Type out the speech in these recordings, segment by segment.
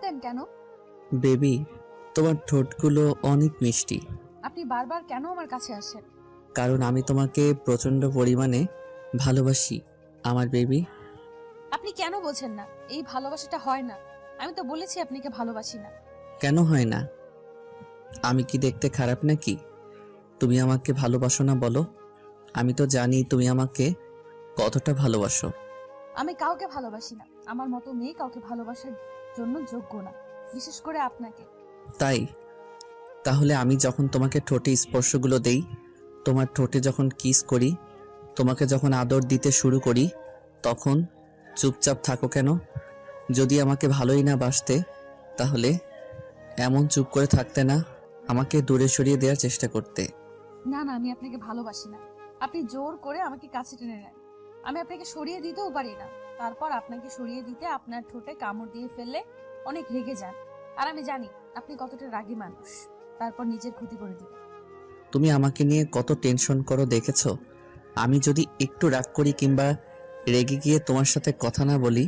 দেন কেন? বেবি, তোমার ঠোঁটগুলো অনেক মিষ্টি। আপনি বারবার কেন আমার কাছে আসেন? কারণ আমি তোমাকে প্রচন্ড পরিমাণে ভালোবাসি আমার বেবি। আপনি কেন বোঝেন না? এই ভালোবাসাটা হয় না। আমি তো বলেছি আপনাকে ভালোবাসি না। কেন হয় না? আমি কি দেখতে খারাপ নাকি? তুমি আমাকে ভালোবাসো না বলো? আমি তো জানি তুমি আমাকে কতটা ভালোবাসো। আমি কাউকে ভালোবাসি না। আমার মতো মেয়ে কাউকে ভালোবাসার জন্য যোগ্য না, বিশেষ করে আপনাকে। তাই? তাহলে আমি যখন তোমাকে ঠোঁটে স্পর্শগুলো দেই, তোমার ঠোঁটে যখন কিস করি, তোমাকে যখন আদর দিতে শুরু করি, তখন চুপচাপ থাকো কেন? যদি আমাকে ভালোই না বাসতে, তাহলে এমন চুপ করে থাকতে না, আমাকে দূরে সরিয়ে দেওয়ার চেষ্টা করতে। না না, আমি আপনাকে ভালোবাসি না। আপনি জোর করে আমাকে কাছে টেনে নেন। আমি আপনাকে সরিয়ে দিতেও পারি না। তারপর আপনাকে সরিয়ে দিতে আপনার ঠোঁটে কামড় দিয়ে ফেললে অনেক রেগে যান। আর আমি জানি আপনি কতটা রাগী মানুষ। তারপর নিজের ক্ষতি করে দিবেন। তুমি আমাকে নিয়ে কত টেনশন করো দেখেছো? আমি যদি একটু রাগ করি কিংবা রেগে গিয়ে তোমার সাথে কথা না বলি,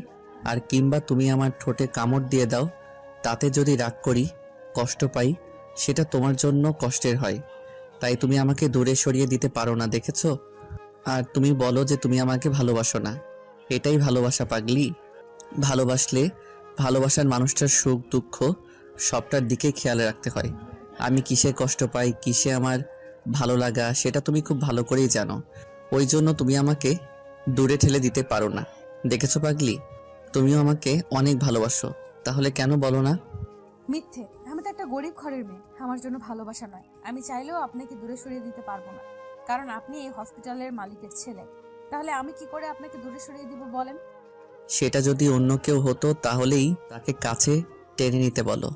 আর কিংবা তুমি আমার ঠোঁটে কামড় দিয়ে দাও, তাতে যদি রাগ করি, কষ্ট পাই, সেটা তোমার জন্য কষ্টের হয়। তাই তুমি আমাকে দূরে সরিয়ে দিতে পারো না, দেখেছো? আর তুমি বলো যে তুমি আমাকে ভালোবাসো না। এটাই ভালোবাসা পাগলি? ভালোবাসলে ভালোবাসার মানুষটার সুখ দুঃখ সবটার দিকে খেয়াল রাখতে হয়। আমি কিসে কষ্ট পাই, কিসে আমার ভালো লাগা, সেটা তুমি খুব ভালো করেই জানো। ওই জন্য তুমি আমাকে দূরে ঠেলে দিতে পারো না। দেখেছো পাগলি, তুমিও আমাকে অনেক ভালোবাসো, তাহলে কেন বলো না? মিথ্যে। আমি তো একটা গরিব ঘরের মেয়ে। আমার জন্য ভালোবাসা নয়। আমি চাইলেও আপনাকে দূরে সরিয়ে দিতে পারবো না, কারণ আপনি এই হসপিটালের মালিকের ছেলে। তাহলে আমি কি করে আপনাকে দূরে সরিয়ে দিব বলেন? সেটা যদি অন্য কেউ হতো, তাহলেই তাকে কাছে টেনে নিতে বলো।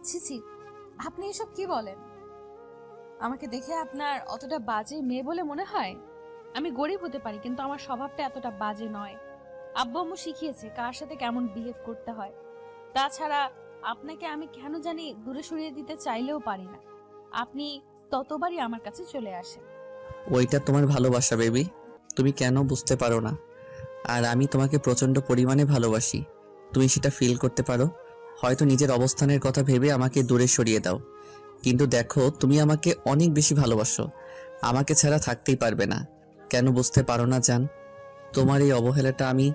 ছি ছি, আপনি এসব কি বলেন? আমাকে দেখে আপনার অতটা বাজে মেয়ে বলে মনে হয়? আমি গরিব হতে পারি, কিন্তু আমার স্বভাবটা এতটা বাজে নয়। আব্বু আম্মু শিখিয়েছে কার সাথে কেমন বিহেভ করতে হয়। তাছাড়া আপনাকে আমি কেন জানি দূরে সরিয়ে দিতে চাইলেও পারি না। আপনি ততবারই আমার কাছে চলে আসেন। ওইটা তোমার ভালোবাসা বেবি, তুমি কেন বুঝতে পারো না? আর আমি তোমাকে প্রচন্ড পরিমাণে ভালোবাসি, তুমি সেটা ফিল করতে পারো। হয়তো নিজের অবস্থানের কথা ভেবে আমাকে দূরে সরিয়ে দাও, কিন্তু দেখো তুমি আমাকে অনেক বেশি ভালোবাসো, আমাকে ছাড়া থাকতেই পারবে না। কেন বুঝতে পারো না জান? তোমার এই অবহেলাটা আমি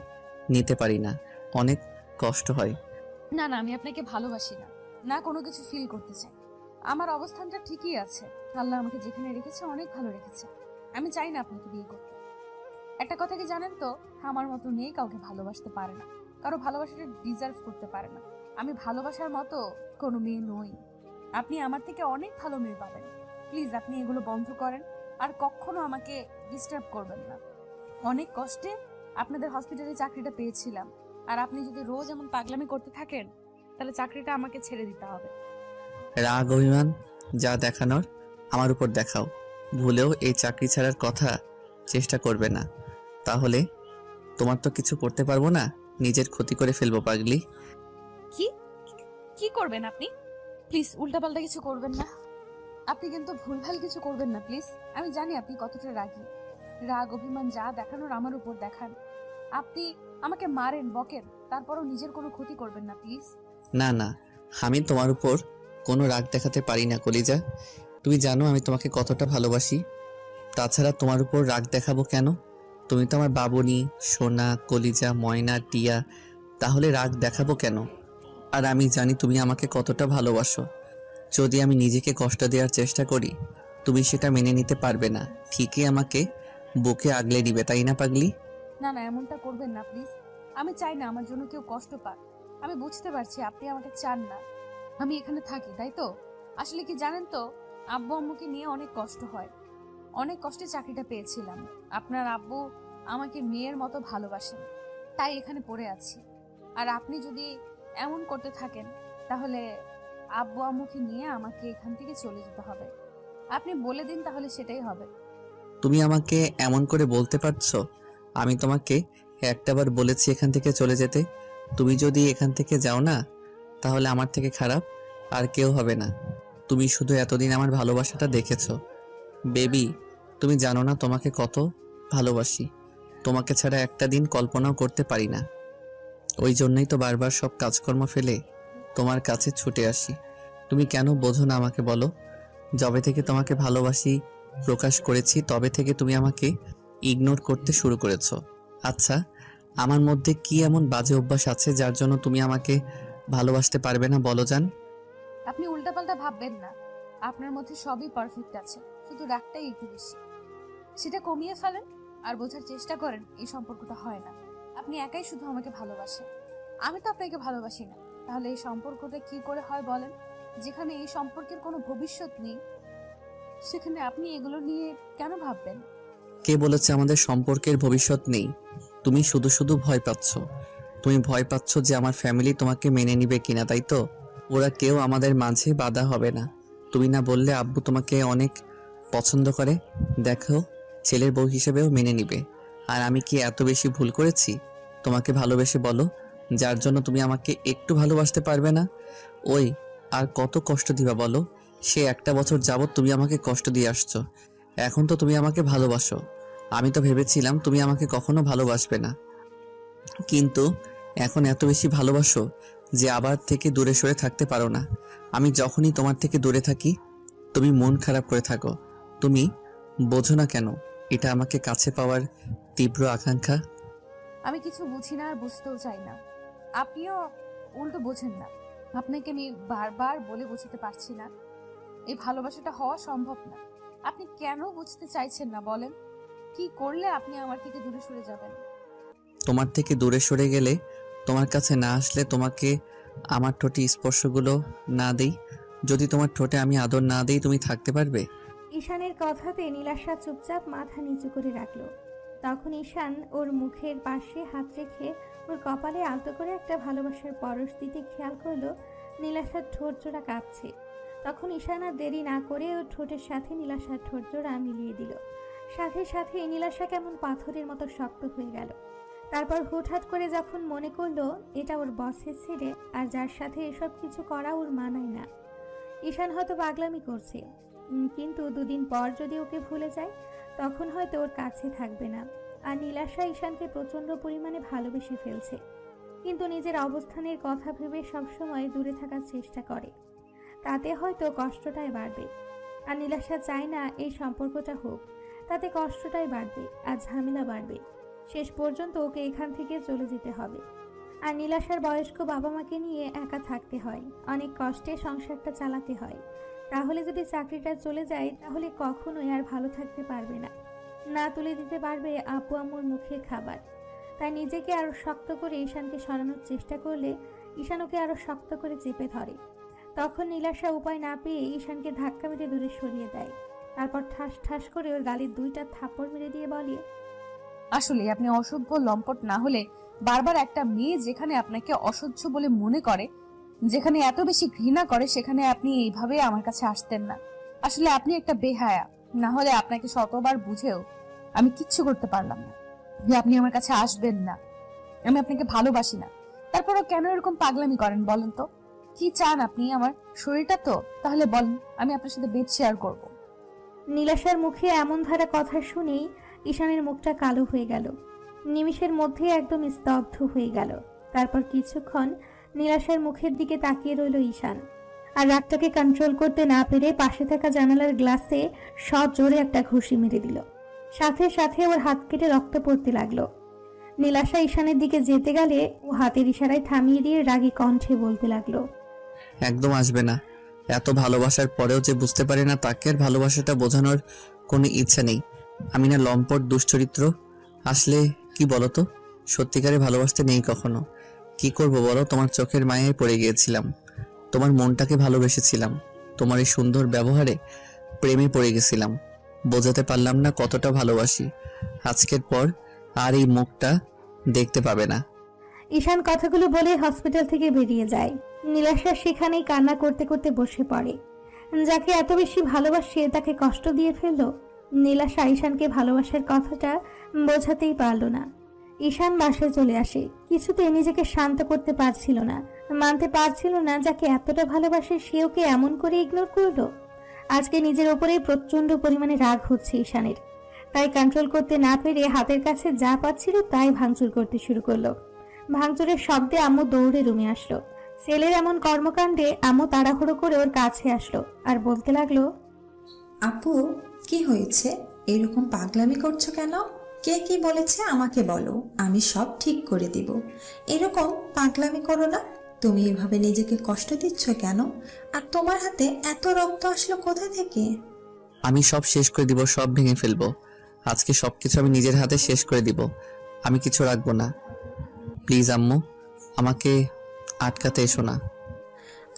নিতে পারি না, অনেক কষ্ট হয়। না না, আমি আপনাকে ভালোবাসি না, না কোনো কিছু ফিল করতে চাই। আমার অবস্থানটা ঠিকই আছে। আল্লাহ আমাকে যেখানে রেখেছে অনেক ভালো রেখেছে। আমি চাই না আপনাকে বিয়ে করতে। একটা কথা কি জানেন তো, আমার মতো মেয়ে কাউকে ভালোবাসতে পারে না, কারো ভালোবাসাটা ডিজার্ভ করতে পারে না। আমি ভালোবাসার মতো কোনো মেয়ে নই। আপনি আমার থেকে অনেক ভালো মেয়ে পাবেন। প্লিজ আপনি এগুলো বন্ধ করেন, আর কখনো আমাকে ডিস্টার্ব করবেন না। অনেক কষ্টে আপনাদের হসপিটালে চাকরিটা পেয়েছিলাম, আর আপনি যদি রোজ এমন পাগলামি করতে থাকেন, তাহলে চাকরিটা আমাকে ছেড়ে দিতে হবে। রাগ অভিমান যা দেখানোর আমার উপর দেখাও, ভুলেও এই চাকরি ছাড়ার কথা চেষ্টা করবে না, তাহলে তোমার তো কিছু করতে পারবো না, নিজের ক্ষতি করে ফেলবো পাগলি। কি কি করবেন আপনি? প্লিজ উল্টাপাল্টা কিছু করবেন না। আপনি কিন্তু ভুলভাল কিছু করবেন না প্লিজ। আমি জানি আপনি কতটা রাগী। রাগ অভিমান যা দেখানোর আমার উপর দেখান। আপনি আমাকে মারেন, বকেন, তারপরও নিজের কোনো ক্ষতি করবেন না প্লিজ। না না, আমি তোমার উপর কোনো রাগ দেখাতে পারি না কলিজা। তুমি জানো আমি তোমাকে কতটা ভালোবাসি। তাছাড়া তোমার উপর রাগ দেখাবো কেন? তুমি তো আমার বাবুনি, সোনা, কলিজা, ময়না, টিয়া, তাহলে রাগ দেখাবো কেন? আর আমি জানি তুমি আমাকে কতটা ভালোবাসো। যদি আমি নিজেকে কষ্ট দেওয়ার চেষ্টা করি, তুমি সেটা মেনে নিতে পারবে না, ঠিকই আমাকে বুকে আগলে নিবে, তাই না পাগলি? না না, এমনটা করবেন না প্লিজ। আমি চাই না আমার জন্য কেউ কষ্ট পাক। আমি বুঝতে পারছি আপনি আমাকে চান না আমি এখানে থাকি, তাই তো? আসলে কি জানেন তো, আব্বু আম্মুকে নিয়ে অনেক কষ্ট হয়। অনেক কষ্টে চাকরিটা পেয়েছিলাম। আপনার আব্বু আমাকে মেয়ের মতো ভালোবাসেন, তাই এখানে পড়ে আছি। আর আপনি যদি এমন করতে থাকেন, তাহলে আব্বু আম্মুকে নিয়ে আমাকে এখান থেকে চলে যেতে হবে। আপনি বলে দিন, তাহলে সেটাই হবে। তুমি আমাকে এমন করে বলতে পারছো? আমি তোমাকে একটাবার বলেছি এখান থেকে চলে যেতে। তুমি যদি এখান থেকে যাও না, তাহলে আমার থেকে খারাপ আর কেউ হবে না। তুমি শুধু এতদিন আমার ভালোবাসাটা দেখেছো বেবি, তুমি জানো না তোমাকে কত ভালোবাসি। তোমাকে ছাড়া একটা দিন কল্পনাও করতে পারি না। ওই জন্যই তো বারবার সব কাজকর্ম ফেলে তোমার কাছে ছুটে আসি। তুমি কেন বোঝো না আমাকে বলো? যবে থেকে তোমাকে ভালোবাসি প্রকাশ করেছি তবে থেকে তুমি আমাকে ইগনোর করতে শুরু করেছো। আচ্ছা, আমার মধ্যে কি এমন বাজে অভ্যাস আছে যার জন্য তুমি আমাকে ভালোবাসতে পারবে না বলো জান? আপনি উল্টাপাল্টা ভাববেন না। আপনার মধ্যে সবই পারফেক্ট আছে, শুধু রাগটাই একটু বেশি। সেটা কমিয়ে ফেলেন আর বোঝার চেষ্টা করেন এই সম্পর্কটা হয় না। আপনি একাই শুধু আমাকে ভালোবাসেন, আমি তো আপনাকে ভালোবাসি না। তাহলে এই সম্পর্কটা কি করে হয় বলেন? যেখানে এই সম্পর্কের কোনো ভবিষ্যৎ নেই, সেখানে আপনি এগুলো নিয়ে কেন ভাববেন? কে বলেছে আমাদের সম্পর্কের ভবিষ্যৎ নেই? তুমি শুধু শুধু ভয় পাচ্ছ। তুমি ভয় পাচ্ছ যে আমার ফ্যামিলি তোমাকে মেনে নিবে কিনা, তাই তো? ওরা কেউ আমাদের মাঝে বাধা হবে না। তুমি না বললে আব্বু তোমাকে অনেক পছন্দ করে। দেখো, ছেলের বউ হিসেবেও মেনে নিবে। আর আমি কি এত বেশি ভুল করেছি তোমাকে ভালোবেসে বলো, যার জন্য তুমি আমাকে একটু ভালোবাসতে পারবে না? ওই, আর কত কষ্ট দিবা বলো? সে একটা বছর যাবত তুমি আমাকে কষ্ট দিয়ে আসছো। এখন তো তুমি আমাকে ভালোবাসো। আমি তো ভেবেছিলাম তুমি আমাকে কখনো ভালোবাসবে না, কিন্তু এখন এত বেশি ভালোবাসো যে আবার থেকে দূরে সরে থাকতে পারো না। আমি যখনই তোমার থেকে দূরে থাকি তুমি মন খারাপ করে থাকো। তুমি বোঝো না কেন এটা আমাকে কাছে পাওয়ার তীব্র আকাঙ্ক্ষা? আমি কিছু বুঝি না আর বুঝতেও চাই না। আপনিও উল্টো বোঝেন না। আপনাকে আমি বারবার বলে বোঝাতে পারছি না এই ভালোবাসাটা হওয়া সম্ভব না। আপনি কেন বুঝতে চাইছেন না বলেন? কি করলে আপনি আমার থেকে দূরে সরে যাবেন? তোমার থেকে দূরে সরে গেলে, তোমার কাছে না আসলে, তোমাকে আমার ঠোঁটে স্পর্শগুলো না দেই, যদি তোমার ঠোঁটে আমি আদর না দেই, তুমি থাকতে পারবে? ঈশানের কথাতে নীলাশা চুপচাপ মাথা নিচু করে রাখল। তখন ঈশান ওর মুখের পাশে হাত রেখে ওর কপালে আলতো করে একটা ভালোবাসার পরশ দিতে খেয়াল করলো নীলাশার ঠোঁট জোড়া কাঁপছে। তখন ঈশান আর দেরি না করে ওর ঠোঁটের সাথে নীলাশার ঠোঁট জোড়া মিলিয়ে দিল। সাথে সাথে নীলাশা কেমন পাথরের মতো শক্ত হয়ে গেল। তারপর হুটহাট করে যখন মনে করলো এটা ওর বসের ছেলে আর যার সাথে এসব কিছু করা ওর মানায় না, ঈশান হয়তো পাগলামি করছে, কিন্তু দুদিন পর যদি ওকে ভুলে যায় তখন হয়তো ওর কাছে থাকবে না। আর নীলাশা ঈশানকে প্রচণ্ড পরিমাণে ভালোবেসে ফেলছে, কিন্তু নিজের অবস্থানের কথা ভেবে সবসময় দূরে থাকার চেষ্টা করে। তাতে হয়তো কষ্টটাই বাড়বে। আর নীলাশা চায় না এই সম্পর্কটা হোক, তাতে কষ্টটাই বাড়বে আর ঝামেলা বাড়বে। শেষ পর্যন্ত ওকে এখান থেকে চলে যেতে হবে। আর নীলাশার বয়স্ক বাবা মাকে নিয়ে একা থাকতে হয়, অনেক কষ্টে সংসারটা চালাতে হয়। তাহলে যদি চাকরিটা চলে যায় তাহলে কখনোই আর ভালো থাকতে পারবে না, না তুলে দিতে পারবে আপু আম্মুর মুখের খাবার। তাই নিজেকে আরো শক্ত করে ঈশানকে সরানোর চেষ্টা করলে ঈশান ওকে আরো শক্ত করে চেপে ধরে। তখন নীলাশা উপায় না পেয়ে ঈশানকে ধাক্কা মেরে দূরে সরিয়ে দেয়। তারপর ঠাস ঠাস করে ওর গালির দুইটা থাপ্পড় মেরে দিয়ে বলে, আসলে আপনি অসভ্য লম্পট না হলে বারবার একটা মেয়ে যেখানে আপনাকে অসহ্য বলে মনে করে, যেখানে এত বেশি ঘৃণা করে, সেখানে আপনি এইভাবে আমার কাছে আসতেন না। আসলে আপনি একটা বেহায়া। না হলে আপনাকে শতবার বুঝেও আমি কিচ্ছু করতে পারলাম না যে আপনি আমার কাছে আসবেন না। আমি আপনাকে ভালোবাসি না, তারপরও কেন এরকম পাগলামি করেন বলেন তো? কি চান আপনি? আমার শরীরটা তো তাহলে বলেন, আমি আপনার সাথে বেড শেয়ার করব। নীলাশার মুখে এমন ধারা কথা শুনেই ঈশানের মুখটা কালো হয়ে গেল। নিমিষের মধ্যে একদম স্তব্ধ হয়ে গেল। তারপর কিছুক্ষণ নীলাশার মুখের দিকে তাকিয়ে রইল ঈশান। আর রাগটাকে কন্ট্রোল করতে না পেরে পাশে থাকা জানালার গ্লাসে সজোরে একটা ঘুষি মেরে দিল। সাথে সাথে ওর হাত কেটে রক্ত পড়তে লাগলো। নীলাশা ঈশানের দিকে যেতে গেলে ও হাতের ইশারায় থামিয়ে দিয়ে রাগী কণ্ঠে বলতে লাগলো, একদম আসবে না। এত ভালোবাসার পরেও যে বুঝতে পারে না তাকে আর ভালোবাসাটা বোঝানোর কোনো ইচ্ছা নেই। আমি না লম্পট দুশ্চরিত্র? আসলে কি বলো তো, সত্যিকারে ভালোবাসতে নেই কখনো। কি করব বলো, তোমার চোখের মায়ায় পড়ে গিয়েছিলাম, তোমার মনটাকে ভালোবেসেছিলাম, তোমার এই সুন্দর ব্যবহারে প্রেমে পড়ে গেছিলাম। বোঝাতে পারলাম না কতটা ভালোবাসি। আজকের পর আর এই মুখটা দেখতে পাবে না। ঈশান কথাগুলো বলে হসপিটাল থেকে বেরিয়ে যায়। নীলাশা সেখানেই কান্না করতে করতে বসে পড়ে। যাকে এত বেশি ভালোবাসে তাকে কষ্ট দিয়ে ফেলল। নীলাশা ঈশানকে ভালোবাসার কথাটা বোঝাতেই পারল না। ঈশান বাসায় চলে আসে। কিছুতেই নিজেকে শান্ত করতে পারছিল না, মানতে পারছিল না যাকে এতটা ভালোবাসে সে ওকে এমন করে ইগনোর করলো। আজকে নিজের ওপরেই প্রচন্ড পরিমাণে রাগ হচ্ছে ঈশানের। তাই কন্ট্রোল করতে না পেরে হাতের কাছে যা পাচ্ছিল তাই ভাঙচুর করতে শুরু করলো। ভাঙচুরের শব্দে আম্মু দৌড়ে রুমে আসলো। ছেলের এমন কর্মকাণ্ডে আম্মু তাড়াহুড়ো করে ওর কাছে আসলো আর বলতে লাগলো, আপু, কি হয়েছে? এরকম পাগলামি করছো কেন? কে কি বলেছে আমাকে বলো, আমি সব ঠিক করে দিব। এরকম পাগলামি করো না। তুমি এভাবে নিজেকে কষ্ট দিচ্ছ কেন? আর তোমার হাতে এত রক্ত আসলো কোথা থেকে? আমি সব শেষ করে দিব, সব ভেঙে ফেলবো। আজকে সবকিছু আমি নিজের হাতে শেষ করে দিব। আমি কিছু রাখবো না। প্লিজ আম্মু, আমাকে আটকাতে এসো না।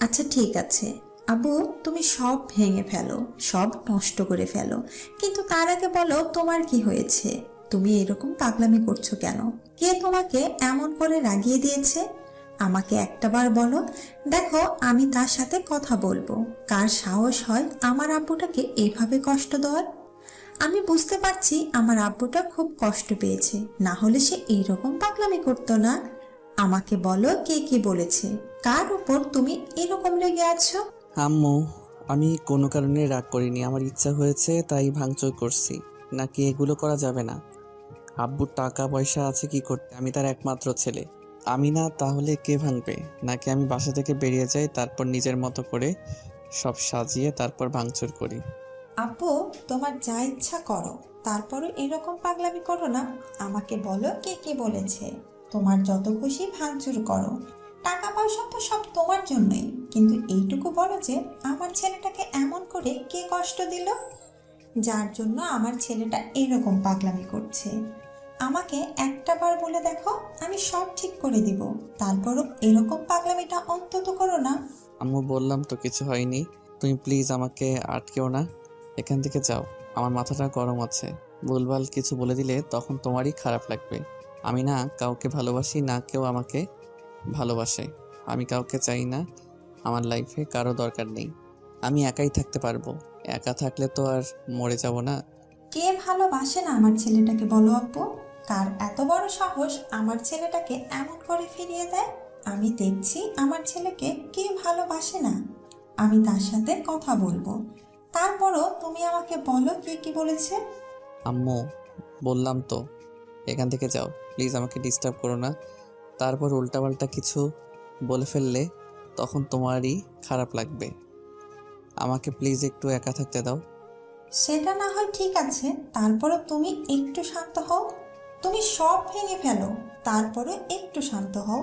আচ্ছা ঠিক আছে আবু, তুমি সব ভেঙে ফেলো, সব নষ্ট করে ফেলো, কিন্তু তার আগে বলো তোমার কি হয়েছে? তুমি এরকম পাগলামি করছো কেন? কে তোমাকে এমন করে রাগিয়ে দিয়েছে? আমাকে একটাবার বলো। দেখো, আমি তার সাথে কথা বলবো। কার সাহস হয় আমার আব্বুটাকে এইভাবে কষ্ট দেওয়ার? আমি বুঝতে পারছি আমার আব্বুটা খুব কষ্ট পেয়েছে, না হলে সে এইরকম পাগলামি করতো না। আমাকে বলো, কে কি বলেছে? কার উপর তুমি এরকম রেগে আছো? আম্মু, আমি কোনো কারণে রাগ করিনি, আমার ইচ্ছা হয়েছে তাই ভাঙচুর করছি। নাকি এগুলো করা যাবে না? আব্বুর টাকা পয়সা আছে কি করতে? আমি তার একমাত্র ছেলে। আমি না তাহলে কে ভাঙবে? নাকি আমি বাসা থেকে বেরিয়ে যাই, তারপর নিজের মতো করে সব সাজিয়ে তারপর ভাঙচুর করি? আপু, তোমার যা ইচ্ছা করো, তারপরে এরকম পাগলামি করো না। আমাকে বলো, কে কি বলেছে? তোমার যত খুশি ভাঙচুর করো, টাকা পয়সা তো সব তোমার জন্যই, কিন্তু এইটুকু বলো যে আমার ছেলেটাকে এমন করে কে কষ্ট দিল, যার জন্য আমার ছেলেটা এরকম পাগলামি করছে। আমাকে একটাবার বলে দেখো, আমি সব ঠিক করে দিব। তারপরও এরকম পাগলামিটা অন্তত করো না। আম্মু, বললাম তো কিছু হয়নি। তুমি প্লিজ আমাকে আটকেও না। এখান থেকে যাও, আমার মাথাটা গরম আছে। ভুলভাল কিছু বলে দিলে তখন তোমারই খারাপ লাগবে। আমি না কাউকে ভালোবাসি, না কেউ আমাকে ভালোবাসে। আমি কাউকে চাই না, আমার লাইফে কারো দরকার নেই। আমি একাই থাকতে পারবো। একা থাকলে তো আর মরে যাব না। কে ভালোবাসে না আমার ছেলেটাকে বলো আপু? কার এত বড় সাহস আমার ছেলেটাকে এমন করে ফিরিয়ে দেয়? আমি দেখছি আমার ছেলেকে কে ভালোবাসে না। আমি তার সাথে কথা বলবো। তারপরও তুমি আমাকে বলো, কে কি বলেছে? আম্মু, বললাম তো এখান থেকে যাও, প্লিজ আমাকে ডিস্টার্ব করো না। তারপর উল্টাপাল্টা কিছু বলে ফেললে তখন তোমারই খারাপ লাগবে। আমাকে প্লিজ একটু একা থাকতে দাও। সেটা না হয় ঠিক আছে, তারপরও তুমি একটু শান্ত হও। তুমি সব ভেঙে ফেলো, তারপরে একটু শান্ত হও।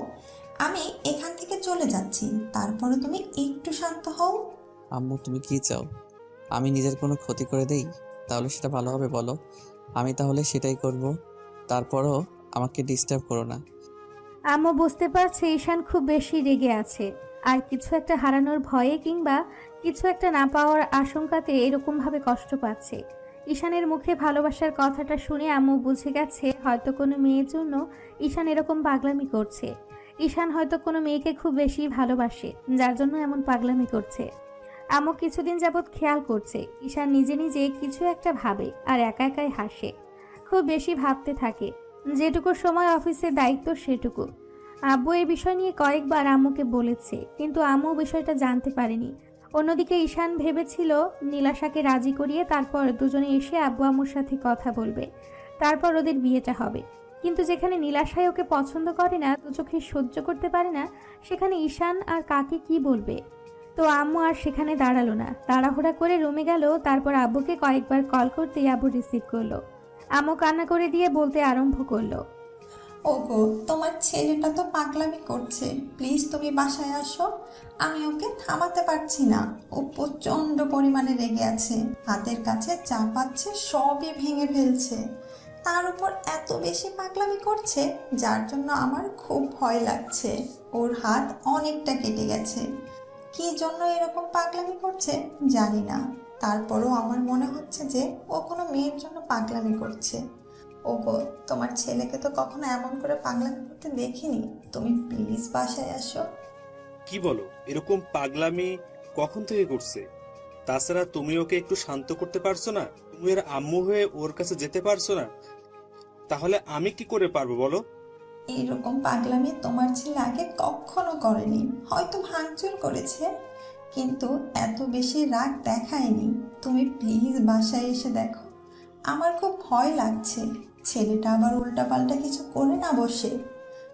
আমি এখান থেকে চলে যাচ্ছি, তারপরে তুমি একটু শান্ত হও। আম্মু, তুমি কি চাও? আমি নিজের কোনো ক্ষতি করে দেই? তাহলে সেটা ভালো হবে বলো। আমি তাহলে সেটাই করব। তারপরও আমাকে ডিস্টার্ব করো না। আম্মু বুঝতে পারছে ঈশান খুব বেশি রেগে আছে আর কিছু একটা হারানোর ভয়ে কিংবা কিছু একটা না পাওয়ার আশঙ্কাতে এরকমভাবে কষ্ট পাচ্ছে। ঈশানের মুখে ভালোবাসার কথাটা শুনে আম্মু বুঝে গেছে হয়তো কোনো মেয়ের জন্য ঈশান এরকম পাগলামি করছে। ঈশান হয়তো কোনো মেয়েকে খুব বেশি ভালোবাসে, যার জন্য এমন পাগলামি করছে। আম্মু কিছুদিন যাবৎ খেয়াল করছে ঈশান নিজে নিজে কিছু একটা ভাবে আর একা একাই হাসে। খুব বেশি ভাবতে থাকে, যেটুকু সময় অফিসের দায়িত্ব সেটুকু। আব্বু এই বিষয় নিয়ে কয়েকবার আম্মুকে বলেছে, কিন্তু আম্মু বিষয়টা জানতে পারেনি। অন্যদিকে ঈশান ভেবেছিল নীলাশাকে রাজি করিয়ে তারপর দুজনে এসে আব্বু আম্মুর সাথে কথা বলবে, তারপর ওদের বিয়েটা হবে। কিন্তু যেখানে নীলাশাই ওকে পছন্দ করে না, দু চোখে সহ্য করতে পারে না, সেখানে ঈশান আর কাকে কি বলবে? তো আম্মু আর সেখানে দাঁড়ালো না, তাড়াহুড়া করে রুমে গেল। তারপর আব্বুকে কয়েকবার কল করতেই আব্বু রিসিভ করলো। আম্মু কান্না করে দিয়ে বলতে আরম্ভ করলো, ওগো, তোমার ছেলেটা তো পাগলামি করছে, প্লিজ তুমি বাসায় আসো। আমি ওকে থামাতে পারছি না, ও প্রচণ্ড পরিমাণে রেগে আছে। হাতের কাছে যা পাচ্ছে সবই ভেঙে ফেলছে। তার উপর এত বেশি পাগলামি করছে, যার জন্য আমার খুব ভয় লাগছে। ওর হাত অনেকটা কেটে গেছে। কী জন্য এরকম পাগলামি করছে জানি না, তারপরও আমার মনে হচ্ছে যে ও কোনো মেয়ের জন্য পাগলামি করছে। ওগো, তোমার ছেলেকে তো কখনো এমন করে পাগলামি করতে দেখিনি। তুমি প্লিজ বাসায় আসো। কি বলো? এরকম পাগলামি কখন থেকে করছে? তাছাড়া তুমি ওকে একটু শান্ত করতে পারছো না? তুমি এর আম্মু হয়ে ওর কাছে যেতে পারছো না? তাহলে আমি কি করে পারবো বলো? এইরকম পাগলামি তোমার ছেলে আগে কখনো করেনি। হয়তো ভাঙচুর করেছে, কিন্তু এত বেশি রাগ দেখায়নি। তুমি প্লিজ বাসায় এসে দেখো, আমার খুব ভয় লাগছে ছেলেটা আবার উল্টাপাল্টা কিছু করে না বসে।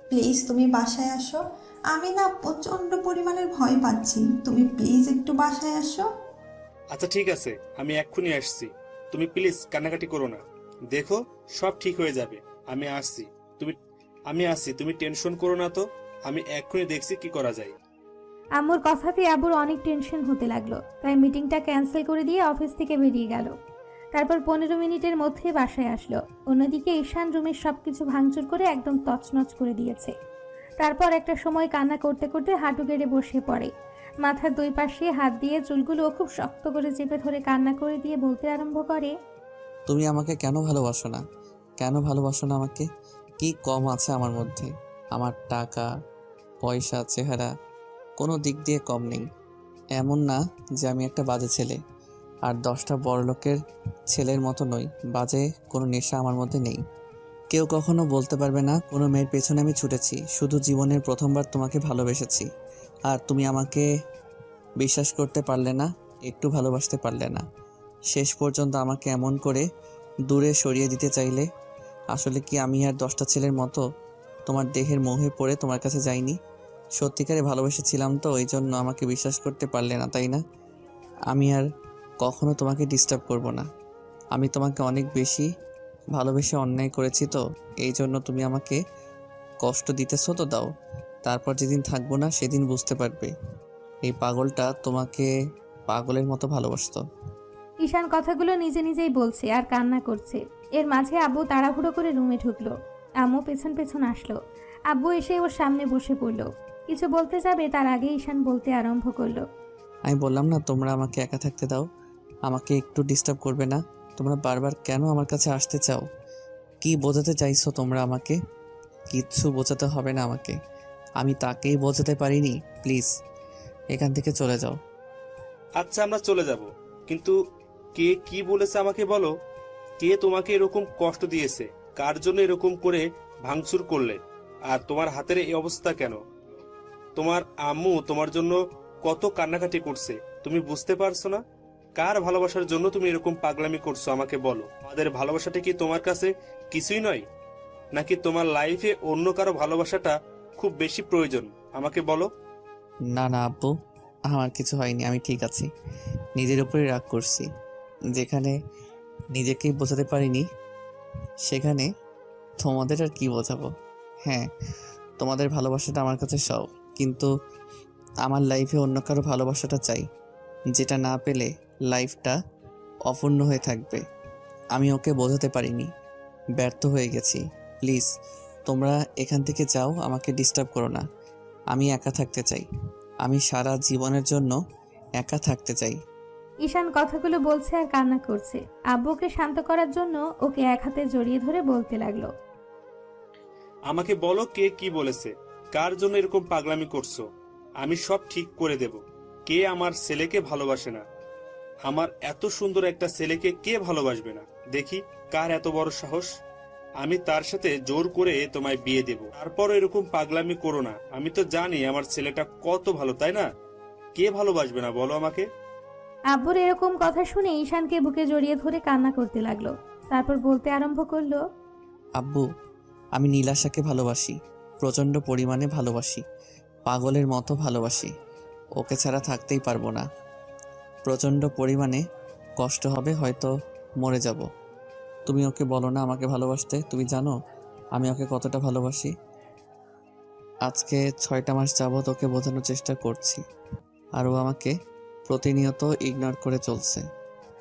প্লিজ তুমি বাসায় আসো, আমি না প্রচন্ড পরিমাণের ভয় পাচ্ছি, তুমি প্লিজ একটু বাসায় আসো। আচ্ছা ঠিক আছে, আমি এক্ষুনি আসছি। তুমি প্লিজ কান্নাকাটি করো না। দেখো, সব ঠিক হয়ে যাবে। আমি আসছি। তুমি আমি আসছি, তুমি টেনশন করো না তো। আমি এক্ষুনি দেখছি কি করা যায়। আম্মুর কথাতে আব্বুর অনেক টেনশন হতে লাগলো, তাই মিটিংটা ক্যান্সেল করে দিয়ে অফিস থেকে বেরিয়ে গেল। তারপর 15 মিনিটের মধ্যে বাসায় আসলো। অন্যদিকে ঈশান রুমের সবকিছু ভাঙচুর করে একদম তছনছ করে দিয়েছে। তারপর একটা সময় কান্না করতে করতে হাঁটু গেড়ে বসে পড়ে। মাথার দুই পাশে হাত দিয়ে চুলগুলো খুব শক্ত করে চেপে ধরে কান্না করে দিয়ে বলতে আরম্ভ করে, তুমি আমাকে কেন ভালোবাসো না? কেন ভালোবাসো না আমাকে? কি কম আছে আমার মধ্যে? আমার টাকা পয়সা চেহারা কোনো দিক দিয়ে কম নেই। এমন না যে আমি একটা বাজে ছেলে, আর 10টা বড়লোকের ছেলের মতো নই। বাজে কোনো নেশা আমার মধ্যে নেই। কেউ কখনো বলতে পারবে না কোনো মেয়ের পেছনে আমি ছুটেছি। শুধু জীবনের প্রথমবার তোমাকে ভালোবেসেছি, আর তুমি আমাকে বিশ্বাস করতে পারলে না, একটু ভালোবাসতে পারলে না। শেষ পর্যন্ত আমাকে এমন করে দূরে সরিয়ে দিতে চাইলে। আসলে কি আমি আর 10টা ছেলের মতো তোমার দেহের মোহে পড়ে তোমার কাছে যাইনি? সত্যিকারে ভালোবেসেছিলাম তো, ওই জন্য আমাকে বিশ্বাস করতে পারলে না, তাই না? আমি আর কখনো তোমাকে ডিস্টার্ব করব না। আমি তোমাকে অনেক বেশি ভালোবেসে অন্যায় করেছি তো, এই জন্য তুমি আমাকে কষ্ট দিতেছো তো দাও। তারপর যেদিন থাকবো না সেদিন বুঝতে পারবে এই পাগলটা তোমাকে পাগলের মতো ভালোবাসতো। ঈশান কথাগুলো নিজে নিজেই বলছে আর কান্না করছে। এর মাঝে আব্বু তাড়াহুড়ো করে রুমে ঢুকলো। আম্মু পেছন পেছন আসলো। আব্বু এসে ওর সামনে বসে পড়লো। কিছু বলতে যাবে তার আগে ঈশান বলতে আরম্ভ করলো, আমি বললাম না তোমরা আমাকে একা থাকতে দাও, আমাকে একটু ডিস্টার্ব করবে না। তোমরা বারবার কেন আমার কাছে আসতে চাও? কি বোঝাতে চাইছো তোমরা আমাকে? কিচ্ছু বোঝাতে হবে না আমাকে, আমি তাকেই বোঝাতে পারিনি। প্লিজ এখান থেকে চলে যাও। আচ্ছা, আমরা চলে যাব, কিন্তু কে কি বলেছে আমাকে বলো। কে তোমাকে এরকম কষ্ট দিয়েছে? কার জন্য এরকম করে ভাঙচুর করলে? আর তোমার হাতের এই অবস্থা কেন? তোমার আম্মু তোমার জন্য কত কান্নাকাটি করছে, তুমি বুঝতে পারছো না? কার ভালোবাসার জন্য তুমি এরকম পাগলামি করছো আমাকে বলো। আমাদের ভালোবাসাটা কি তোমার কাছে কিছুই নয়? নাকি তোমার লাইফে অন্য কারো ভালোবাসাটা খুব বেশি প্রয়োজন? আমাকে বলো। না না আব্বু, আমার কিছু হয়নি, আমি ঠিক আছি। নিজের উপরে রাগ করছি। যেখানে নিজেকেই বোঝাতে পারিনি সেখানে তোমাদের আর কি বোঝাবো। হ্যাঁ, তোমাদের ভালোবাসাটা আমার কাছে সব, কিন্তু আমার লাইফে অন্য কারো ভালোবাসাটা চাই, যেটা না পেলে লাইফটা অপূর্ণ হয়ে থাকবে। আমি ওকে বোঝাতে পারিনি, ব্যর্থ হয়ে গেছি। প্লিজ তোমরা এখান থেকে যাও, আমাকে ডিস্টার্ব করো না। আমি একা থাকতে চাই, আমি সারা জীবনের জন্য একা থাকতে চাই। ঈশান কথাগুলো বলছে আর কান্না করছে। আব্বুকে শান্ত করার জন্য ওকে এক হাতে জড়িয়ে ধরে বলতে লাগলো, আমাকে বলো, কে কি বলেছে? কার জন্য এরকম পাগলামি করছো? আমি সব ঠিক করে দেব। কে আমার ছেলেকে ভালোবাসে না? আমার এত সুন্দর একটা ছেলেকে কে ভালোবাসবে না? দেখি কার এত বড় সাহস। আমি তার সাথে জোর করে তোমায় বিয়ে দেব। তারপর এরকম পাগলামি করো না। আমি তো জানি আমার ছেলেটা কত ভালো, তাই না? কে ভালোবাসবে না বলো আমাকে? আব্বুর এরকম কথা শুনে ঈশানকে বুকে জড়িয়ে ধরে কান্না করতে লাগলো। তারপর বলতে আরম্ভ করলো, আব্বু, আমি নীলাশাকে ভালোবাসি, প্রচণ্ড পরিমাণে ভালোবাসি, পাগলের মতো ভালোবাসি। ওকে ছাড়া থাকতেই পারবো না। প্রচণ্ড পরিমাণে কষ্ট হবে, হয়তো মরে যাব। তুমি ওকে বলো না আমাকে ভালোবাসতে। তুমি জানো আমি ওকে কতটা ভালোবাসি। আজকে 6টা মাস যাবৎ ওকে বোঝানোর চেষ্টা করছি, আর ও আমাকে প্রতিনিয়ত ইগনোর করে চলছে।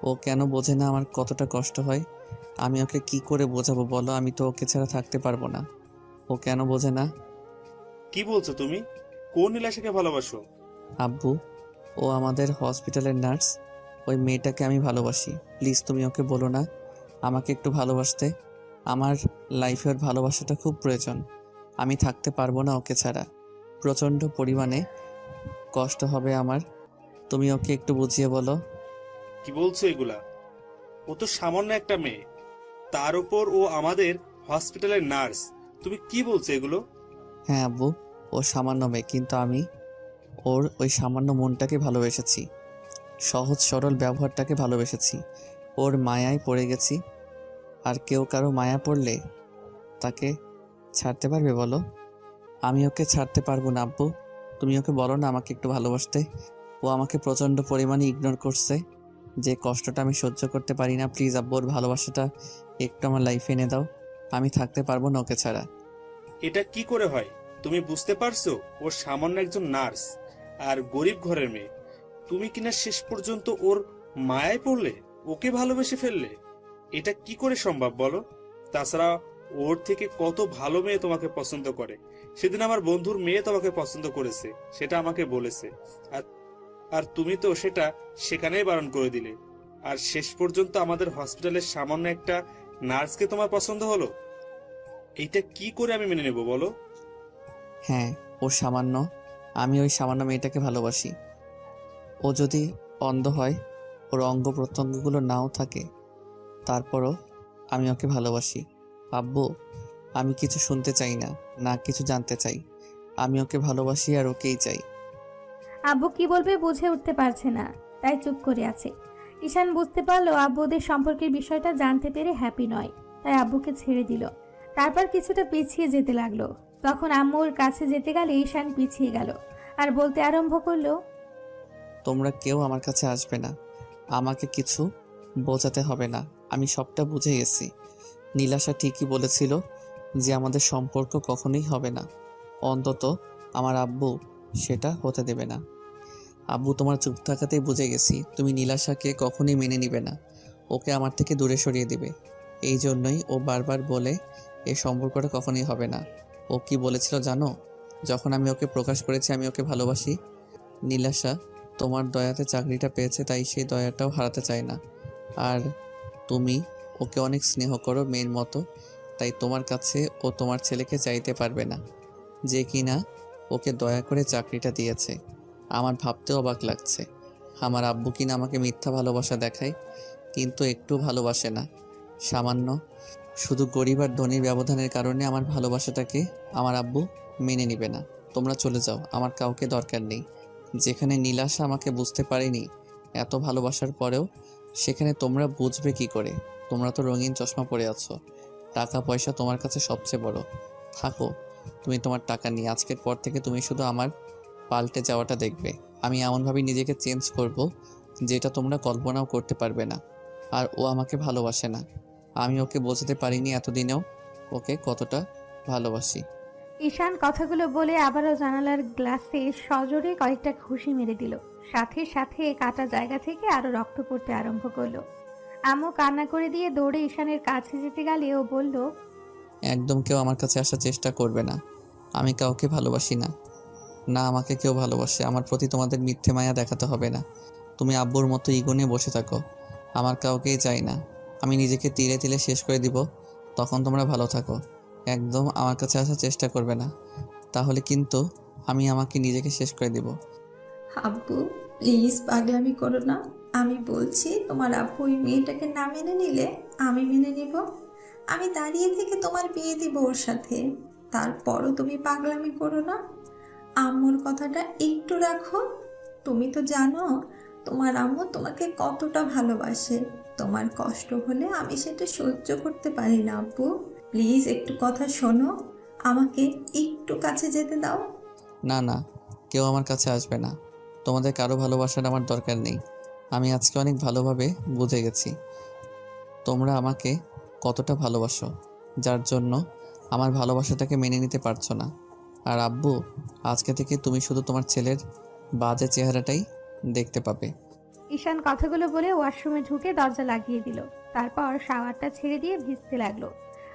ও কেন বোঝে না আমার কতটা কষ্ট হয়? আমি ওকে কি করে বোঝাবো বলো? আমি তো ওকে ছাড়া থাকতে পারবো না। ও কেন বোঝে না? কি বলছো তুমি? কোন নীলাশাকে ভালোবাসো? আব্বু, ও আমাদের হসপিটালের নার্স। ওই মেয়েটাকে আমি ভালোবাসি। প্লিজ তুমি ওকে বলো না আমাকে একটু ভালোবাসতে। আমার লাইফে ওর ভালোবাসাটা খুব প্রয়োজন। আমি থাকতে পারবো না ওকে ছাড়া। প্রচণ্ড পরিমাণে কষ্ট হবে আমার। তুমি ওকে একটু বুঝিয়ে বলো। কি বলছো এগুলা? ও তো সামান্য একটা মেয়ে, তার উপর ও আমাদের হসপিটালের নার্স। তুমি কি বলছো এগুলো? হ্যাঁ আব্বু, ও সামান্য মেয়ে, কিন্তু আমি ওর ওই সামান্য মনটাকে ভালোবেসেছি, সহজ সরল ব্যবহারটাকে ভালোবেসেছি। ওর মায়ায় পড়ে গেছি। আর কেউ কারো মায়া পড়লে তাকে ছাড়তে পারবে বলো? আমি ওকে ছাড়তে পারবো না আব্বু। তুমি ওকে বলো না আমাকে একটু ভালোবাসতে। ও আমাকে প্রচণ্ড পরিমাণে ইগনোর করছে, যে কষ্টটা আমি সহ্য করতে পারি না। প্লিজ আব্বু, ওর ভালোবাসাটা একটু আমার লাইফে এনে দাও। আমি থাকতে পারবো না ওকে ছাড়া। এটা কি করে হয়? তুমি বুঝতে পারছো ও সামান্য একজন নার্স আর গরিব ঘরের মেয়ে। তুমি কিনা শেষ পর্যন্ত ওর মায়ায় পড়লে, ওকে ভালোবেসে ফেললে। এটা কি করে সম্ভব বলো? তাছাড়া ওর থেকে কত ভালো মেয়ে তোমাকে পছন্দ করে। সেদিন আমার বন্ধুর মেয়ে তোমাকে পছন্দ করেছে, সেটা আমাকে বলেছে। আর আর তুমি তো সেটা সেখানেই বারণ করে দিলে। আর শেষ পর্যন্ত আমাদের হসপিটালের সামান্য একটা নার্সকে তোমার পছন্দ হলো। এইটা কি করে আমি মেনে নেব বলো? হ্যাঁ, ও সামান্য, আমি ওই সামান্য মেয়েটাকে ভালোবাসি। ও যদি অন্ধ হয়, ওর অঙ্গ প্রত্যঙ্গগুলো নাও থাকে, তারপরও আমি ওকে ভালোবাসি। আব্বু, আমি কিছু শুনতে চাই না, না কিছু জানতে চাই। আমি ওকে ভালোবাসি আর ওকেই চাই। আব্বু কি বলবে বুঝে উঠতে পারছে না, তাই চুপ করে আছে। ঈশান বুঝতে পারলো আব্বু ওদের সম্পর্কের বিষয়টা জানতে পেরে হ্যাপি নয়, তাই আব্বুকে ছেড়ে দিল। তারপর কিছুটা পিছিয়ে যেতে লাগলো। তখন আম্মুর কাছে যেতে গেলে ঈশান পিছিয়ে গেল আর বলতে আরম্ভ করলো, তোমরা কেউ আমার কাছে আসবে না। আমাকে কিছু বোঝাতে হবে না, আমি সবটা বুঝে গেছি। নীলাশা ঠিকই বলেছিল যে আমাদের সম্পর্ক কখনোই হবে না। অন্তত আমার আব্বু সেটা হতে দেবে না। আব্বু, তোমার চুপ থাকাতেই বুঝে গেছি তুমি নীলাশাকে কখনোই মেনে নিবে না, ওকে আমার থেকে দূরে সরিয়ে দিবে। এই জন্যই ও বারবার বলে এই সম্পর্কটা কখনোই হবে না। ও কি বলেছিল জানো? যখন আমি ওকে প্রকাশ করেছি আমি ওকে ভালোবাসি, নীলাশা তোমার দয়াতে চাকরিটা পেয়েছে, তাই সেই দয়াটাও হারাতে চায় না। আর তুমি ওকে অনেক স্নেহ করো মেয়ের মতো, তাই তোমার কাছে ও তোমার ছেলেকে চাইতে পারবে না, যে কিনা ওকে দয়া করে চাকরিটা দিয়েছে। আমার ভাবতেও অবাক লাগছে, আমার আব্বু কিনা আমাকে মিথ্যা ভালোবাসা দেখায়, কিন্তু একটু ভালোবাসে না। সামান্য শুধু গরিব আর ধনীর ব্যবধানের কারণে আমার ভালোবাসাটাকে আমার আব্বু মেনে নিবে না। তোমরা চলে যাও, আমার কাউকে দরকার নেই। যেখানে নীলাশা আমাকে বুঝতে পারেনি এত ভালোবাসার পরেও, সেখানে তোমরা বুঝবে কি করে? তোমরা তো রঙিন চশমা পরে আছো, টাকা পয়সা তোমার কাছে সবচেয়ে বড়। থাকো তুমি তোমার টাকা নিয়ে। আজকের পর থেকে তুমি শুধু আমার পাল্টে যাওয়াটা দেখবে। আমি এমনভাবে নিজেকে চেঞ্জ করব যেটা তোমরা কল্পনাও করতে পারবে না। আর ও আমাকে ভালোবাসে না, আমি ওকে বোঝাতে পারিনি এতদিনেও ওকে কতটা ভালোবাসি। ঈশান কথাগুলো বলে আবারও জানালার গ্লাসে সজোরে কয়েকটা ঘুষি মেরে দিল। সাথে সাথে কাটা জায়গা থেকে আরো রক্ত পড়তে আরম্ভ করলো। আম্মু কান্না করে দিয়ে দৌড়ে ঈশানের কাছে যেতে গেলে ও বলল, একদম কেউ আমার কাছে আসার চেষ্টা করবে না। আমি কাউকে ভালোবাসি না, না আমাকে কেউ ভালোবাসে। আমার প্রতি তোমাদের মিথ্যে মায়া দেখাতে হবে না। তুমি আব্বুর মতো ইগো নিয়ে বসে থাকো, আমার কাউকেই চাই না। আমি নিজেকে তিলে তিলে শেষ করে দিব, তখন তোমরা ভালো থাকো। একদম আমার কাছে আসার চেষ্টা করবে না, তাহলে কিন্তু আমি আমাকে নিজেকে শেষ করে দিব। আব্বু প্লিজ পাগলামি করো না। আমি বলছি তোমার আব্বু ওই মেয়েটাকে না মেনে নিলে আমি মেনে নিব। আমি দাঁড়িয়ে থেকে তোমার বিয়ে দিব ওর সাথে। তারপরও তুমি পাগলামি করো না। আম্মুর কথাটা একটু রাখো। তুমি তো জানো তোমার আম্মু তোমাকে কতটা ভালোবাসে। তোমার কষ্ট হলে আমি সেটা সহ্য করতে পারি না আব্বু। প্লিজ একটু কথা শোনো, আমাকে একটু কাছে যেতে দাও। না না, কেউ আমার কাছে আসবে না। তোমাদের কারো ভালোবাসার আমার দরকার নেই। আমি আজকে অনেক ভালোভাবে বুঝে গেছি তোমরা আমাকে কতটা ভালোবাসো, যার জন্য আমার ভালোবাসাটাকে মেনে নিতে পারছো না। আর আব্বু, আজকে থেকে তুমি শুধু তোমার ছেলের বাজে চেহারাটাই দেখতে পাবে। ঈশান কথাগুলো বলে ওয়াশরুমে ঢুকে দরজা লাগিয়ে দিল। তারপর শাওয়ারটা ছেড়ে দিয়ে ভিজতে লাগলো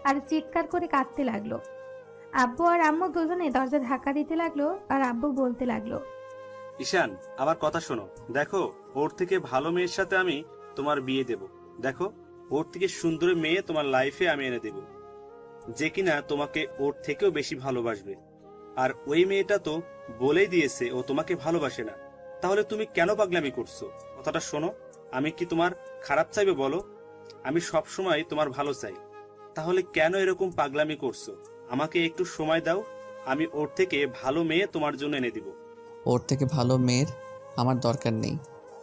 আর চিৎকার করে কাঁদতে লাগলো। আব্বু আর আম্মু দুজনে দরজা ধাক্কা দিতে লাগলো আর আব্বু বলতে লাগলো, ঈশান, আমার কথা শোনো। দেখো, ওর থেকে ভালো মেয়ের সাথে আমি তোমার বিয়ে দেব। দেখো, ওর থেকে সুন্দর মেয়ে তোমার লাইফে আমি এনে দেব, যে কিনা তোমাকে ওর থেকেও বেশি ভালোবাসবে। আর ওই মেয়েটা তো বলেই দিয়েছে ও তোমাকে ভালোবাসে না। তাহলে তুমি কেন পাগলামি করছো? কথাটা শোনো, আমি কি তোমার খারাপ চাইবে বলো? আমি সব সময় তোমার ভালো চাই। তাহলে কেন এরকম পাগলামি করছো? আমাকে একটু সময় দাও, আমি ওর থেকে ভালো মেয়ে তোমার জন্য এনে দিব। ওর থেকে ভালো মেয়ের আমার দরকার নেই,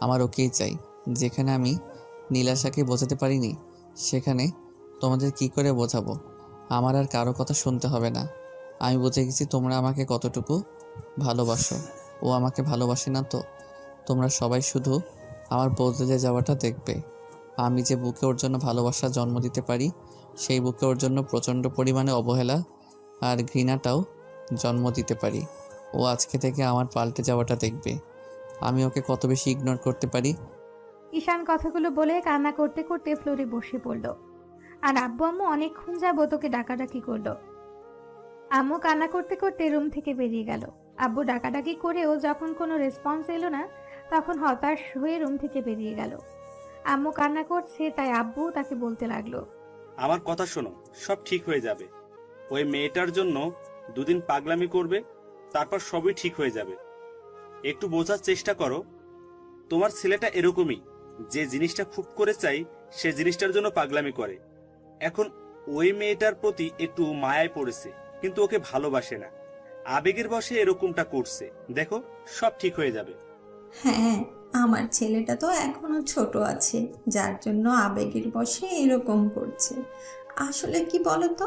আমার ওকেই চাই। যেখানে আমি নীলাশাকে বোঝাতে পারিনি, সেখানে তোমাদের কি করে বোঝাবো? আমার আর কারো কথা শুনতে হবে না। আমি বুঝে গেছি তোমরা আমাকে কতটুকু ভালোবাসো। ও আমাকে ভালোবাসে না তো। তোমরা সবাই শুধু আমার বদলে যাওয়াটা দেখবে। আমি যে বুকে ওর জন্য ভালোবাসা জন্ম দিতে পারি, সেই বুকে ওর জন্য প্রচণ্ড পরিমাণে অবহেলা আর ঘৃণাটাও জন্ম দিতে পারি। ও আজকে থেকে আমার পাল্টে যাওয়াটা দেখবে। আমি ওকে কত বেশি ইগনোর করতে পারি। ঈশান কথাগুলো বলে কান্না করতে করতে ফ্লোরে বসে পড়ল। আর আব্বু আম্মু অনেকক্ষণ যাবত ওকে ডাকাডাকি করলো। আম্মু কান্না করতে করতে রুম থেকে বেরিয়ে গেল। আব্বু ডাকাডাকি করেও যখন কোনো রেসপন্স এলো না, তখন হতাশ হয়ে রুম থেকে বেরিয়ে গেল। আম্মু কান্না করছে, তাই আব্বু তাকে বলতে লাগলো, আমার কথা শোনো, সব ঠিক হয়ে যাবে। ওই মেয়েটার জন্য দুদিন পাগলামি করবে, তারপর সবই ঠিক হয়ে যাবে। একটু বোঝার চেষ্টা করো, তোমার ছেলেটা এরকমই, যে জিনিসটা খুব করে চাই সে জিনিসটার জন্য পাগলামি করে। এখন ওই মেয়েটার প্রতি একটু মায়ায় পড়েছে, কিন্তু ওকে ভালোবাসে না, আবেগের বশে এরকমটা করছে। দেখো, সব ঠিক হয়ে যাবে। হ্যাঁ, আমার ছেলেটা তো এখনো ছোট আছে, যার জন্য আবেগের বশে এরকম করছে। আসলে কি বলতো,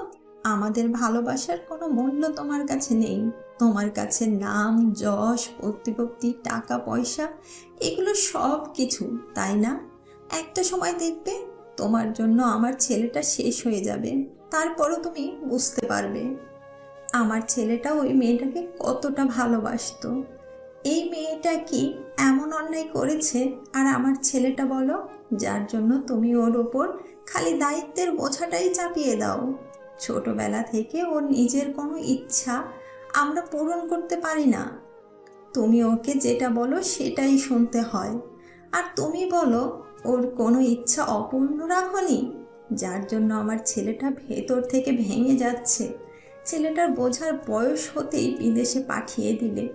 আমাদের ভালোবাসার কোনো মূল্য তোমার কাছে নেই। তোমার কাছে নাম, যশ, প্রতিপত্তি, টাকা পয়সা, এগুলো সব কিছু, তাই না? একটা সময় দেখবে তোমার জন্য আমার ছেলেটা শেষ হয়ে যাবে, তারপরও তুমি বুঝতে পারবে আমার ছেলেটা ওই মেয়েটাকে কতটা ভালোবাসতো। এই মেয়েটা কি এমন অন্যায় করেছে? আর আমার ছেলেটা বলো, যার জন্য তুমি ওর ওপর খালি দায়িত্বের বোঝাটাই চাপিয়ে দাও। ছোটবেলা থেকে ওর নিজের কোনো ইচ্ছা আমরা পূরণ করতে পারি না। তুমি ওকে যেটা বলো সেটাই শুনতে হয়। আর তুমি বলো ওর কোনো ইচ্ছা অপূর্ণ রাখনি, যার জন্য আমার ছেলেটা ভেতর থেকে ভেঙে যাচ্ছে। ছেলেটার বোঝার বয়স হতেই বিদেশে পাঠিয়ে দিলে,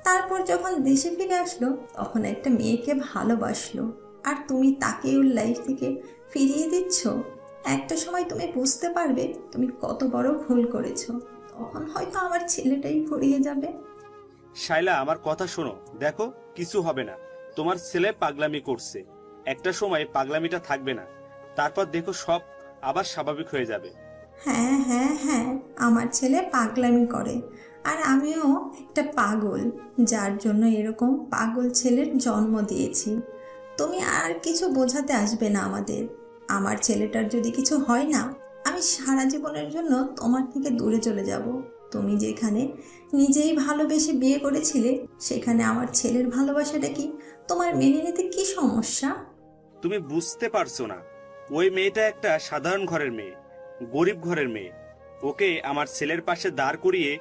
তারপর যখন দেশে ফিরে আসলো তখন একটা মেয়েকে ভালোবাসলো, আর তুমি তাকে ওর লাইফ থেকে ফিরিয়ে দিচ্ছ। একটা সময় তুমি বুঝতে পারবে তুমি কত বড় ভুল করেছো, তখন হয়তো আমার ছেলেটাই ফুরিয়ে যাবে। শাইলা, আমার কথা শোনো, দেখো কিছু হবে না। তোমার ছেলে পাগলামি করছে, একটা সময় পাগলামিটা থাকবে না, তারপর দেখো সব আবার স্বাভাবিক হয়ে যাবে। হ্যাঁ হ্যাঁ হ্যাঁ, আমার ছেলে পাগলামি করে, আর আমিও একটা পাগল, যার জন্য এরকম পাগল ছেলের জন্ম দিয়েছি। তুমি আর কিছু বোঝাতে আসবে না আমাদের। আমার ছেলেটার যদি কিছু হয় না, আমি সারা জীবনের জন্য তোমার থেকে দূরে চলে যাব। তুমি যেখানে নিজেই ভালোবেসে বিয়ে করেছিলে, সেখানে আমার ছেলের ভালোবাসাটা কি তোমার মেনে নিতে কি সমস্যা? তুমি বুঝতে পারছো না, ওই মেয়েটা একটা সাধারণ ঘরের মেয়ে, গরিব ঘরের মেয়ে। ওকে আমার ছেলের পাশে দাঁড় করিয়ে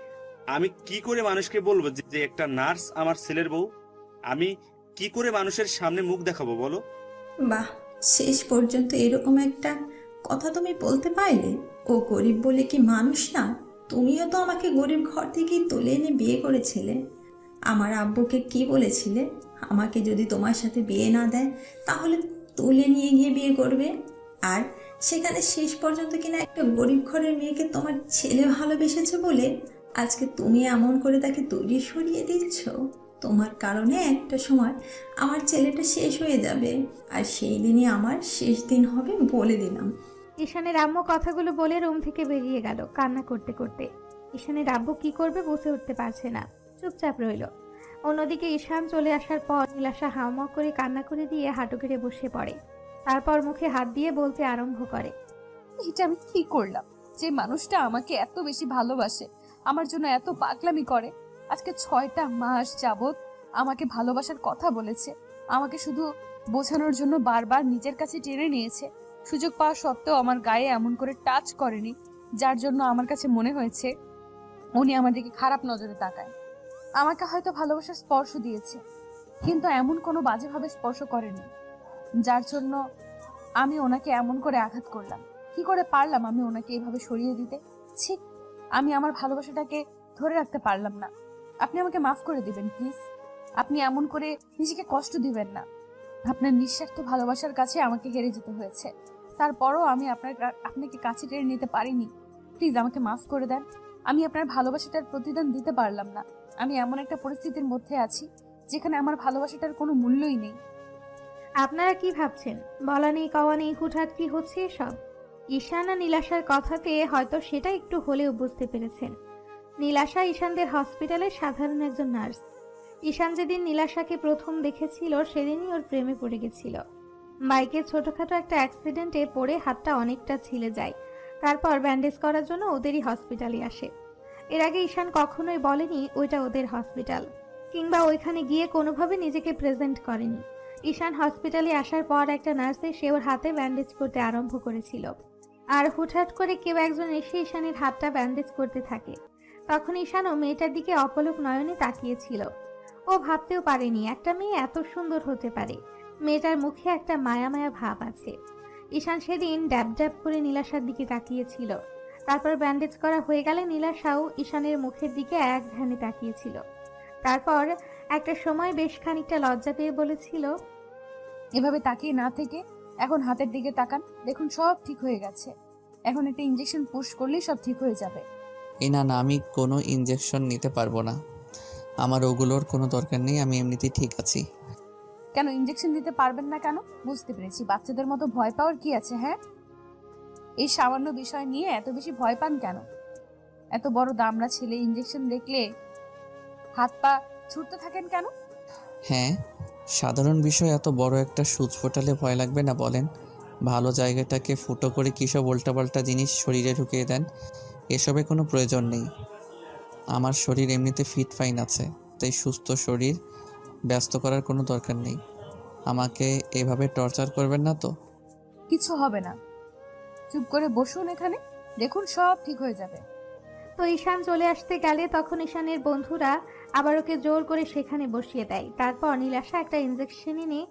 আমি কি করে মানুষকে বলবো যে একটা নার্স আমার ছেলের বউ? আমি কি করে মানুষের সামনে মুখ দেখাবো বলো? বাহ, শেষ পর্যন্ত এরকম একটা কথা তুমি বলতে পারলে। ও গরিব বলে কি মানুষ না? তুমিও তো আমাকে গরিব ঘর থেকেই তুলে এনে বিয়ে করেছিলে। আমার আব্বুকে কি বলেছিলে? আমাকে যদি তোমার সাথে বিয়ে না দেয় তাহলে তুলে নিয়ে গিয়ে বিয়ে করবে। আর সেখানে শেষ পর্যন্ত কিনা একটা গরিব ঘরের মেয়েকে তোমার ছেলে ভালোবেসেছে বলে আজকে তুমি এমন করে তাকে দূরে সরিয়ে দিচ্ছ। তোমার কারণে একটা সময় আমার ছেলেটা শেষ হয়ে যাবে, আর সেই দিনই আমার শেষ দিন হবে, বলে দিলাম। ঈশানের আম্মু কথাগুলো বলে রুম থেকে বেরিয়ে গেল কান্না করতে করতে। ঈশানের আব্বু কি করবে বুঝে উঠতে পারছে না, চুপচাপ রইল। অন্যদিকে ঈশান চলে আসার পর নীলাশা হাউমাউ করে কান্না করে দিয়ে হাঁটু গেড়ে বসে পড়ে। তারপর মুখে হাত দিয়ে বলতে আরম্ভ করে, এটা আমি কি করলাম? যে মানুষটা আমাকে এত বেশি ভালোবাসে, আমার জন্য এত পাগলামি করে, আজকে 6টা মাস যাবত আমাকে ভালোবাসার কথা বলেছে, আমাকে শুধু বোঝানোর জন্য বারবার নিজের কাছে টেনে নিয়েছে, সুযোগ পাওয়া সত্ত্বেও আমার গায়ে এমন করে টাচ করেনি, যার জন্য আমার কাছে মনে হয়েছে উনি আমার দিকে খারাপ নজরে তাকায়। আমাকে হয়তো ভালোবাসার স্পর্শ দিয়েছে, কিন্তু এমন কোনো বাজেভাবে স্পর্শ করেনি, যার জন্য আমি ওনাকে এমন করে আঘাত করলাম। কি করে পারলাম আমি ওনাকে এইভাবে সরিয়ে দিতে? ছি, আমি আমার ভালোবাসাটাকে ধরে রাখতে পারলাম না। আপনি আমাকে মাফ করে দিবেন প্লিজ। আপনি এমন করে নিজেকে কষ্ট দিবেন না। আপনার নিঃস্বার্থ ভালোবাসার কাছে আমাকে হেরে যেতে হয়েছে, তারপরও আমি আপনাকে কাছে টেনে নিতে পারিনি। প্লিজ আমাকে মাফ করে দেন। আমি আপনার ভালোবাসাটার প্রতিদান দিতে পারলাম না। আমি এমন একটা পরিস্থিতির মধ্যে আছি যেখানে আমার ভালোবাসাটার কোনো মূল্যই নেই। আপনারা কি ভাবছেন? বলা নেই কওয়া নেই হুটহাট কি হচ্ছে এসব? ঈশান আর নীলাশার কথাতে হয়তো সেটা একটু হলেও বুঝতে পেরেছেন। নীলাশা ঈশানদের হসপিটালের সাধারণ একজন নার্স। ঈশান যেদিন নীলাশাকে প্রথম দেখেছিল সেদিনই ওর প্রেমে পড়ে গেছিল। বাইকে ছোটখাটো একটা অ্যাক্সিডেন্টে পড়ে হাতটা অনেকটা ছিলে যায়। তারপর ব্যান্ডেজ করার জন্য ওদেরই হসপিটালে আসে। এর আগে ঈশান কখনোই বলেনি ওইটা ওদের হসপিটাল, কিংবা ওইখানে গিয়ে কোনোভাবে নিজেকে প্রেজেন্ট করেনি। ঈশান হসপিটালে আসার পর একটা নার্স এসে ওর হাতে ব্যান্ডেজ করতে আরম্ভ করেছিল। আর হুটহাট করে কেউ একজন এসে ঈশানের হাতটা ব্যান্ডেজ করতে থাকে। তখন ঈশানও মেয়েটার দিকে অপলক নয়নে তাকিয়েছিল। ও ভাবতেও পারেনি একটা মেয়ে এত সুন্দর হতে পারে। মেয়েটার মুখে একটা মায়া মায়া ভাব আছে। ঈশান সেদিন ড্যাব ড্যাব করে নীলাশার দিকে তাকিয়েছিল। তারপর ব্যান্ডেজ করা হয়ে গেলে নীলাশাও ঈশানের মুখের দিকে এক ধ্যানে তাকিয়েছিল। তারপর একটা সময় বেশ খানিকটা লজ্জা পেয়ে বলেছিল, এভাবে তাকিয়ে না থেকে এখন হাতের দিকে তাকান, দেখুন সব ঠিক হয়ে গেছে। এখন একটা ইঞ্জেকশন পুশ করলেই সব ঠিক হয়ে যাবে। না না, আমি কোনো ইনজেকশন নিতে পারবো না। আমার ওগুলোর কোনো দরকার নেই, আমি এমনিতেই ঠিক আছি। কেন ইঞ্জেকশন নিতে পারবেন না কেন? বুঝতে পেরেছি, বাচ্চাদের মতো ভয় পাওয়ার কি আছে? হ্যাঁ, এই সামান্য বিষয় নিয়ে এত বেশি ভয় পান কেন? এত বড় দামড়া ছেলে ইঞ্জেকশন দেখলে হাত পা ছুটতে থাকেন কেন? হ্যাঁ, সাধারণ বিষয় এত বড় একটা সূচ ফোটালে ভয় লাগবে না বলেন? ভালো জায়গাটাকে ফুটো করে কী সব উল্টাপাল্টা জিনিস শরীরে ঢুকিয়ে দেন। এসবে কোনো প্রয়োজন নেই। আমার শরীর এমনিতে ফিট ফাইন আছে, তাই সুস্থ শরীর ব্যস্ত করার কোনো দরকার নেই। আমাকে এভাবে টর্চার করবেন না তো। কিছু হবে না, চুপ করে বসুন এখানে, দেখুন সব ঠিক হয়ে যাবে। তো ঈশান চলে আসতে গেলে তখন ঈশানের বন্ধুরা আবার ওকে জোর করে সেখানে বসিয়ে দেয়। তারপর নীলাশা একটা ইঞ্জেকশন এনে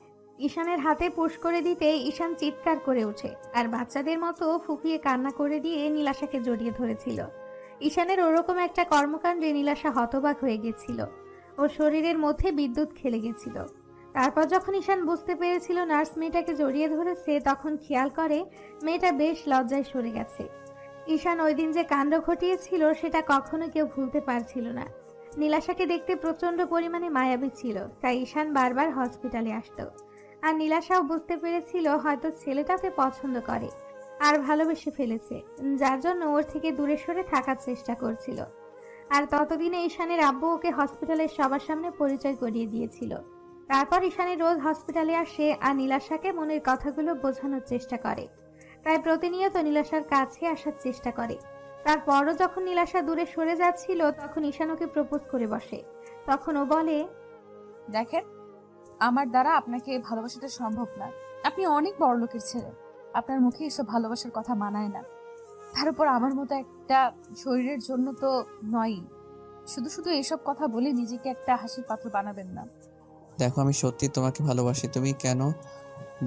ঈশানের হাতে পুশ করে দিতে ঈশান চিৎকার করে ওঠে আর বাচ্চাদের মতো ফুপিয়ে কান্না করে দিয়ে নীলাশাকে জড়িয়ে ধরেছিল। ঈশানের ওরকম একটা কর্মকাণ্ডে নীলাশা হতবাক হয়ে গেছিল। ওর শরীরের মধ্যে বিদ্যুৎ খেলে গেছিল। তারপর যখন ঈশান বুঝতে পেরেছিল নার্স মেয়েটাকে জড়িয়ে ধরেছে, তখন খেয়াল করে মেয়েটা বেশ লজ্জায় সরে গেছে। ঈশান ওই দিন যে কাণ্ড ঘটিয়েছিল সেটা কখনো কেউ ভুলতে পারছিল না। নীলাশাকে দেখতে প্রচন্ড পরিমাণে মায়াবী ছিল, তাই ঈশান বারবার হসপিটালে আসতো। আর নীলাশাও বুঝতে পেরেছিল হয়তো ছেলেটা ওকে পছন্দ করে আর ভালোবেসে ফেলেছে, যার জন্য ওর থেকে দূরে সরে থাকার চেষ্টা করছিল। আর ততদিনে ঈশানের আব্বু ওকে হসপিটালের সবার সামনে পরিচয় করিয়ে দিয়েছিল। তারপর ঈশানের রোজ হসপিটালে আসে আর নীলাশাকে মনের কথাগুলো বোঝানোর চেষ্টা করে। তাই প্রতিনিয়ত নীলাশার কাছে আসার চেষ্টা করে। তারপরও যখন নীলাশা দূরে সরে যাচ্ছিল তখন ঈশান ওকে প্রপোজ করে বসে। তখন ও বলে, দেখেন, আমার দ্বারা আপনাকে ভালোবাসাটা সম্ভব না। আপনি অনেক বড় লোকের ছেলে, আপনার মুখে এসব ভালোবাসার কথা মানায় না। তার উপর আমার মতো একটা শরীরের জন্য তো নয়ই। শুধু শুধু এসব কথা বলে নিজেকে একটা হাসির পাত্র বানাবেন না। দেখো, আমি সত্যি তোমাকে ভালোবাসি, তুমি কেন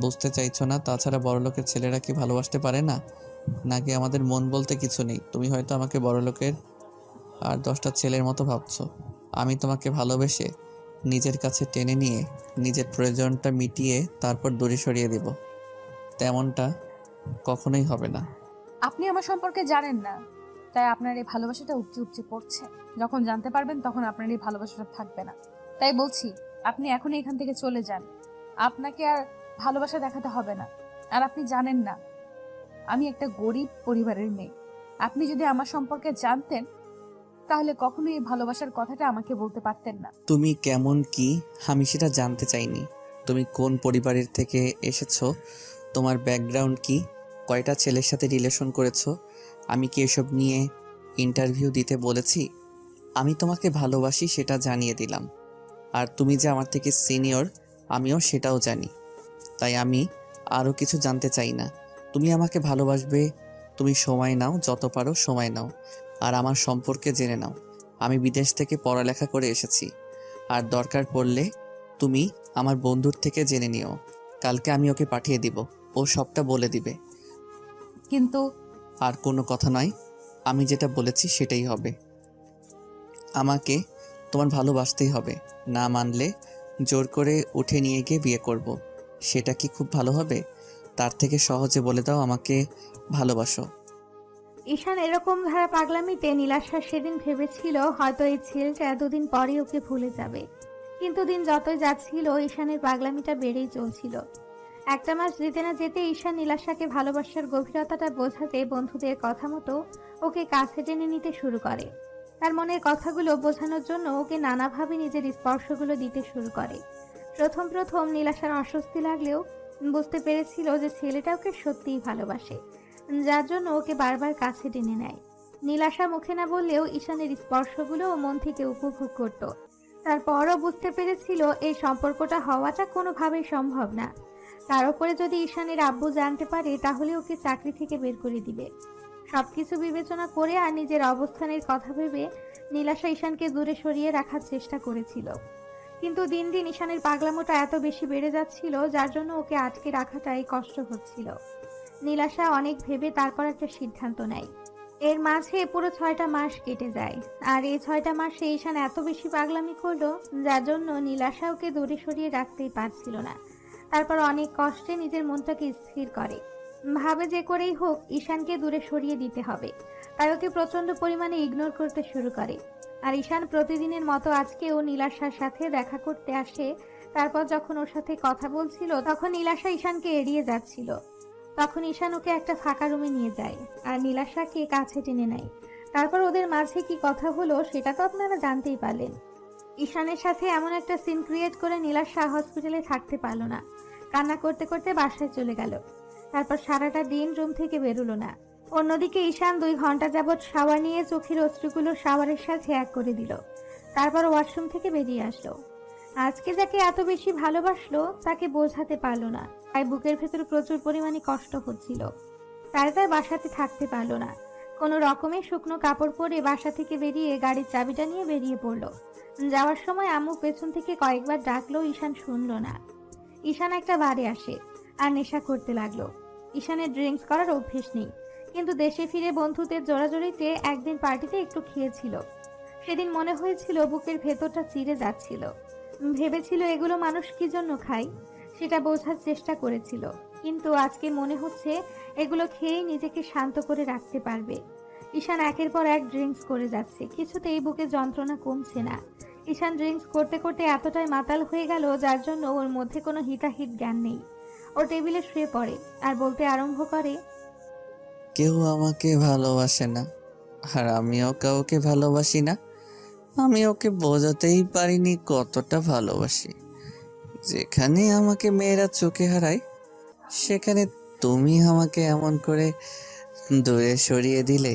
বুঝতে চাইছো না? তাছাড়া বড়লোকের ছেলেরা কি ভালোবাসতে পারে না? নাকি আমাদের মন বলতে কিছু নেই? তুমি হয়তো আমাকে বড়লোকের আর 10টা ছেলের মতো ভাবছো। আমি তোমাকে ভালোবেসে নিজের কাছে টেনে নিয়ে নিজের প্রয়োজনটা মিটিয়ে তারপর দূরে সরিয়ে দেব, তেমনটা কখনোই হবে না। আপনি আমার সম্পর্কে জানেন না, তাই আপনার এই ভালোবাসাটা উপচে উপচে পড়ছে। যখন জানতে পারবেন তখন আপনার এই ভালোবাসাটা থাকবে না। তাই বলছি, আপনি এখনই এখান থেকে চলে যান। আপনাকে আর ভালোবাসা দেখাতে হবে না। আর আপনি জানেন না, আমি একটা গরিব পরিবারের মেয়ে। আপনি যদি আমার সম্পর্কে জানতেন তাহলে কখনোই এই ভালোবাসার কথাটা আমাকে বলতে পারতেন না। তুমি কেমন কি আমি সেটা জানতে চাইনি। তুমি কোন পরিবারের থেকে এসেছো, তোমার ব্যাকগ্রাউন্ড কি, কয়টা ছেলের সাথে রিলেশন করেছো, আমি কি এসব নিয়ে ইন্টারভিউ দিতে বলেছি? আমি তোমাকে ভালোবাসি সেটা জানিয়ে দিলাম। আর তুমি যে আমার থেকে সিনিয়র আমিও সেটাও জানি। তাই আমি আরও কিছু জানতে চাই না। তুমি আমাকে ভালোবাসবে, তুমি সময় নাও, যত পারো সময় নাও, আর আমার সম্পর্কে জেনে নাও। আমি বিদেশ থেকে পড়ালেখা করে এসেছি, আর দরকার পড়লে তুমি আমার বন্ধুর থেকে জেনে নিও। কালকে আমি ওকে পাঠিয়ে দিব, ও সবটা বলে দিবে। কিন্তু আর কোনো কথা নয়, আমি যেটা বলেছি সেটাই হবে। আমাকে তোমার ভালোবাসতেই হবে, না মানলে জোর করে উঠে নিয়ে গিয়ে বিয়ে করব। সেটা কি খুব ভালো হবে? তার থেকে সহজে বলে দাও আমাকে ভালোবাসো। ঈশান এরকম ধারা পাগলামিতে নীলাশা সেদিন ভেবেছিল হয়তো এই ছেলেটা দুদিন পরে ওকে ভুলে যাবে। কিন্তু দিন যতই যাচ্ছিল ঈশানের পাগলামিটা বেড়েই চলছিল। একটা মাস যেতে না যেতে ঈশান নীলাশাকে ভালোবাসার গভীরতাটা বোঝাতে বন্ধুদের কথা মতো ওকে কাছে টেনে নিতে শুরু করে। তার মনের কথাগুলো বোঝানোর জন্য ওকে নানাভাবে নিজের স্পর্শগুলো দিতে শুরু করে। প্রথম প্রথম নীলাশার অস্বস্তি লাগলেও বুঝতে পেরেছিল যে ছেলেটা ওকে সত্যিই ভালোবাসে, যার জন্য ওকে বারবার কাছে টেনে নেয়। নীলাশা মুখে না বললেও ঈশানের স্পর্শগুলো ও মন থেকে উপভোগ করত। তারপরও বুঝতে পেরেছিল এই সম্পর্কটা হওয়াটা কোনোভাবেই সম্ভব না। তার উপরে যদি ঈশানের আব্বু জানতে পারে তাহলে ওকে চাকরি থেকে বের করে দিবে। সবকিছু বিবেচনা করে আর নিজের অবস্থানের কথা ভেবে নীলাশা ঈশানকে দূরে সরিয়ে রাখার চেষ্টা করেছিল, কিন্তু দিন দিন ঈশানের পাগলামোটা এত বেশি বেড়ে যাচ্ছিল যার জন্য ওকে আটকে রাখাটাই কষ্ট হচ্ছিল। নীলাশা অনেক ভেবে তারপর একটা সিদ্ধান্ত নেয়। এর মাঝে পুরো 6টা মাস কেটে যায়, আর এই 6টা মাসে ঈশান এত বেশি পাগলামি করলো যার জন্য নীলাশা ওকে দূরে সরিয়ে রাখতেই পারছিল না। তারপর অনেক কষ্টে নিজের মনটাকে স্থির করে, ভাবে যে করেই হোক ঈশানকে দূরে সরিয়ে দিতে হবে। তাই ওকে প্রচন্ড পরিমাণে ইগনোর করতে শুরু করে। আর ঈশান প্রতিদিনের মতো আজকেও নীলাশার সাথে দেখা করতে আসে। তারপর যখন ওর সাথে কথা বলছিল তখন নীলাশা ঈশানকে এড়িয়ে যাচ্ছিল। তখন ঈশান ওকে একটা ফাঁকা রুমে নিয়ে যায় আর নীলাশাকে কাছে টেনে নেয়। তারপর ওদের মাঝে কি কথা হলো সেটা তো আপনারা জানতেই পারলেন। ঈশানের সাথে এমন একটা সিন ক্রিয়েট করে নীলাশা হসপিটালে থাকতে পারল না, কান্না করতে করতে বাসায় চলে গেল। তারপর সারাটা দিন রুম থেকে বেরোলো না। অন্যদিকে ঈশান 2 ঘন্টা যাবৎ শাওয়ার নিয়ে চোখের অশ্রুগুলো শাওয়ারের সাথে এক করে দিল। তারপর ওয়াশরুম থেকে বেরিয়ে আসলো। আজকে যাকে এত বেশি ভালোবাসলো তাকে বোঝাতে পারলো না, তাই বুকের ভেতর প্রচুর পরিমাণে কষ্ট হচ্ছিল। তাই বাসাতে থাকতে পারলো না। কোনো রকমে শুকনো কাপড় পরে বাসা থেকে বেরিয়ে গাড়ির চাবিটা নিয়ে বেরিয়ে পড়লো। যাওয়ার সময় আম্মু পেছন থেকে কয়েকবার ডাকলো, ঈশান শুনলো না। ঈশান একটা বারে আসে আর নেশা করতে লাগলো। ঈশানের ড্রিঙ্কস করার অভ্যেস নেই, কিন্তু দেশে ফিরে বন্ধুদের জোরাজোরিতে একদিন পার্টিতে একটু খেয়েছিল। সেদিন মনে হয়েছিল বুকের ভেতরটা চিরে যাচ্ছিল। ভেবেছিল এগুলো মানুষ কি জন্য খায়, সেটা বোঝার চেষ্টা করেছিল। কিন্তু আজকে মনে হচ্ছে এগুলো খেয়েই নিজেকে শান্ত করে রাখতে পারবে। ঈশান একের পর এক ড্রিঙ্কস করে যাচ্ছে, কিছুতেই বুকে যন্ত্রণা কমছে না। ঈশান ড্রিঙ্কস করতে করতে এতটাই মাতাল হয়ে গেল যার জন্য ওর মধ্যে কোনো হিতাহিত জ্ঞান নেই। ও টেবিলে শুয়ে পড়ে আর বলতে আরম্ভ করে, কেউ আমাকে ভালোবাসে না, আর আমিও কাউকে ভালোবাসি না। আমি ওকে বোঝাতেই পারিনি কতটা ভালোবাসি। যেখানে আমাকে মেয়েরা চোখে হারায় সেখানে তুমি আমাকে এমন করে দূরে সরিয়ে দিলে।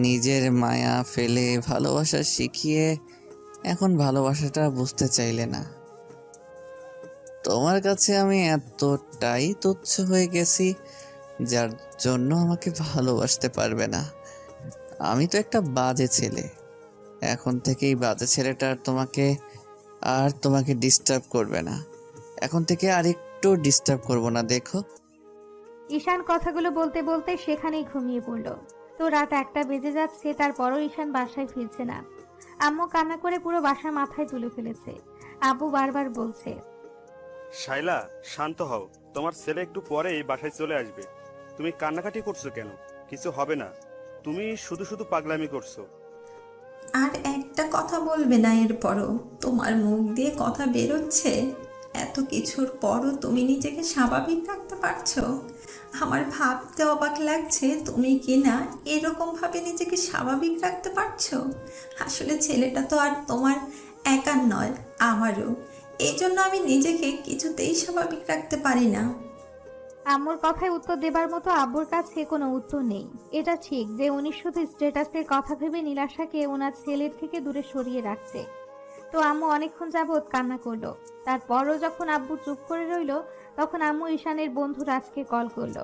নিজের মায়া ফেলে ভালোবাসা শিখিয়ে এখন ভালোবাসাটা বুঝতে চাইলে না। তোমার কাছে আমি এতটাই তুচ্ছ হয়ে গেছি যার জন্য আমাকে ভালোবাসতে পারবে না। আমি তো একটা বাজে ছেলে। এখন থেকেই বাজে ছেলেটা তোমাকে ডিস্টার্ব করবে না। এখন থেকে আরেকটু ডিস্টার্ব করব না, দেখো। ঈশান কথাগুলো বলতে বলতে সেখানেই ঘুমিয়ে পড়ল। তো রাত 1টা বেজে যাচ্ছে, তারপরও ঈশান বাসায় ফিরছে না। আম্মু কান্না করে পুরো বাসা মাথায় তুলে ফেলেছে। আব্বু বারবার বলছে, শাইলা, শান্ত হও। তোমার ছেলে একটু পরেই বাসায় চলে আসবে। তুমি কান্নাকাটি করছো কেন? কিছু হবে না। তুমি শুধু শুধু পাগলামি করছো। আর একটা কথা বলবে না এরপরও? তোমার মুখ দিয়ে কথা বেরোচ্ছে, এত কিছুর পরও তুমি নিজেকে স্বাভাবিক রাখতে পারছো? আমার ভাবতে অবাক লাগছে তুমি কি না এরকমভাবে নিজেকে স্বাভাবিক রাখতে পারছো। আসলে ছেলেটা তো আর তোমার একার নয়, আমারও। এই জন্য আমি নিজেকে কিছুতেই স্বাভাবিক রাখতে পারি না। আম্মুর কথায় উত্তর দেবার মতো আব্বুর কাছে কোনো উত্তর নেই। এটা ঠিক যে উনি শুধু স্ট্যাটাসের কথা ভেবে নীলাশাকে ওনার ছেলের থেকে দূরে সরিয়ে রাখছে। তো আম্মু অনেকক্ষণ যাবৎ কান্না করলো। তারপরও যখন আব্বু চুপ করে রইল তখন আম্মু ঈশানের বন্ধু রাজকে কল করলো।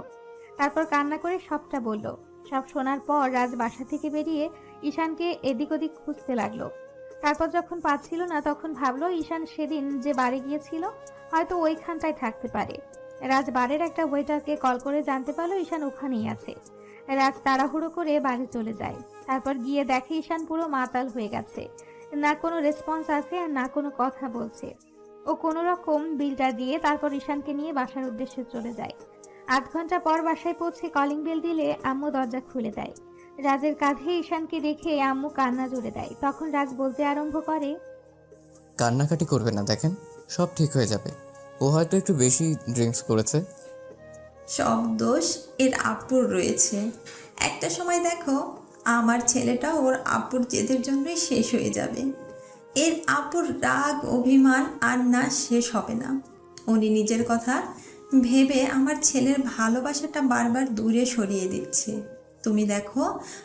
তারপর কান্না করে সবটা বলল। সব শোনার পর রাজ বাসা থেকে বেরিয়ে ঈশানকে এদিক ওদিক খুঁজতে লাগলো। তারপর যখন পাচ্ছিল না তখন ভাবলো ঈশান সেদিন যে বাড়ি গিয়েছিল হয়তো ওইখানটায় থাকতে পারে। রাজ বাড়ির একটা ওয়েটারকে কল করে জানতে পারলো ঈশান ওখানেই আছে। রাজ তাড়াহুড়ো করে বাড়ি চলে যায়। তারপর গিয়ে দেখে ঈশান পুরো মাতাল হয়ে গেছে, না কোনো রেসপন্স আছে আর না কোনো কথা বলছে। ও কোনো রকম বিলটা দিয়ে তারপর ঈশানকে নিয়ে বাসার উদ্দেশ্যে চলে যায়। 8 ঘন্টা পর বাসায় পৌঁছে কলিং বেল দিলে আম্মু দরজা খুলে দেয়। রাজের কাঁধে ঈশানকে দেখে আম্মু কান্না জুড়ে দেয়। তখন রাজ বলতে আরম্ভ করে, কান্নাকাটি করবে না, দেখেন সব ঠিক হয়ে যাবে। ও হয়তো একটু বেশি ড্রিঙ্কস করেছে। সব দোষ এর আব্বুর রয়েছে। একটা সময় দেখো আমার ছেলেটা ওর আব্বুর জেদের জন্যই শেষ হয়ে যাবে। এর আব্বুর রাগ অভিমান আর না শেষ হবে না। উনি নিজের কথা ভেবে আমার ছেলের ভালোবাসাটা বারবার দূরে সরিয়ে দিচ্ছে। তুমি দেখো,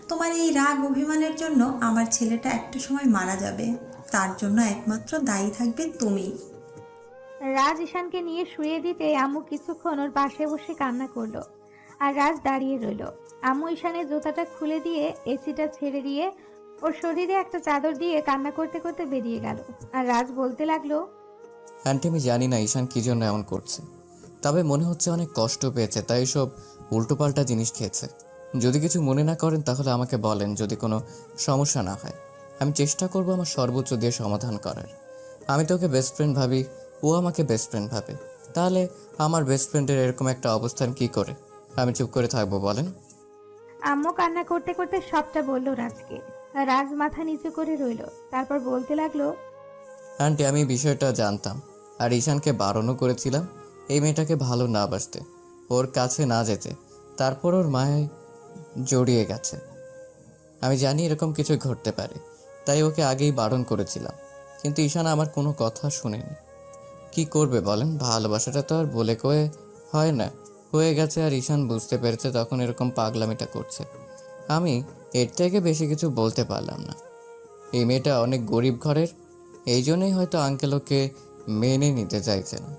তোমার এই রাগ অভিমানের জন্য আমার ছেলেটা একটা সময় মারা যাবে। তার জন্য একমাত্র দায়ী থাকবে তুমি। রাজ ঈশানকে নিয়ে শুয়ে দিতে আম্মু কিছুক্ষণ ওর পাশে বসে কান্না করলো, আর রাজ দাঁড়িয়ে রইল। আম্মু ঈশানের জুতাটা খুলে দিয়ে এসিটা ছেড়ে দিয়ে ওর শরীরে একটা চাদর দিয়ে কান্না করতে করতে বেরিয়ে গেল। আর রাজ বলতে লাগলো, আন্টি আমি জানি না ঈশান কী জন্য এমন করছে, তবে মনে হচ্ছে অনেক কষ্ট পেয়েছে, তাই সব উল্টোপাল্টা জিনিস খেয়েছে। যদি কিছু মনে না করেন তাহলে আমাকে বলেন, যদি কোনো সমস্যা না হয় আমি চেষ্টা করব আমার সর্বোচ্চ দিয়ে সমাধান করার। আমি তো ওকে বেস্ট ফ্রেন্ড ভাবি, ও আমাকে বেস্ট ফ্রেন্ড ভাবে, তাহলে আমার বেস্ট ফ্রেন্ডের এরকম একটা অবস্থান কি করে আমি চুপ করে থাকবো বলেন? আম্মু কান্না করতে করতে সবটা বলল রাজকে। রাজ মাথা নিচু করে রইল, তারপর বলতে লাগলো, আন্টি আমি এই বিষয়টা জানতাম, আর ঈশানকে বারণও করেছিলাম এই মেয়েটাকে ভালো না বাসতে, ওর কাছে না যেতে, তারপর ওর মায়ে জড়িয়ে গেছে। আমি জানি এরকম কিছু ঘটতে পারে, তাই ওকে আগেই বারণ করেছিলাম, কিন্তু ঈশান আমার কোনো কথা শুনেনি। কি করবে বলেন, ভালোবাসাটা তো আর বলে কয়ে হয় না, হয়ে গেছে। আর ঈশান বুঝতে পেরেছে তখন এরকম পাগলামিটা করছে। আমি এর থেকে বেশি কিছু বলতে পারলাম না। এই মেয়েটা অনেক গরিব ঘরের, এই জন্যই হয়তো আঙ্কেল ওকে মেনে নিতে চাইছে না।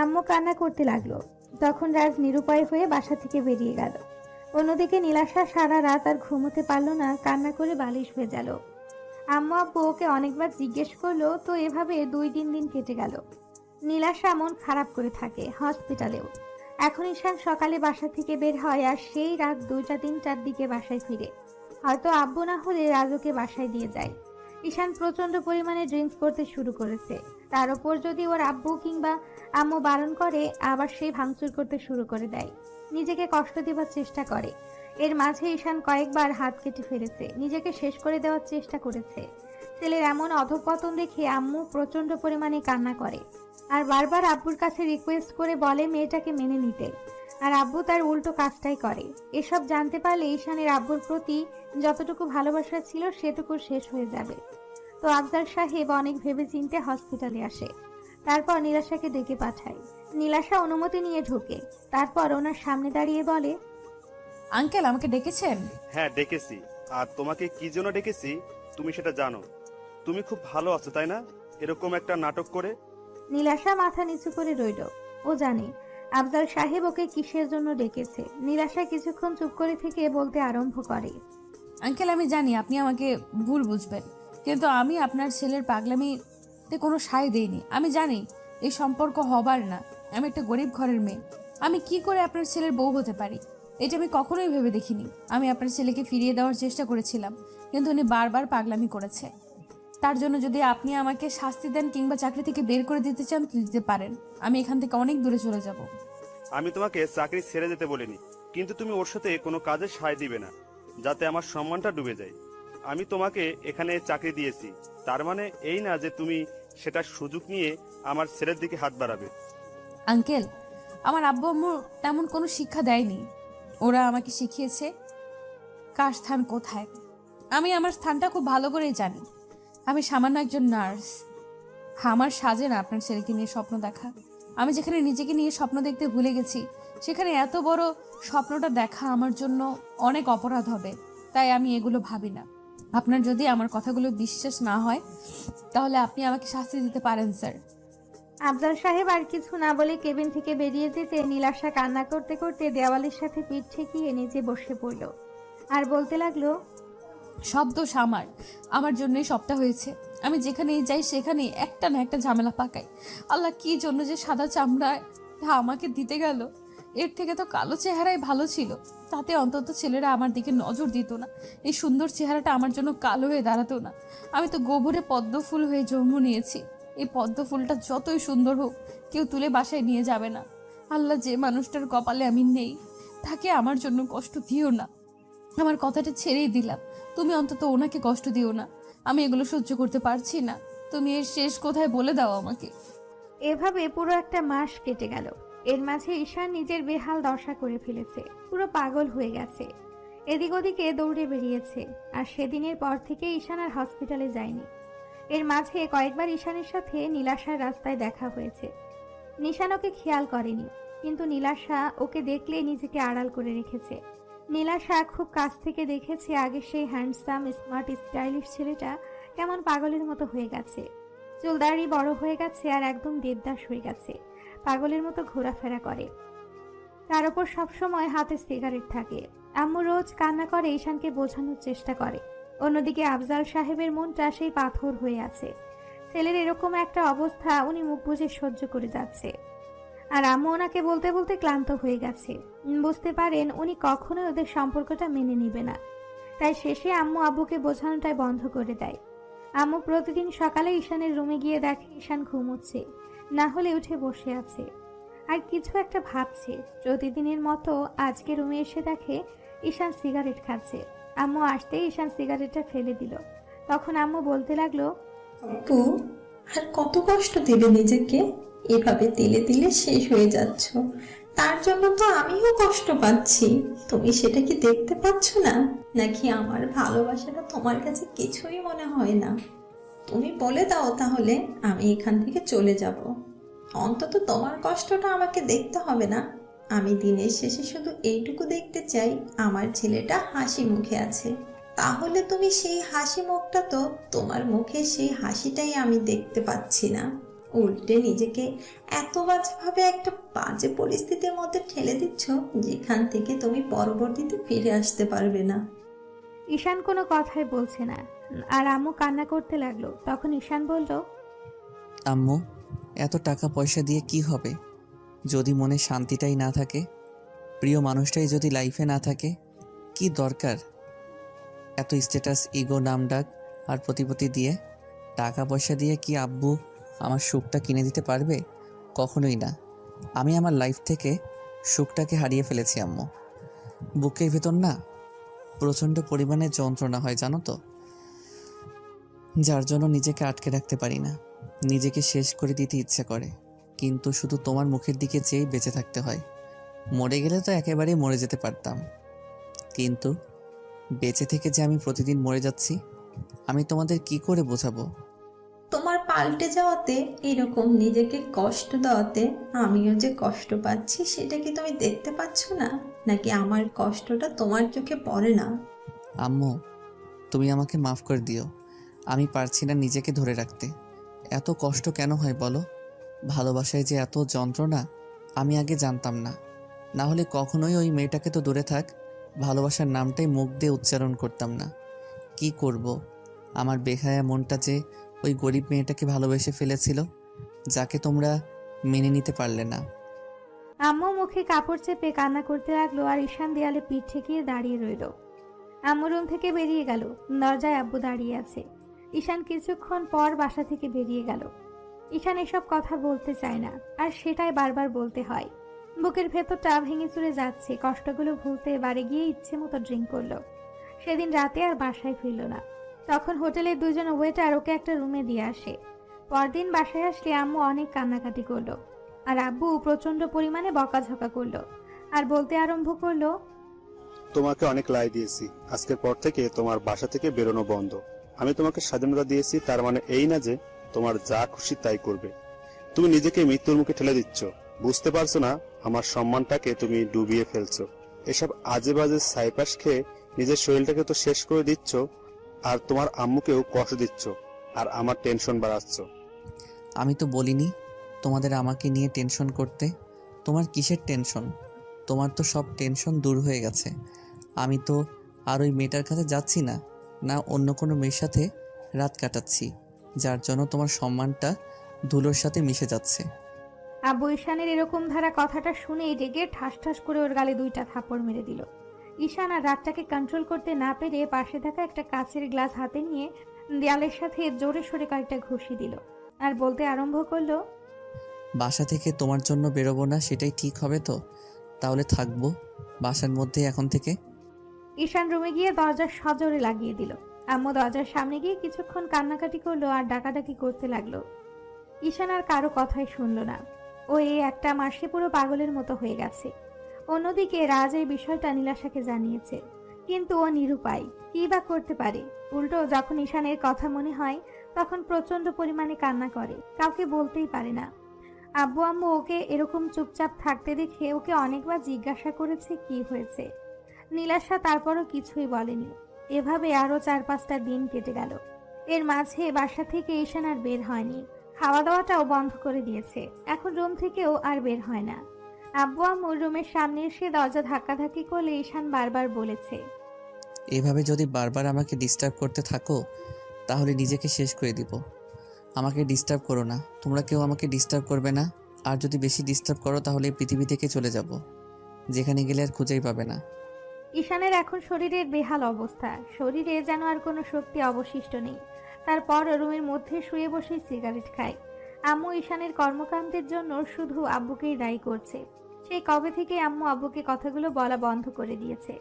আম্মু কান্না করতে লাগলো। তখন রাজ নিরুপায় হয়ে বাসা থেকে বেরিয়ে গেল। অন্যদিকে নীলাশা সারা রাত আর ঘুমোতে পারল না, কান্না করে বালিশ ভেজাল। আম্মু আব্বু ওকে অনেকবার জিজ্ঞেস করলো, তো এভাবে 2-3 দিন কেটে গেল। নীলাশা মন খারাপ করে থাকে হসপিটালেও। এখন ঈশান সকালে বাসা থেকে বের হয় আর সেই রাত 2টা-3টার দিকে বাসায় ফিরে। হয়তো আব্বু না হলে রাজুকে বাসায় দিয়ে যায়। ঈশান প্রচন্ড পরিমাণে ড্রিঙ্কস করতে শুরু করেছে। তার উপর যদি ওর আব্বু কিংবা আম্মু বারণ করে, আবার সেই ভাঙচুর করতে শুরু করে দেয়, নিজেকে কষ্ট দেওয়ার চেষ্টা করে। এর মাঝে ঈশান কয়েকবার হাত কেটে ফেলেছে, নিজেকে শেষ করে দেওয়ার চেষ্টা করেছে। ছেলের এমন অধঃপতন দেখে আম্মু প্রচন্ড পরিমাণে কান্না করে আর বারবার আব্বুর কাছে রিকোয়েস্ট করে বলে মেয়েটাকে মেনে নিতে, আর আব্বু তার উল্টো কাজটাই করে। এসব জানতে পারলে ঈশানের আব্বুর প্রতি যতটুকু ভালোবাসা ছিল সেটুকু শেষ হয়ে যাবে। তো আফজাল সাহেব অনেক ভেবেচিন্তে হসপিটালে আসে। তারপর নীলাশাকে ডেকে পাঠায়। নীলাশা অনুমতি নিয়ে ঢোকে, তারপর ওনার সামনে দাঁড়িয়ে বলে, আঙ্কেল আমাকে ডেকেছেন? হ্যাঁ ডেকেছি, আর তোমাকে কি জন্য ডেকেছি তুমি সেটা জানো। তুমি খুব ভালো আছো তাই না, এরকম একটা নাটক করে? নীলাশা মাথা নিচু করে রইল। ও জানে আফজাল সাহেব ওকে কিসের জন্য ডেকেছে। নীলাশা কিছুক্ষণ চুপ করে থেকে বলতে আরম্ভ করে, আঙ্কেল আমি জানি আপনি আমাকে ভুল বুঝবেন, কিন্তু আমি আপনার ছেলের পাগলামিতে কোনো সায় দেইনি। আমি জানি এই সম্পর্ক হবার না। আমি একটা গরিব ঘরের মেয়ে, আমি কি করে আপনার ছেলের বউ হতে পারি এটা আমি কখনোই ভেবে দেখিনি। আমি আপনার ছেলেকে ফিরিয়ে দেওয়ার চেষ্টা করেছিলাম, কিন্তু উনি বারবার পাগলামি করেছে। তার জন্য যদি আপনি আমাকে শাস্তি দেন কিংবা চাকরি থেকে বের করে দিতে চান দিতে পারেন, আমি এখান থেকে অনেক দূরে চলে যাব। আমি তোমাকে চাকরি ছেড়ে যেতে বলিনি, কিন্তু তুমি ওর সাথে কোনো কাজে সায় দিবে না, যাতে আমার সম্মানটা ডুবে যায়। আমি তোমাকে এখানে চাকরি দিয়েছি, তার মানে এই না যে তুমি সেটার সুযোগ নিয়ে আমার ছেলের দিকে হাত বাড়াবে। আঙ্কেল আমার আব্বু আম্মু তেমন কোনো শিক্ষা দেয়নি। ওরা আমাকে শিখিয়েছে কার স্থান কোথায়। আমি আমার স্থানটা খুব ভালো করেই জানি। আমি সামান্য একজন নার্স। আমার সাজে না আপনার ছেলেকে নিয়ে স্বপ্ন দেখা। আমি যেখানে নিজেকে নিয়ে স্বপ্ন দেখতে ভুলে গেছি, সেখানে এত বড় স্বপ্নটা দেখা আমার জন্য অনেক অপরাধ হবে, তাই আমি এগুলো ভাবি না। আপনার যদি আমার কথাগুলো বিশ্বাস না হয় তাহলে আপনি আমাকে শাস্তি দিতে পারেন স্যার। আফজাল সাহেব আর কিছু না বলে কেবিন থেকে বেরিয়ে যেতে নীলাশা কান্না করতে করতে দেওয়ালের সাথে পিঠ ঠেকিয়ে নিচে বসে পড়ল আর বলতে লাগলো, সব দোষ আমার জন্যই সবটা হয়েছে। আমি যেখানেই যাই সেখানেই একটা না একটা ঝামেলা পাকাই। আল্লাহ কি জন্য যে সাদা চামড়ায় আমাকে দিতে গেল। এর থেকে তো কালো চেহারাই ভালো ছিল, তাতে অন্তত ছেলেরা আমার দিকে নজর দিত না। এই সুন্দর চেহারাটা আমার জন্য কালো হয়ে দাঁড়াতো না। আমি তো গোবরে পদ্ম ফুল হয়ে জন্ম নিয়েছি। এই পদ্ম ফুলটা যতই সুন্দর হোক কেউ তুলে বাসায় নিয়ে যাবে না। আল্লাহ যে মানুষটার কপালে আমি নেই তাকে আমার জন্য কষ্ট দিও না। আমার কথাটা ছেড়েই দিলাম, তুমি অন্তত ওনাকে কষ্ট দিও না। আমি এগুলো সহ্য করতে পারছি না। তুমি এর শেষ কোথায় বলে দাও আমাকে। এভাবে পুরো একটা মাস কেটে গেল। এর মাঝে ঈশান নিজের বেহাল দশা করে ফেলেছে, পুরো পাগল হয়ে গেছে। এদিক ওদিকে দৌড়ে বেরিয়েছে। আর সেদিনের পর থেকে ঈশান আর হসপিটালে যায়নি। এর মাঝে কয়েকবার ঈশানের সাথে নীলাশার রাস্তায় দেখা হয়েছে। নিশান ওকে খেয়াল করেনি, কিন্তু নীলাশা ওকে দেখলে নিজেকে আড়াল করে রেখেছে। নীলাশা খুব কাছ থেকে দেখেছে আগে সেই হ্যান্ডসাম স্মার্ট স্টাইলিশ ছেলেটা কেমন পাগলের মতো হয়ে গেছে। চুলদাড়ি বড় হয়ে গেছে আর একদম দেবদাস হয়ে গেছে, পাগলের মতো ঘোরাফেরা করে। তার উপর সবসময় হাতে সিগারেট থাকে। আম্মু রোজ কান্না করে ঈশানকে বোঝানোর চেষ্টা করে। অন্যদিকে আফজাল সাহেবের মনটা সেই পাথর হয়ে আছে। ছেলের এরকম একটা অবস্থা উনি মুখ বুজে সহ্য করে যাচ্ছে। আর আম্মু ওনাকে বলতে বলতে ক্লান্ত হয়ে গেছে। বুঝতে পারেন উনি কখনোই ওদের সম্পর্কটা মেনে নিবে না। তাই শেষে আম্মু আব্বুকে বোঝানোটাই বন্ধ করে দেয়। আম্মু প্রতিদিন সকালে ঈশানের রুমে গিয়ে দেখে ঈশান ঘুমোচ্ছে, না হলে উঠে বসে আছে আর কিছু একটা ভাবছে। প্রতিদিনের মতো আজকে রুমে এসে দেখে ঈশান সিগারেট খাচ্ছে। আম্মু আসতেই ঈশান সিগারেটটা ফেলে দিল। তখন আম্মু বলতে লাগলো, আপু, আর কত কষ্ট দেবে নিজেকে? এভাবে তিলে তিলে শেষ হয়ে যাচ্ছ। তার জন্য তো আমিও কষ্ট পাচ্ছি। তুমি সেটা কি দেখতে পাচ্ছ না? নাকি আমার ভালোবাসাটা তোমার কাছে কিছুই মনে হয় না? তুমি বলে দাও তাহলে, আমি এখান থেকে চলে যাব। অন্তত তোমার কষ্টটা আমাকে দেখতে হবে না। আমি দিনের শেষে শুধু এইটুকু দেখতে চাই, আমার ছেলেটা হাসি মুখে আছে। তাহলে তুমি সেই হাসি মুখটা, তো তোমার মুখে সেই হাসিটাই আমি দেখতে পাচ্ছি না। উল্টে নিজেকে এত বাজেভাবে একটা বাজে পরিস্থিতির মধ্যে ঠেলে দিচ্ছ, যেখান থেকে তুমি পরবর্তীতে ফিরে আসতে পারবে না। ঈশান কোনো কথাই বলছে না। আর আম্মু কান্না করতে লাগলো। তখন ঈশান বলল, আম্মু, এত টাকা পয়সা দিয়ে কি হবে যদি মনে শান্তিটাই না থাকে? প্রিয় মানুষটাই যদি লাইফে না থাকে, কি দরকার এত স্ট্যাটাস, ইগো, নামডাক আর প্রতিপত্তি দিয়ে? টাকা পয়সা দিয়ে কি আব্বু আমার সুখটা কিনে দিতে পারবে? কখনোই না। আমি আমার লাইফ থেকে সুখটাকে হারিয়ে ফেলেছি আম্মু। বুকের ভেতর না প্রচণ্ড পরিমাণে যন্ত্রণা হয় জানো তো, যার জন্য নিজেকে আটকে রাখতে পারি না। নিজেকে শেষ করে দিতে ইচ্ছে করে, কিন্তু শুধু তোমার মুখের দিকে চেয়েই বেঁচে থাকতে হয়। মরে গেলে তো একেবারেই মরে যেতে পারতাম, কিন্তু বেঁচে থেকে যে আমি প্রতিদিন মরে যাচ্ছি, আমি তোমাদের কি করে বোঝাবো? তোমার পাল্টে যাওয়াতে, এরকম নিজেকে কষ্ট দেওয়াতে আমিও যে কষ্ট পাচ্ছি, সেটা কি তুমি দেখতে পাচ্ছ না? নাকি আমার কষ্টটা তোমার চোখে পড়ে না? আম্মু, তুমি আমাকে মাফ করে দিও। আমি পারছি না নিজেকে ধরে রাখতে। এত কষ্ট কেন হয় বলো? ভালোবাসায় যে এত যন্ত্রণা আমি আগে জানতাম না। না হলে কখনোই ওই মেয়েটাকে তো দূরে থাক, ভালোবাসার নামটাই মুখ দিয়ে উচ্চারণ করতাম না। কি করব? আমার বেহায়া মনটা যে ওই গরিব মেয়েটাকে ভালোবেসে ফেলেছিল, যাকে তোমরা মেনে নিতে পারলে না। আম্মু মুখে কাপড় চেপে কান্না করতে লাগলো। আর ঈশান দেয়ালে পিঠ ঠেকিয়ে দাঁড়িয়ে রইল। আম্মু রুম থেকে বেরিয়ে গেল। দরজায় আব্বু দাঁড়িয়ে আছে। ঈশান কিছুক্ষণ পর বাসা থেকে বেরিয়ে গেল। ঈশান এসব কথা বলতে চায় না, আর সেটাই বারবার বলতে হয়। বুকের ভেতরটা ভেঙে চুরে যাচ্ছে। কষ্টগুলো ভুলতে বাড়ি গিয়ে ইচ্ছে মতো ড্রিঙ্ক করলো। সেদিন রাতে আর বাসায় ফিরল না। তখন হোটেলের দুজন ওয়েটার ওকে একটা রুমে দিয়ে আসে। পরদিন বাসায় আসলে আম্মু অনেক কান্নাকাটি করলো। আর আব্বু প্রচন্ড পরিমাণে বকাঝকা করলো। আর বলতে আরম্ভ করলো, তোমাকে অনেক লাই দিয়েছি, আজকের পর থেকে তোমার বাসা থেকে বেরোনো বন্ধ। আমি তোমাকে স্বাধীনতা দিয়েছি, তার মানে এই না যে তোমার যা খুশি তাই করবে। তুমি নিজেকে মৃত্যুর মুখে ঠেলে দিচ্ছ। বুঝতে পারছো না আমার সম্মানটাকে তুমি ডুবিয়ে ফেলছো। এসব আজে বাজে সাইপাস খেয়ে নিজের শরীরটাকে তো শেষ করে দিচ্ছ, আর তোমার আম্মুকেও কষ্ট দিচ্ছ, আর আমার টেনশন বাড়াচ্ছ। আমি তো বলিনি তোমাদের আমাকে নিয়ে টেনশন করতে। তোমার কিসের টেনশন? তোমার তো সব টেনশন দূর হয়ে গেছে। আমি তো আর ওই মেয়েটার কাছে যাচ্ছি না, না অন্য কোনো মেয়ের সাথে রাত কাটাচ্ছি, যার জন্য তোমার সম্মানটা ধুলোর সাথে মিশে যাচ্ছে। আব্বু ঈশানের এরকম ধারা কথাটা শুনেই রেগে ঠাস ঠাস করে ওর গালে 2টা থাপড় মেরে দিল। ঈশান আর রাগটাকে কন্ট্রোল করতে না পেরে পাশে থাকা একটা কাচের গ্লাস হাতে নিয়ে দেয়ালের সাথে জোরে সোরে কয়েকটা ঘুষি দিল। আর বলতে আরম্ভ করলো, বাসা থেকে তোমার জন্য বেরোবো না সেটাই ঠিক হবে তো? তাহলে থাকবো বাসার মধ্যে এখন থেকে। ঈশান রুমে গিয়ে দরজা সজোরে লাগিয়ে দিল। আম্মু দরজার সামনে গিয়ে কিছুক্ষণ কান্নাকাটি করলো আর ডাকাডাকি করতে লাগলো। ঈশান আর কারো কথাই শুনলো না। ও এই একটা মাসে পুরো পাগলের মতো হয়ে গেছে। অন্যদিকে রাজ এই বিষয়টা নীলাশাকে জানিয়েছে। কিন্তু ও নিরুপায়, কী বা করতে পারে। উল্টো যখন ঈশানের কথা মনে হয় তখন প্রচন্ড পরিমাণে কান্না করে, কাউকে বলতেই পারে না। আব্বু আম্মু ওকে এরকম চুপচাপ থাকতে দেখে ওকে অনেকবার জিজ্ঞাসা করেছে কি হয়েছে। নীলাশা তারপরও কিছুই বলেনি। এভাবে আরো 4-5টা দিন কেটে গেল। এর মাঝে বাসা থেকে ঈশান আর বের হয়নি, খাওয়া দাওয়াটাও বন্ধ করে দিয়েছে। এখন রুম থেকেও আর বের হয় না। আব্বু আম্মু রুমের সামনে এসে দরজা ধাক্কাধাক্কি করলে ঈশান বারবার বলেছে, এভাবে যদি বারবার আমাকে ডিস্টার্ব করতে থাকো তাহলে নিজেকে শেষ করে দিব। আমাকে ডিস্টার্ব করো না, তোমরা কেউ আমাকে ডিস্টার্ব করবে না। আর যদি বেশি ডিস্টার্ব করো তাহলে এই পৃথিবী থেকে চলে যাব, যেখানে গেলে আর খুঁজেই পাবে না। ঈশানের এখন শরীরের বেহাল অবস্থা, শরীরে যেন আর কোনো শক্তি অবশিষ্ট নেই। তারপর রুমের মধ্যে শুয়ে বসে সিগারেট খায়। আম্মু ঈশানের কর্মকাণ্ডের জন্য শুধু আব্বুকেই দায়ী করছে। সেই কবে থেকে আম্মু আব্বুকে কথাগুলো বলা বন্ধ করে দিয়েছে।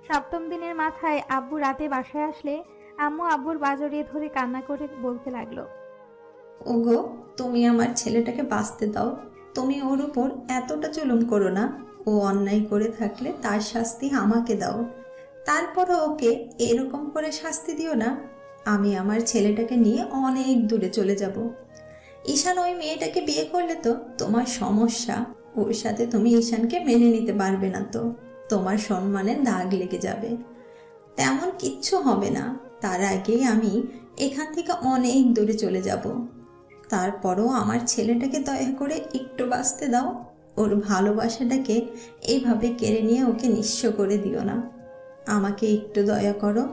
7ম দিনের মাথায় আব্বু রাতে বাসায় আসলে আম্মু আব্বুর বাজরিয়ে ধরে কান্না করে বলতে লাগলো, ওগো, তুমি আমার ছেলেটাকে বাঁচতে দাও। তুমি ওর উপর এতটা জুলুম করো না। ও অন্যায় করে থাকলে তার শাস্তি আমাকে দাও। তারপরও ওকে এরকম করে শাস্তি দিও না। আমি আমার ছেলেটাকে নিয়ে অনেক দূরে চলে যাব। ঈশান ওই মেয়েটাকে বিয়ে করলে তো তোমার সমস্যা। ওর সাথে তুমি ঈশানকে মেনে নিতে পারবে না, তো তোমার সম্মানের দাগ লেগে যাবে। তেমন কিচ্ছু হবে না। তার আগেই আমি এখান থেকে অনেক দূরে চলে যাব। তারপরও আমার ছেলেটাকে দয়া করে একটু বাঁচতে দাও। ওর ভালোবাসাটাকে এইভাবে কেড়ে নিয়ে ওকে নিঃস্ব করে দিও না। আমাকে একটু দয়া করো।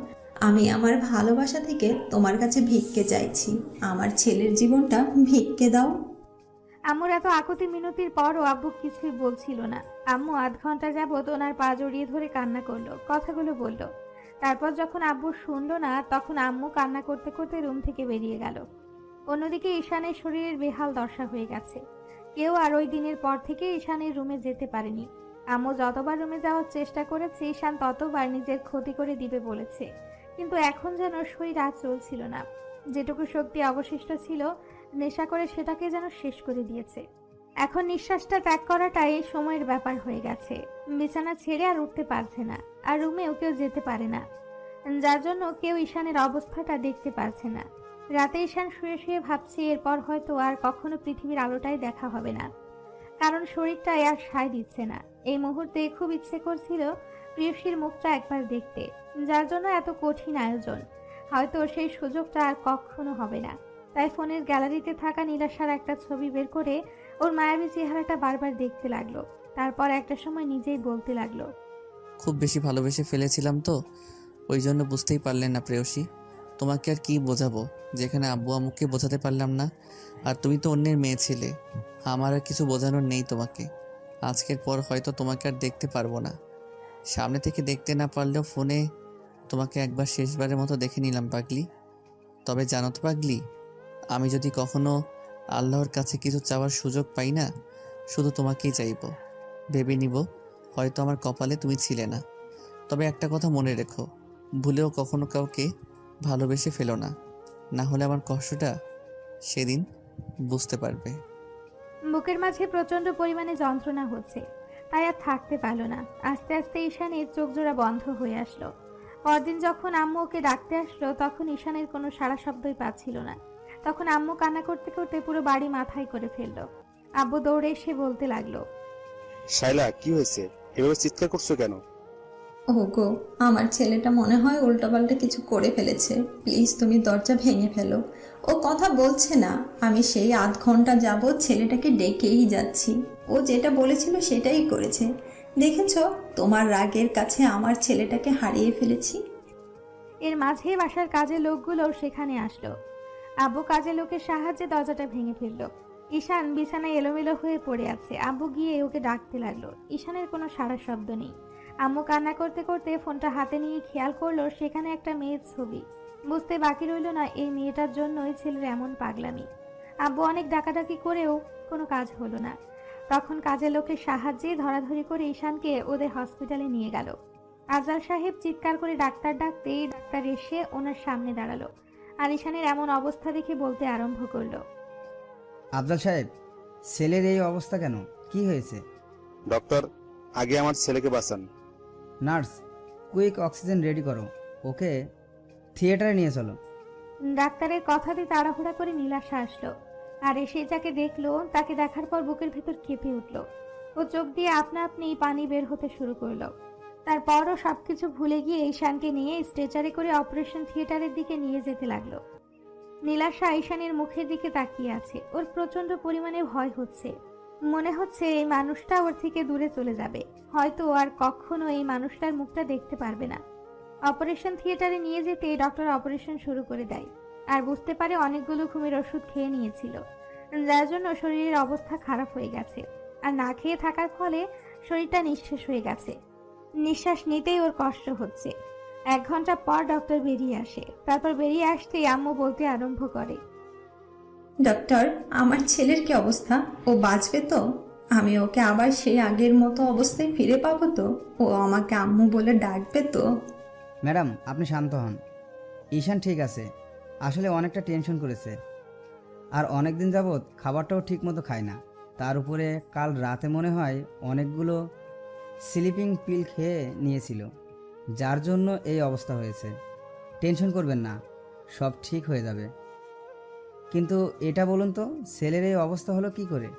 আমি আমার ভালোবাসা থেকে তোমার কাছে ভিক্ষে চাইছি। আমার ছেলের জীবনটা ভিক্ষে দাও। আম্মুর এত আকুতি মিনতির পরও আব্বু কিছুই বলছিল না। আম্মু আধ ঘন্টা যাবৎ ওনার পা জড়িয়ে ধরে কান্না করলো, কথাগুলো বলল। তারপর যখন আব্বু শুনলো না তখন আম্মু কান্না করতে করতে রুম থেকে বেরিয়ে গেল। অন্যদিকে ঈশানের শরীরের বেহাল দশা হয়ে গেছে। কেউ আর ওই দিনের পর থেকে ঈশানের রুমে যেতে পারেনি। আম্মু যতবার রুমে যাওয়ার চেষ্টা করেছে ঈশান ততবার নিজের ক্ষতি করে দিবে বলেছে, কিন্তু এখন যেন শরীর আর চলছিল না। যেটুকু শক্তি অবশিষ্ট ছিল নেশা করে সেটাকে যেন শেষ করে দিয়েছে। এখন নিঃশ্বাসটা ত্যাগ করাটাই সময়ের ব্যাপার হয়ে গেছে। বিছানা ছেড়ে আর উঠতে পারছে না, আর রুমেও কেউ যেতে পারে না, যার জন্য কেউ ঈশানের অবস্থাটা দেখতে পারছে না। রাতে ঈশান শুয়ে শুয়ে ভাবছে এরপর হয়তো আর কখনো পৃথিবীর আলোটাই দেখা হবে না, কারণ শরীরটাই আর সায় দিচ্ছে না। এই মুহূর্তে খুব ইচ্ছে করছিল প্রিয়সীর মুখটা একবার দেখতে, যার জন্য এত কঠিন আয়োজন। হয়তো সেই সুযোগটা আর কখনো হবে না। তাই ফোনের গ্যালারিতে থাকা নীলাশার একটা ছবি বের করে ওর মায়াবী চেহারাটা বারবার দেখতে লাগলো। তারপর একটা সময় নিজেই বলতে লাগলো, খুব বেশি ভালোবেসে ফেলেছিলাম তো, ওই জন্য বুঝতেই পারলেন না প্রেয়সী। তোমাকে আর কি বোঝাবো, যেখানে আব্বু আম্মুকে বোঝাতে পারলাম না। আর তুমি তো অন্যের মেয়ে ছিলে, আমার আর কিছু বোঝানোর নেই তোমাকে। আজকের পর হয়তো তোমাকে আর দেখতে পারবো না। সামনে থেকে দেখতে না পারলেও ফোনে তোমাকে একবার শেষবারের মতো দেখে নিলাম পাগলি। তবে জানো তো পাগলি, আমি যদি কখনো আল্লাহর কাছে কিছু চাওয়ার সুযোগ পাই না, শুধু তোমাকেই চাইব। ভেবে নিব হয়তো আমার কপালে তুমি ছিলে না। তবে একটা কথা মনে রেখো, ভুলেও কখনো কাউকে ভালোবেসে ফেলো না, না হলে আমার কষ্টটা সেদিন বুঝতে পারবে। বুকের মাঝে প্রচন্ড পরিমাণে যন্ত্রণা হচ্ছে, তাই আর থাকতে পারল না। আস্তে আস্তে ঈশানের চোখ জোড়া বন্ধ হয়ে আসলো। পরদিন যখন আম্মু ওকে ডাকতে আসলো তখন ঈশানের কোনো সাড়া শব্দই পাচ্ছিল না। তখন আম্মু কান্না করতে করতে পুরো বাড়ি মাথায় করে ফেললো। আব্বু দৌড়ে এসে বলতে লাগলো, শাইলা, কি হয়েছে? এভাবে চিৎকার করছো কেন? ওগো, আমার ছেলেটা মনে হয় উল্টোপাল্টা কিছু করে ফেলেছে। প্লিজ তুমি দরজা ভেঙে ফেলো। ও কথা বলছে না। আমি সেই আধ ঘন্টা যাবৎ ছেলেটাকে ডেকেই যাচ্ছি। ও যেটা বলেছিল সেটাই করেছে। দেখেছো, তোমার রাগের কাছে আমার ছেলেটাকে হারিয়ে ফেলেছি। এর মাঝে বাসার কাজের লোকগুলো সেখানে আসলো। আব্বু কাজের লোকের সাহায্যে দরজাটা ভেঙে ফেললো। ঈশান বিছানায় এলোমেলো হয়ে পড়ে আছে। আব্বু গিয়ে ওকে ডাকতে লাগলো। ঈশানের কোনো সাড়া শব্দ নেই। আম্মু কান্না করতে করতে ফোনটা হাতে নিয়ে খেয়াল করলো সেখানে একটা মেয়ের ছবি। বুঝতে বাকি রইল না এই মেয়েটার জন্যই ছেলের এমন পাগলামি। আব্বু অনেক ডাকাডাকি করেও কোনো কাজ হলো না। তখন কাজের লোকের সাহায্যে ধরাধরি করে ঈশানকে ওদের হসপিটালে নিয়ে গেল। আজহার সাহেব চিৎকার করে ডাক্তার ডাকতেই ডাক্তার এসে ওনার সামনে দাঁড়ালো। আর ঈশানের এমন অবস্থা দেখে বলতে আরম্ভ করলো, আফজাল সাহেব, ছেলের এই অবস্থা কেন? কি হয়েছে? ডক্টর, আগে আমার ছেলেকে বাঁচান। নার্স, কুইক অক্সিজেন রেডি করো, ওকে থিয়েটারে নিয়ে চলো। ডাক্তারের কথাতে তাড়াহুড়া করে নীলাশা আসলো, আর এসে যাকে দেখলো তাকে দেখার পর বুকের ভেতর কেঁপে উঠলো। ও চোখ দিয়ে আপনা আপনি পানি বের হতে শুরু করলো। তারপরও সবকিছু ভুলে গিয়ে ঈশানকে নিয়ে স্ট্রেচারে করে অপারেশন থিয়েটারের দিকে নিয়ে যেতে লাগলো। নীলাশা ঈশানের মুখের দিকে তাকিয়ে আছে। ওর প্রচন্ড পরিমাণে ভয় হচ্ছে। মনে হচ্ছে এই মানুষটা ওর থেকে দূরে চলে যাবে, হয়তো আর কখনো এই মানুষটার মুখটা দেখতে পারবে না। অপারেশন থিয়েটারে নিয়ে যেতে ডক্টর অপারেশন শুরু করে দেয়, আর বুঝতে পারে অনেকগুলো ঘুমের ওষুধ খেয়ে নিয়েছিল, যার জন্য শরীরের অবস্থা খারাপ হয়ে গেছে। আর না খেয়ে থাকার ফলে শরীরটা নিঃশেষ হয়ে গেছে। নিঃশ্বাস নিতেই ওর কষ্ট হচ্ছে। 1 ঘন্টা পর ডক্টর বেরিয়ে আসে। তারপর বেরিয়ে আসতেই আম্মু বলতে আরম্ভ করে, ডক্টর, আমার ছেলের কি অবস্থা? ও বাঁচবে তো? আমি ওকে আবার সেই আগের মতো অবস্থায় ফিরে পাবো তো? ও আমাকে আম্মু বলে ডাকবে তো? ম্যাডাম, আপনি শান্ত হন। ঈশান ঠিক আছে, আসলে অনেকটা টেনশন করেছে, আর অনেক দিন যাবৎ খাবারটাও ঠিক মতো খায় না। তার উপরে কাল রাতে মনে হয় অনেকগুলো স্লিপিং পিল খেয়ে নিয়েছিল, যার জন্য এই অবস্থা হয়েছে। টেনশন করবেন না, সব ঠিক হয়ে যাবে। কিন্তু এটা বলুন তো, ছেলের এই অবস্থা হলো কি করে?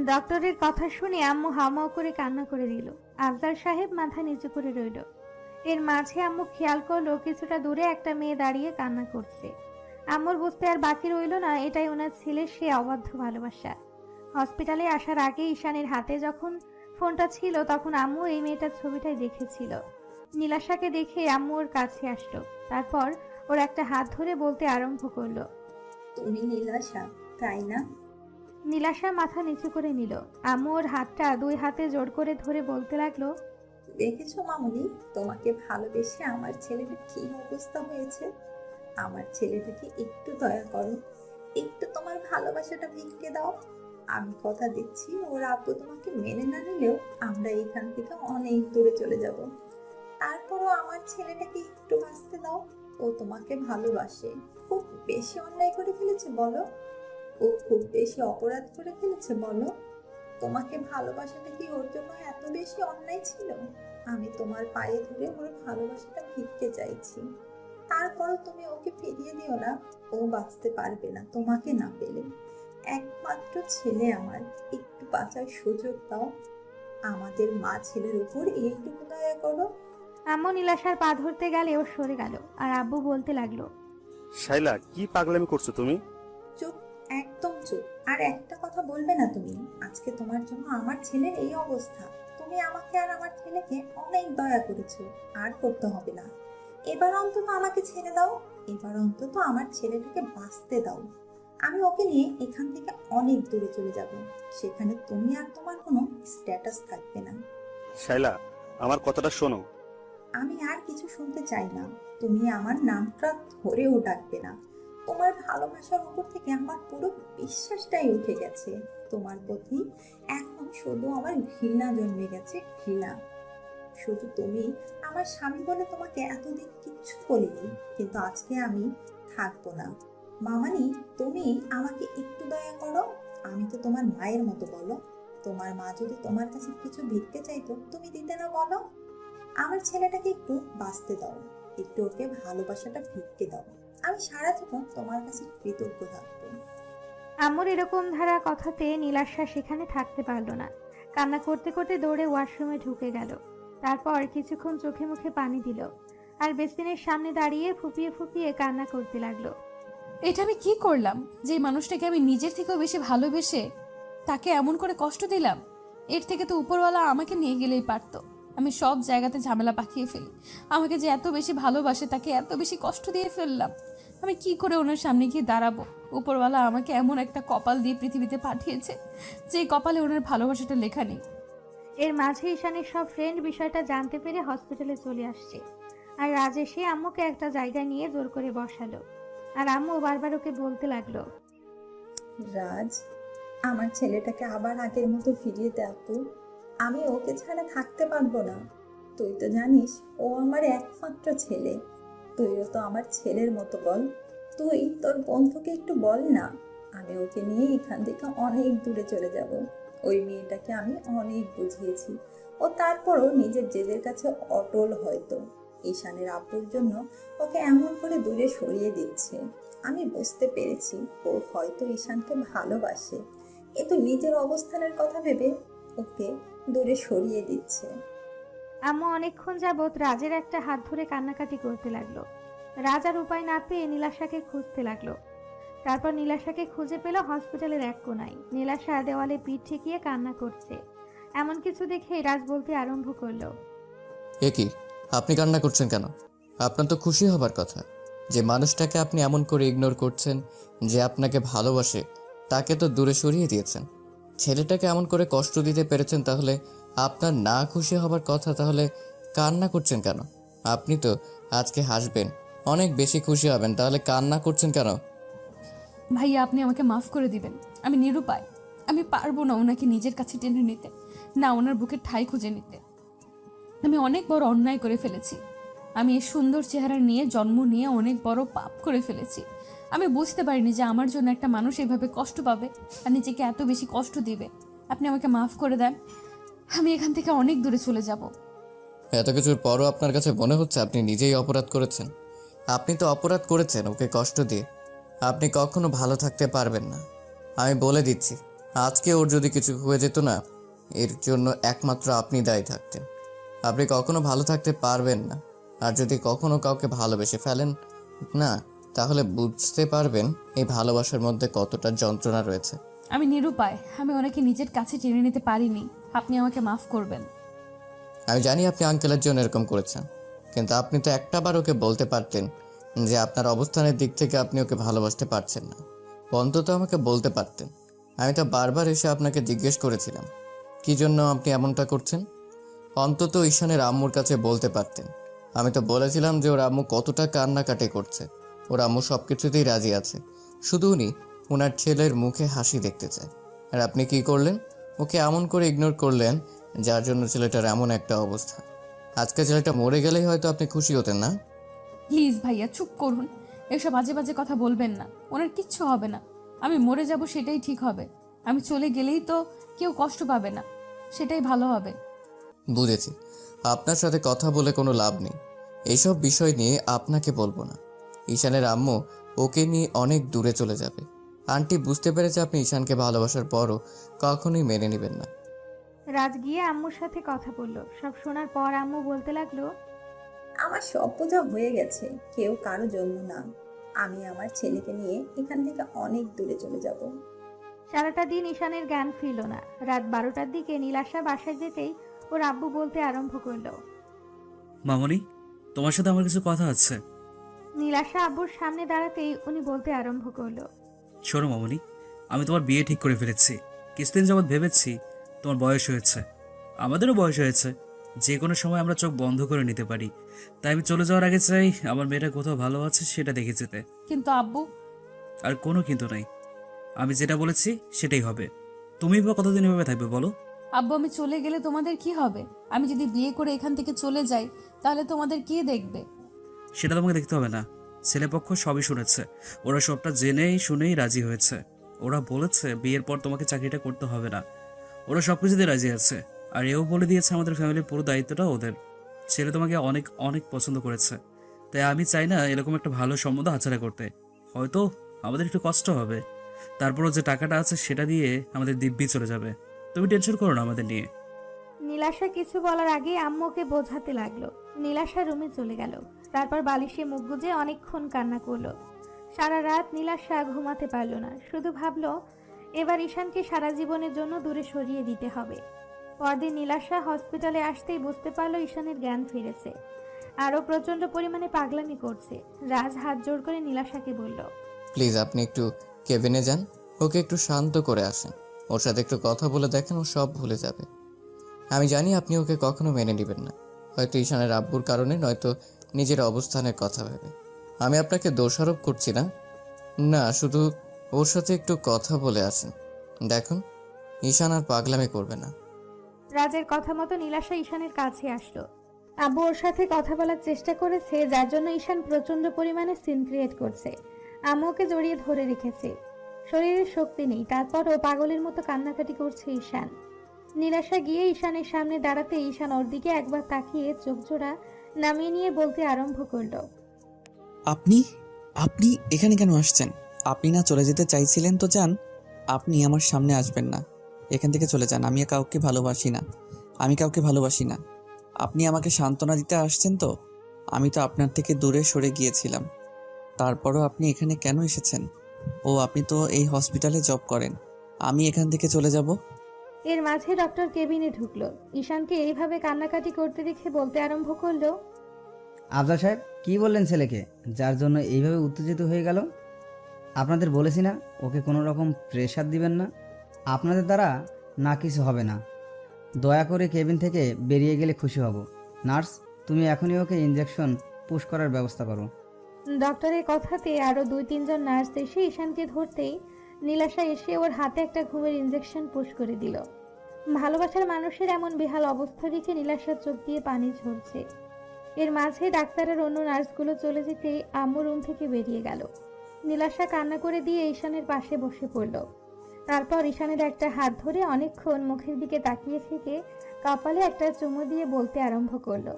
ডক্টরের কথা শুনে আম্মু হাউমাউ করে কান্না করে দিল। আফজাল সাহেব মাথা নিচু করে রইল। এর মাঝে আম্মু খেয়াল করলো কিছুটা দূরে একটা মেয়ে দাঁড়িয়ে কান্না করছে। আম্মুর বুঝতে আর বাকি রইল না এটাই ওনার ছেলের সে অবাধ্য ভালোবাসা। হসপিটালে আসার আগে ঈশানের হাতে যখন ফোনটা ছিল তখন আম্মু এই মেয়েটার ছবিটাই দেখেছিল। নীলাশাকে দেখে আম্মু ওর কাছে আসলো। তারপর ওর একটা হাত ধরে বলতে আরম্ভ করলো। তুমি নীলাশা, তাই না? নীলাশা মাথা নিচু করে নিল। আম্মু ওর হাতটা 2 হাতে জোর করে ধরে বলতে লাগলো, দেখেছো মামুনি, তোমাকে ভালোবেসে আমার ছেলেটা কি অবস্থা হয়েছে। আমার ছেলেটাকে একটু দয়া করো, একটু তোমার ভালোবাসাটা ভিক্ষে দাও। আমি কথা দিচ্ছি, ওর আব্বু তোমাকে মেনে না নিলেও আমরা এখান থেকে অনেক দূরে চলে যাব। তারপরও আমার ছেলেটাকে একটু বাঁচতে দাও। ও তোমাকে ভালোবাসে। খুব বেশি অন্যায় করে ফেলেছে বলো? ও খুব বেশি অপরাধ করে ফেলেছে বলো? তোমাকে ভালোবাসাটা কি ওর জন্য এত বেশি অন্যায় ছিল? আমি তোমার পায়ে ধরে ওর ভালোবাসাটা ভিক্ষে চাইছি। তারপরও তুমি ওকে ফিরিয়ে দিও না। ও বাঁচতে পারবে না তোমাকে না পেলে। একমাত্র ছেলে আমার, একটু বাঁচার সুযোগ দাও। আমাদের মা ছেলের উপর এইটুকু দয়া করো। আম্মু নীলাশার পা ধরতে গেলে ও সরে গেল, আর আব্বু বলতে লাগলো, শাইলা, কি পাগলামি করছো তুমি? চুপ, একদম চুপ। আর একটা কথা বলবে না তুমি। আজকে তোমার জন্য আমার ছেলের এই অবস্থা। তুমি আমাকে আর আমার ছেলেকে অনেক দয়া করেছো, আর করতে হবে না। এবার অন্তত আমাকে ছেড়ে দাও। এবার অন্তত আমার ছেলেটাকে বাঁচতে দাও। আমি ওকে নিয়ে এখান থেকে অনেক দূরে চলে যাব। সেখানে তুমি আর তোমার কোনো স্ট্যাটাস থাকবে না। শাইলা, আমার কথাটা শোনো। আমি আর কিছু শুনতে চাই না। তুমি আমার নামটা ধরেও ডাকবে না। তোমার ভালোবাসার উপর থেকে আমার পুরো বিশ্বাসটাই উঠে গেছে। তোমার প্রতি এখন শুধু আমার ঘৃণা জন্মে গেছে, ঘৃণা। শুধু তুমি আমার স্বামী বলে তোমাকে এতদিন কিচ্ছু বলিনি, কিন্তু আজকে আমি থাকবো না। মামানি, তুমি আমাকে একটু দয়া করো। আমি তো তোমার মায়ের মতো, বলো। তোমার মা যদি তোমার কাছে কিছু ভিক্ষে চাইতো, তুমি দিতে না বলো? আমার ছেলেটাকে একটু বাঁচতে দাও, একটু ওকে ভালোবাসাটা ভিক্ষে দাও। আমি সারা জীবন তোমার কাছে কৃতজ্ঞ থাকবো। আম্মুর এরকম ধারা কথাতে নীলাশা সেখানে থাকতে পারল না। কান্না করতে করতে দৌড়ে ওয়াশরুমে ঢুকে গেল। তারপর কিছুক্ষণ চোখে মুখে পানি দিল, আর বেসিনের সামনে দাঁড়িয়ে ফুপিয়ে ফুপিয়ে কান্না করতে লাগলো। এটা আমি কি করলাম যে এই মানুষটাকে আমি নিজের থেকেও বেশি ভালোবেসে তাকে এমন করে কষ্ট দিলাম? এর থেকে তো উপরওয়ালা আমাকে নিয়ে গেলেই পারতো। আমি সব জায়গাতে ঝামেলা পাকিয়ে ফেলি। আমাকে যে এত বেশি ভালোবাসে তাকে এত বেশি কষ্ট দিয়ে ফেললাম। আমি কি করে ওনার সামনে গিয়ে দাঁড়াবো? উপরওয়ালা আমাকে এমন একটা কপাল দিয়ে পৃথিবীতে পাঠিয়েছে যে কপালে ওনার ভালোবাসাটা লেখা নেই। এর মাঝে ঈশানের সব ফ্রেন্ড বিষয়টা জানতে পেরে হসপিটালে চলে আসছে, আর রাজ এসে আম্মুকে একটা জায়গায় নিয়ে জোর করে বসালো। আর আম্মু বারবার ওকে বলতে লাগলো, রাজ, আমার ছেলেটাকে আবার আগের মতো ফিরিয়ে দে আপু। আমি ওকে ছাড়া থাকতে পারবো না। তুই তো জানিস ও আমার একমাত্র ছেলে। তুইও তো আমার ছেলের মতো, বল। তুই তোর বন্ধুকে একটু বল না। আমি ওকে নিয়ে এখান থেকে অনেক দূরে চলে যাব। ওই মেয়েটাকে আমি অনেক বুঝিয়েছি, ও তারপরও নিজের জেদের কাছে অটল। হয়তো ঈশানের আব্বুর জন্য ওকে এমন করে দূরে সরিয়ে দিচ্ছে। আমি বুঝতে পেরেছি ও হয়তো ঈশানকে ভালোবাসে, কিন্তু নিজের অবস্থানের কথা ভেবে ওকে দূরে সরিয়ে দিচ্ছে। আম্মু অনেকক্ষণ যাবৎ রাজের একটা হাত ধরে কান্নাকাটি করতে লাগলো। রাজ আর উপায় না পেয়ে নীলাশাকে খুঁজতে লাগলো। তারপর নীলাশাকে খুঁজে পেল হসপিটালের এক কোনায়। নীলাশা দেওয়ালে পিঠ ঠেকিয়ে কান্না করছে। এমন কিছু দেখে রাজ বলতে আরম্ভ করলো, এ কি, আপনি কান্না করছেন কেন? আপনার তো খুশি হবার কথা যে মানুষটাকে আপনি এমন করে ইগনোর করছেন, যে আপনাকে ভালোবাসে তাকে তো দূরে সরিয়ে দিয়েছেন। ছেলেটাকে এমন করে কষ্ট দিতে পেরেছেন, তাহলে আপনার না খুশি হবার কথা। তাহলে কান্না করছেন কেন? আপনি তো আজকে হাসবেন, অনেক বেশি খুশি হবেন, তাহলে কান্না করছেন কেন? ভাইয়া আপনি আমাকে মাফ করে দিবেন। আমি নিরুপায়। আমি পারবো না ওনাকে নিজের কাছে টেনে নিতে, না ওনার বুকের ঠাঁই খুঁজে নিতে। আমি অনেক বড় অন্যায় করে ফেলেছি। আমি এই সুন্দর চেহারা নিয়ে জন্ম নিয়ে অনেক বড় পাপ করে ফেলেছি। আমি বুঝতে পারিনি যে আমার জন্য একটা মানুষ এভাবে কষ্ট পাবে আর নিজেকে এত বেশি কষ্ট দিবে। আপনি আমাকে মাফ করে দেন। আমি এখান থেকে অনেক দূরে চলে যাব। এত কিছুর পরও আপনার কাছে মনে হচ্ছে আপনি নিজেই অপরাধ করেছেন? আপনি তো অপরাধ করেছেন ওকে কষ্ট দিয়ে। আপনি কখনো ভালো থাকতে পারবেন না। আমি বলে দিচ্ছি, আজকে ওর যদি কিছু হয়ে যেত না, এর জন্য একমাত্র আপনি দায়ী থাকতেন। আপনি কখনো ভালো থাকতে পারবেন না। আর যদি কখনো কাউকে ভালোবেসে ফেলেন না, তাহলে বুঝতে পারবেন এই ভালোবাসার মধ্যে কতটা যন্ত্রণা রয়েছে। আমি নিরুপায়। আমি ওনাকে নিজের কাছে টেনে নিতে পারিনি। আপনি আমাকে মাফ করবেন। আমি জানি আপনি আঙ্কেলের জন্য এরকম করেছেন, কিন্তু আপনি তো একটাবার ওকে বলতে পারতেন যে আপনার অবস্থানের দিক থেকে আপনি ওকে ভালোবাসতে পারছেন না। অন্তত আমাকে বলতে পারতেন। আমি তো বারবার এসে আপনাকে জিজ্ঞেস করেছিলাম কি জন্য আপনি এমনটা করছেন। অন্তত ঈশানের আম্মুর কাছে বলতে পারতেন। আমি তো বলেছিলাম যে ওর আম্মু কতটা কান্নাকাটি করছে। ওর আম্মু সব কিছুতেই রাজি আছে, শুধু উনি ওনার ছেলের মুখে হাসি দেখতে চায়। আর আপনি কি করলেন? ওকে এমন করে ইগনোর করলেন, যার জন্য ছেলেটার এমন একটা অবস্থা। আজকে ছেলেটা মরে গেলেই হয়তো আপনি খুশি হতেন না। প্লিজ ভাইয়া চুপ করুন। এসব বাজে বাজে কথা বলবেন না। ওনার কিচ্ছু হবে না। আমি মরে যাব সেটাই ঠিক হবে। আমি চলে গেলেই তো কেউ কষ্ট পাবে না, সেটাই ভালো হবে। বুঝেছি, আপনার সাথে কথা বলে কোনো লাভ নেই। এইসব বিষয় নিয়ে আপনাকে বলবো না। ঈশানের আম্মু ওকে নিয়ে অনেক দূরে চলে যাবে। আন্টি বুঝতে পেরেছে আপনি ঈশানকে ভালোবাসার পরও কখনোই মেনে নেবেন না। রাজ গিয়ে আম্মুর সাথে কথা বলল। সব শোনার পর আম্মু বলতে লাগলো, আমার সব বোঝা হয়ে গেছে, কেউ কারো জন্য না। আমি আমার ছেলেকে নিয়ে এখান থেকে অনেক দূরে চলে যাব। সারাটা দিন ঈশানের জ্ঞান ফিরল না। রাত 12টার দিকে নীলাশা বাসায় যেতেই ওর আব্বু বলতে আরম্ভ করলো, মামনি, তোমার সাথে আমার কিছু কথা আছে। নীলাশা আব্বুর সামনে দাঁড়াতেই উনি বলতে আরম্ভ করলো, শোনো মামনি, আমি তোমার বিয়ে ঠিক করে ফেলেছি। কিছুদিন যাবৎ ভেবেছি তোমার বয়স হয়েছে, আমাদেরও বয়স হয়েছে, যে কোনো সময় আমরা চোখ বন্ধ করে নিতে পারি। তাই আমি চলে যাওয়ার আগে চাই আমার মেয়েটা কোথাও ভালো আছে সেটা দেখে যেতে। কিন্তু আব্বু। আর কোনো কিন্তু নাই, আমি যেটা বলেছি সেটাই হবে। তুমি বা কতদিন এভাবে থাকবে বলো? আব্বু আমি চলে গেলে তোমাদের কি হবে? আমি যদি বিয়ে করে এখান থেকে চলে যাই তাহলে তোমাদের কে দেখবে? সেটা তোমাকে দেখতে হবে না। ছেলেপক্ষ সবই শুনেছে, ওরা সবটা জেনেই শুনেই রাজি হয়েছে। ওরা বলেছে বিয়ের পর তোমাকে চাকরিটা করতে হবে না। ওরা সবকিছুতে রাজি আছে। আর এও বলে দিয়েছে আমাদের ফ্যামিলির পুরো দায়িত্বটা ওদের। ছেলে তোমাকে অনেক অনেক পছন্দ করেছে। তাই আমি চাই না এরকম একটা ভালো সম্বন্ধ হাতছাড়া করতে। হয়তো আমাদের একটু কষ্ট হবে, তারপরও যে টাকাটা আছে সেটা দিয়ে আমাদের দিব্যি চলে যাবে। তুমি টেনশন করো না আমাদের নিয়ে। নীলাশা কিছু বলার আগে আম্মুকে বোঝাতে লাগলো। নীলাশা রুমে চলে গেল। তারপর বালিশে মুখ গুজে অনেকক্ষণ কান্না করলো। সারা রাত নীলাশা ঘুমাতে পারল না। শুধু ভাবলো এবার ঈশানকে সারা জীবনের জন্য দূরে সরিয়ে দিতে হবে। পরদিন নীলাশা হসপিটালে আসতেই বুঝতে পারলো ঈশানের জ্ঞান ফিরেছে। আরও প্রচণ্ড পরিমাণে পাগলামি করছে। রাজ হাত জোড় করে নীলাশাকে বলল, প্লিজ আপনি একটু কেবিনে যান, ওকে একটু শান্ত করে আসেন। ওর সাথে একটু কথা বলে দেখেন, ও সব ভুলে যাবে। আমি জানি আপনি ওকে কখনো মেনে নেবেন না, হয়তো ঈশানের আব্বুর কারণে, নয়তো নিজের অবস্থানের কথা ভেবে। আমি আপনাকে দোষারোপ করছি না, না, শুধু ওর সাথে একটু কথা বলে আসেন। দেখুন, ঈশান আর পাগলামি করবে না। রাজের কথা মতো নীলাশা ঈশানের কাছে আসলো। আব্বু ওর সাথে কথা বলার চেষ্টা করেছে, যার জন্য ঈশান প্রচণ্ড পরিমাণে সিন ক্রিয়েট করছে। আম্মু ওকে জড়িয়ে ধরে রেখেছে। শরীরের শক্তি নেই, তারপরও পাগলের মতো কান্নাকাটি করছে ঈশান। নীলাশা গিয়ে ঈশানের সামনে দাঁড়াতে ঈশান ওর দিকে একবার তাকিয়ে চোখ জোড়া নামিয়ে নিয়ে বলতে আরম্ভ করলো। আপনি আপনি এখানে কেন আসছেন? আপনি না চলে যেতে চাইছিলেন তো যান। আপনি আমার সামনে আসবেন না, এখান থেকে চলে যান। আমি কাউকে ভালোবাসি না, আমি কাউকে ভালোবাসি না। আপনি আমাকে সান্ত্বনা দিতে আসছেন তো? আমি তো আপনার থেকে দূরে সরে গিয়েছিলাম, তারপরও আপনি এখানে কেন এসেছেন? ও আপনি তো এই হসপিটালে জব করেন। আমি এখান থেকে চলে যাব? এর মাঝে ডক্টর কেবিনে ঢুকলো। ঈশানকে এইভাবে কান্নাকাটি করতে দেখে বলতে আরম্ভ করলো। আফজাল সাহেব কি বললেন ছেলেকে, যার জন্য এইভাবে উত্তেজিত হয়ে গেল? আপনাদের বলেছি না ওকে কোনো রকম প্রেশার দিবেন না। আপনাদের দ্বারা না কিছু হবে না। দয়া করে কেবিন থেকে বেরিয়ে গেলে খুশি হব। নার্স, তুমি এখনই ওকে ইনজেকশন পুশ করার ব্যবস্থা করো। ডক্টরের কথাতে আরো 2-3 জন নার্স এসে ঈশানকে ধরতেই নীলাশা এসে ওর হাতে একটা ঘুমের ইনজেকশন পুশ করে দিল। ভালোবাসার মানুষের এমন বেহাল অবস্থা দেখে নীলাশার চোখ দিয়ে পানি ঝরছে। এর মাঝে ডাক্তারের অন্য নার্সগুলো চলে যেতে আম্মু রুম থেকে বেরিয়ে গেল। নীলাশা কান্না করে দিয়ে ঈশানের পাশে বসে পড়ল। তারপর ঈশানের একটা হাত ধরে অনেকক্ষণ মুখের দিকে তাকিয়ে থেকে কপালে একটা চুমু দিয়ে বলতে আরম্ভ করলো।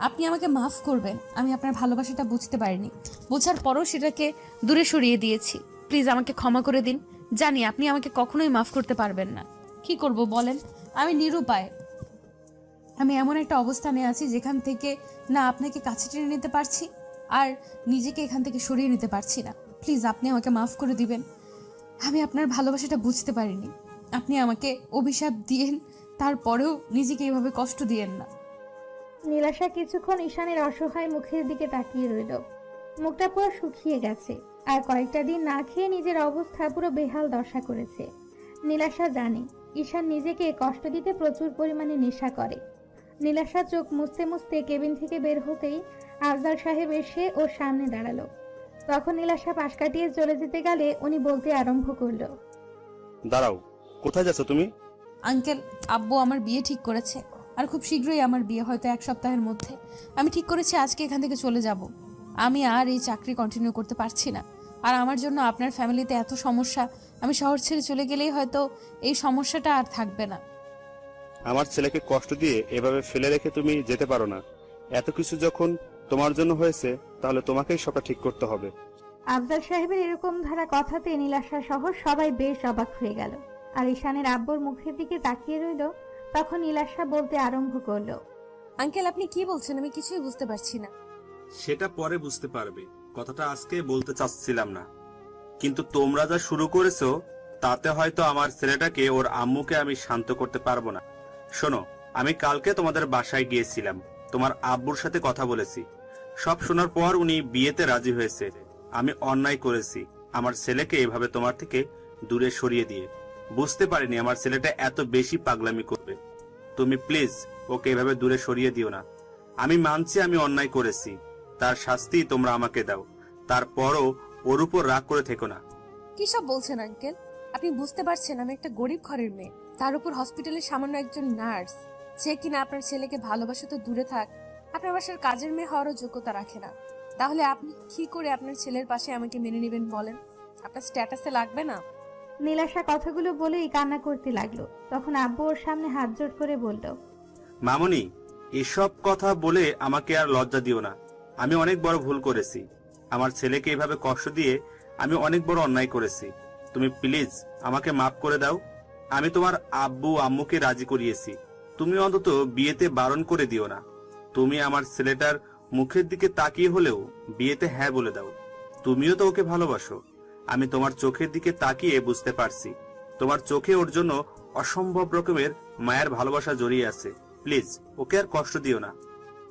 আপনি আমাকে মাফ করবেন, আমি আপনার ভালোবাসাটা বুঝতে পারিনি। বোঝার পরও সেটাকে দূরে সরিয়ে দিয়েছি। প্লিজ আমাকে ক্ষমা করে দিন। জানি আপনি আমাকে কখনোই মাফ করতে পারবেন না। কি করব বলেন? আমি নিরুপায়। আমি এমন একটা অবস্থানে আছি যেখান থেকে না আপনাকে কাছে টেনে নিতে পারছি, আর নিজেকে এখান থেকে সরিয়ে নিতে পারছি না। প্লিজ আপনি আমাকে মাফ করে দিবেন। আমি আপনার ভালোবাসাটা বুঝতে পারিনি। আপনি আমাকে অভিশাপ দিয়েন, তারপরেও নিজেকে এভাবে কষ্ট দিয়েন না। নীলাশা কিছুক্ষণ ঈশানের অসহায় মুখের দিকে তাকিয়ে রইল। মুখটা পুরো শুকিয়ে গেছে, আর কয়েকটা দিন না খেয়ে নিজের অবস্থা পুরো বেহাল দশা করেছে। নীলাশা জানে ঈশান নিজেকে কষ্ট দিতে প্রচুর পরিমাণে নেশা করে। নীলাশা চোখ মুছতে মুছতে কেবিন থেকে বের হতেই আফজাল সাহেব এসে ওর সামনে দাঁড়ালো। তখন নীলাশা পাশ কাটিয়ে চলে যেতে গেলে উনি বলতে আরম্ভ করলো। দাঁড়াও, কোথায় যাচ্ছ তুমি? আঙ্কেল, আব্বু আমার বিয়ে ঠিক করেছে, আর খুব শীঘ্রই আমার বিয়ে, হয়তো 1 সপ্তাহের মধ্যে। আমি ঠিক করেছি আজকে এখান থেকে চলে যাব। আমি আর এই চাকরি কন্টিনিউ করতে পারছি না। আর আমার জন্য আপনার ফ্যামিলিতে এত সমস্যা, আমি শহর ছেড়ে চলে গেলেই হয়তো এই সমস্যাটা আর থাকবে না। আমার ছেলেকে কষ্ট দিয়ে এভাবে ফেলে রেখে তুমি যেতে পারো না। এত কিছু যখন তোমার জন্য হয়েছে, তাহলে তোমাকেই সবটা ঠিক করতে হবে। আফজাল সাহেবের এরকম ধারা কথাতে নীলাশা সহ সবাই বেশ অবাক হয়ে গেল, আর ঈশানের আব্বুর মুখের দিকে তাকিয়ে রইল। তখন নীলাশা বলতে আরম্ভ করলো। আঙ্কেল, আপনি কি বলছেন? আমি কিছুই বুঝতে পারছি না। সেটা পরে বুঝতে পারবে, কথাটা আজকে বলতে চাচ্ছিলাম না। কিন্তু তোমরা যা শুরু করেছো, তাতে হয়তো আমার ছেলেটাকে ওর আম্মুকে আমি শান্ত করতে পারবো না। শোনো, আমি কালকে তোমাদের বাসায় গিয়েছিলাম, তোমার আব্বুর সাথে কথা বলেছি। সব শোনার পর উনি বিয়েতে রাজি হয়েছে। আমি অন্যায় করেছি আমার ছেলেকে এভাবে তোমার থেকে দূরে সরিয়ে দিয়ে। বুঝতে পারিনি আমার ছেলেটা এত বেশি পাগলামি করবে। তুমি প্লিজ ওকে এভাবে দূরে সরিয়ে দিও না। আমি মানছি আমি অন্যায় করেছি, তার শাস্তি তোমরা আমাকে দাও। তারপরও ওর উপর রাগ করে থেকো না। কি সব বলছেন আঙ্কেল? আপনি বুঝতে পারছেন আমি একটা গরিব ঘরের মেয়ে, তার উপর হসপিটালে সামান্য একজন নার্স, যে কিনা আপনার ছেলেকে ভালোবাসা তো দূরে থাক, আপনার বাসার কাজের মেয়ে হওয়ারও যোগ্যতা রাখে না। তাহলে আপনি কি করে আপনার ছেলের পাশে আমাকে মেনে নেবেন বলেন? আপনার স্ট্যাটাসে লাগবে না? নীলাশা কথাগুলো বলেই কান্না করতে লাগলো। তখন আব্বু ওর সামনে হাত জোড় করে বলল। মামনি, এসব কথা বলে আমাকে আর লজ্জা দিও না। আমি অনেক বড় ভুল করেছি। আমার ছেলেকে এভাবে কষ্ট দিয়ে আমি অনেক বড় অন্যায় করেছি। তুমি প্লিজ আমাকে মাফ করে দাও। আমি তোমার আব্বু আম্মুকে রাজি করিয়েছি, তুমি অন্তত বিয়েতে বারণ করে দিও না। তুমি আমার ছেলেটার মুখের দিকে তাকিয়ে হলেও বিয়েতে হ্যাঁ বলে দাও। তুমিও তো ওকে ভালোবাসো। আমি তোমার চোখের দিকে তাকিয়ে বুঝতে পারছি তোমার চোখে ওর জন্য অসম্ভব রকমের মায়ের ভালোবাসা জড়িয়ে আছে। প্লিজ ওকে আর কষ্ট দিও না।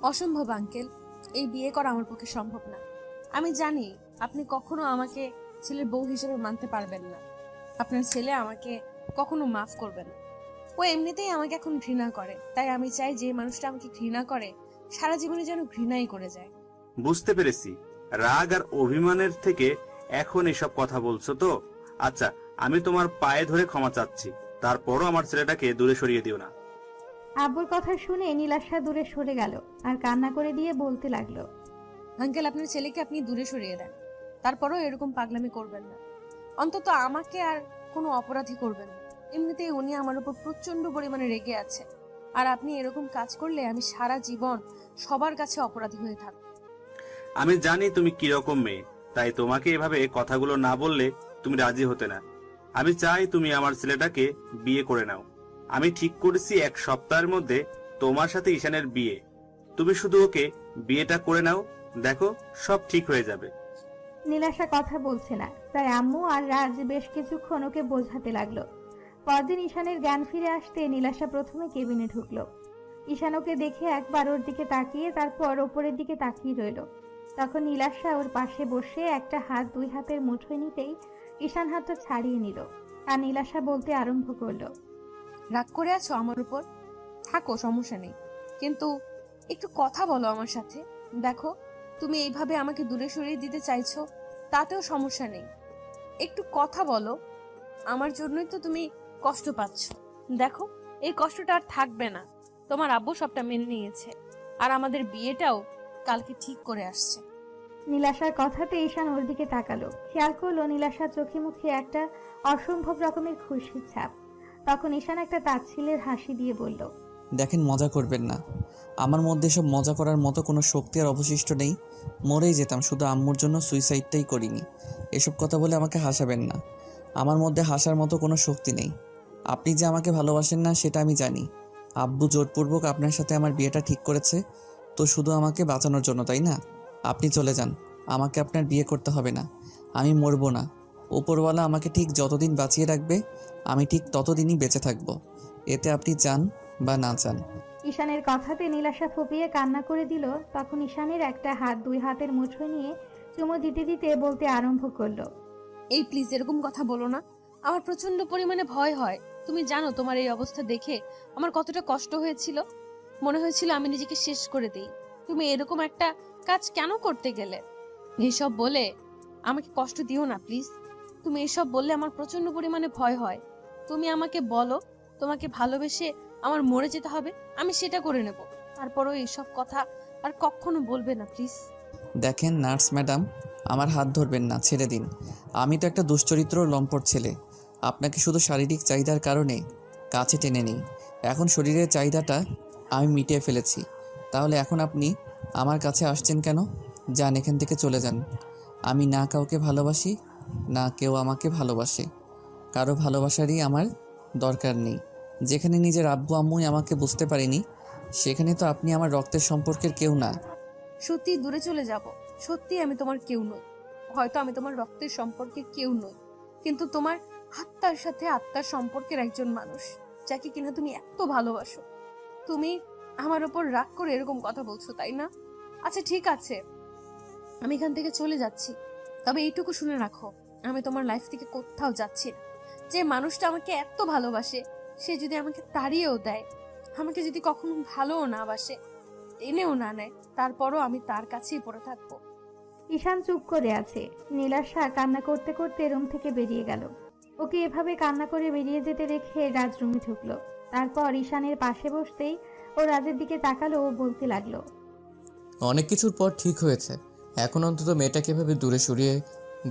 অসম্ভব আঙ্কেল, এই বিয়ে করা আমার পক্ষে সম্ভব না। আমি জানি আপনি কখনো আমাকে ছেলের বউ হিসেবে মানতে পারবেন না। আপনার ছেলে আমাকে কখনো মাফ করবে না। ও এমনিতেই আমাকে এখন ঘৃণা করে, তাই আমি চাই যে মানুষটা আমাকে ঘৃণা করে সারা জীবনে যেন ঘৃণাই করে যায়। বুঝতে পেরেছি, রাগ আর অভিমানের থেকে এখন এসব কথা বলছো তো। আচ্ছা, আমি তোমার পায়ে ধরে ক্ষমা চাচ্ছি, তারপরও আমার ছেলেটাকে দূরে সরিয়ে দিও না। আব্বুর কথা শুনে নীলাশা দূরে সরে গেল আর কান্না করে দিয়ে বলতে লাগলো। আঙ্কেল, আপনার ছেলেকে আপনি দূরে সরিয়ে দেন, তারপরও এরকম পাগলামি করবেন না। অন্তত আমাকে আর কোনো অপরাধী করবেন না। এমনিতেই উনি আমার উপর প্রচন্ড পরিমাণে রেগে আছে, আর আপনি এরকম কাজ করলে আমি সারা জীবন সবার কাছে অপরাধী হয়ে থাকবো। আমি জানি তুমি কিরকম মেয়ে, তাই তোমাকে এভাবে কথাগুলো না বললে তুমি রাজি হতে না। আমি চাই তুমি আমার ছেলেটাকে বিয়ে করে নাও। আমি ঠিক করেছি 1 সপ্তাহের মধ্যে তোমার সাথে ঈশানের বিয়ে। তুমি শুধু ওকে বিয়েটা করে নাও, দেখো সব ঠিক হয়ে যাবে। নীলাশা কথা বলছে না, তাই আম্মু আর রাজ বেশ কিছুক্ষণ ওকে বোঝাতে লাগলো। পরদিন ঈশানের জ্ঞান ফিরে আসতে নীলাশা প্রথমে কেবিনে ঢুকলো। ঈশান ওকে দেখে একবার ওর দিকে তাকিয়ে তারপর ওপরের দিকে তাকিয়ে রইল। তখন নীলাশা ওর পাশে বসে একটা হাত 2 হাতের মুঠোয় নিতেই ঈশান হাতটা ছাড়িয়ে নিল আর নীলাশা বলতে আরম্ভ করলো, রাগ করে আছো আমার উপর? থাকো, সমস্যা নেই, কিন্তু একটু কথা বলো আমার সাথে। দেখো, তুমি এইভাবে আমাকে দূরে সরিয়ে দিতে চাইছো, তাতেও সমস্যা নেই, একটু কথা বলো। আমার জন্যই তো তুমি কষ্ট পাচ্ছ। দেখো, এই কষ্টটা আর থাকবে না। তোমার আব্বু সবটা মেনে নিয়েছে, আর আমাদের বিয়েটাও কালকে ঠিক করে আসছে। নীলাশার কথাতে ঈশান ওর দিকে তাকালো। খেয়াল করলো নীলাশার চোখে মুখে একটা অসম্ভব রকমের খুশির ছাপ। তখন ঈশান একটা তাচ্ছিল্যের হাসি দিয়ে বলল, দেখেন, মজা করবেন না। আমার মধ্যে সব মজা করার মতো কোনো শক্তি আর অবশিষ্ট নেই। মরেই যেতাম, শুধু আম্মুর জন্য সুইসাইডটাই করিনি। এসব কথা বলে আমাকে হাসাবেন না। আমার মধ্যে হাসার মতো কোনো শক্তি নেই। আপনি যে আমাকে ভালোবাসেন না সেটা আমি জানি। আব্বু জোরপূর্বক আপনার সাথে আমার বিয়েটা ঠিক করেছে, তো শুধু আমাকে বাঁচানোর জন্য, তাই না? আপনি চলে যান, আমাকে আপনার বিয়ে করতে হবে না। আমি মরবো না। উপরওয়ালা আমাকে ঠিক যতদিন বাঁচিয়ে রাখবে আমি ঠিক ততদিনই বেঁচে থাকবো, এতে আপনি চান বা না চান। ঈশানের কথাতে নীলাশা ফুপিয়ে কান্না করে দিল। তখন ঈশানের একটা হাত 2 হাতের মুঠোয় নিয়ে চুমো দিতে দিতে বলতে আরম্ভ করলো, এই প্লিজ এরকম কথা বলো না, আমার প্রচন্ড পরিমাণে ভয় হয়। তুমি জানো তোমার এই অবস্থা দেখে আমার কতটা কষ্ট হয়েছিল। মনে হয়েছিল আমি নিজেকে শেষ করে দেই। তুমি এরকম একটা কাজ কেন করতে গেলে? এইসব বলে আমাকে কষ্ট দিও না প্লিজ। তুমি এসব বললে আমার প্রচন্ড পরিমাণে ভয় হয়। তুমি আমাকে বলো তোমাকে ভালোবেসে আমার মরে যেতে হবে, আমি সেটা করে নেব। তারপরও এইসব কথা আর কখনো বলবে না প্লিজ। দেখেন নার্স ম্যাডাম, আমার হাত ধরবেন না, ছেড়ে দিন। আমি তো একটা দুশ্চরিত্র লম্পট ছেলে। আপনাকে শুধু শারীরিক চাহিদার কারণে কাছে টেনে নিই। এখন শরীরের চাহিদাটা আমি মিটিয়ে ফেলেছি, তাহলে এখন আপনি আমার কাছে আসছেন কেন? যান, এখান থেকে চলে যান। আমি না কাউকে ভালোবাসি, না কেউ আমাকে ভালোবাসে। কারো ভালোবাসারই আমার দরকার নেই। যেখানে নিজের আব্বু আম্মুই আমাকে বুঝতে পারিনি, সেখানে তো আপনি আমার রক্তের সম্পর্কের কেউ না। সত্যি দূরে চলে যাব, সত্যি আমি তোমার কেউ নই। হয়তো আমি তোমার রক্তের সম্পর্কে কেউ নই, কিন্তু তোমার আত্মার সাথে আত্মার সম্পর্কের একজন মানুষ, যাকে কিনা তুমি এত ভালোবাসো। তুমি আমার উপর রাগ করে এরকম কথা বলছো, তাই না? আচ্ছা ঠিক আছে, আমি এখান থেকে চলে যাচ্ছি। তবে এইটুকু শুনে রাখো, আমি তোমার লাইফ থেকে কোথাও যাচ্ছি না। যে মানুষটা আমাকে এত ভালোবাসে, সে যদি আমাকে তাড়িয়েও দেয়, আমাকে যদি কখনো ভালোও না বাসে, এনেও না নেয়, তারপরও আমি তার কাছেই পড়ে থাকবো। ঈশান চুপ করে আছে। নীলাশা কান্না করতে করতে রুম থেকে বেরিয়ে গেল। ওকে এভাবে কান্না করে বেরিয়ে যেতে দেখে রাজ রুমে ঢুকলো। তারপর ঈশানের পাশে বসতেই ও রাজের দিকে তাকালো ও বলতে লাগলো, অনেক কিছুর পর ঠিক হয়েছে। এখন অন্তত মেয়েটাকে এভাবে দূরে সরিয়ে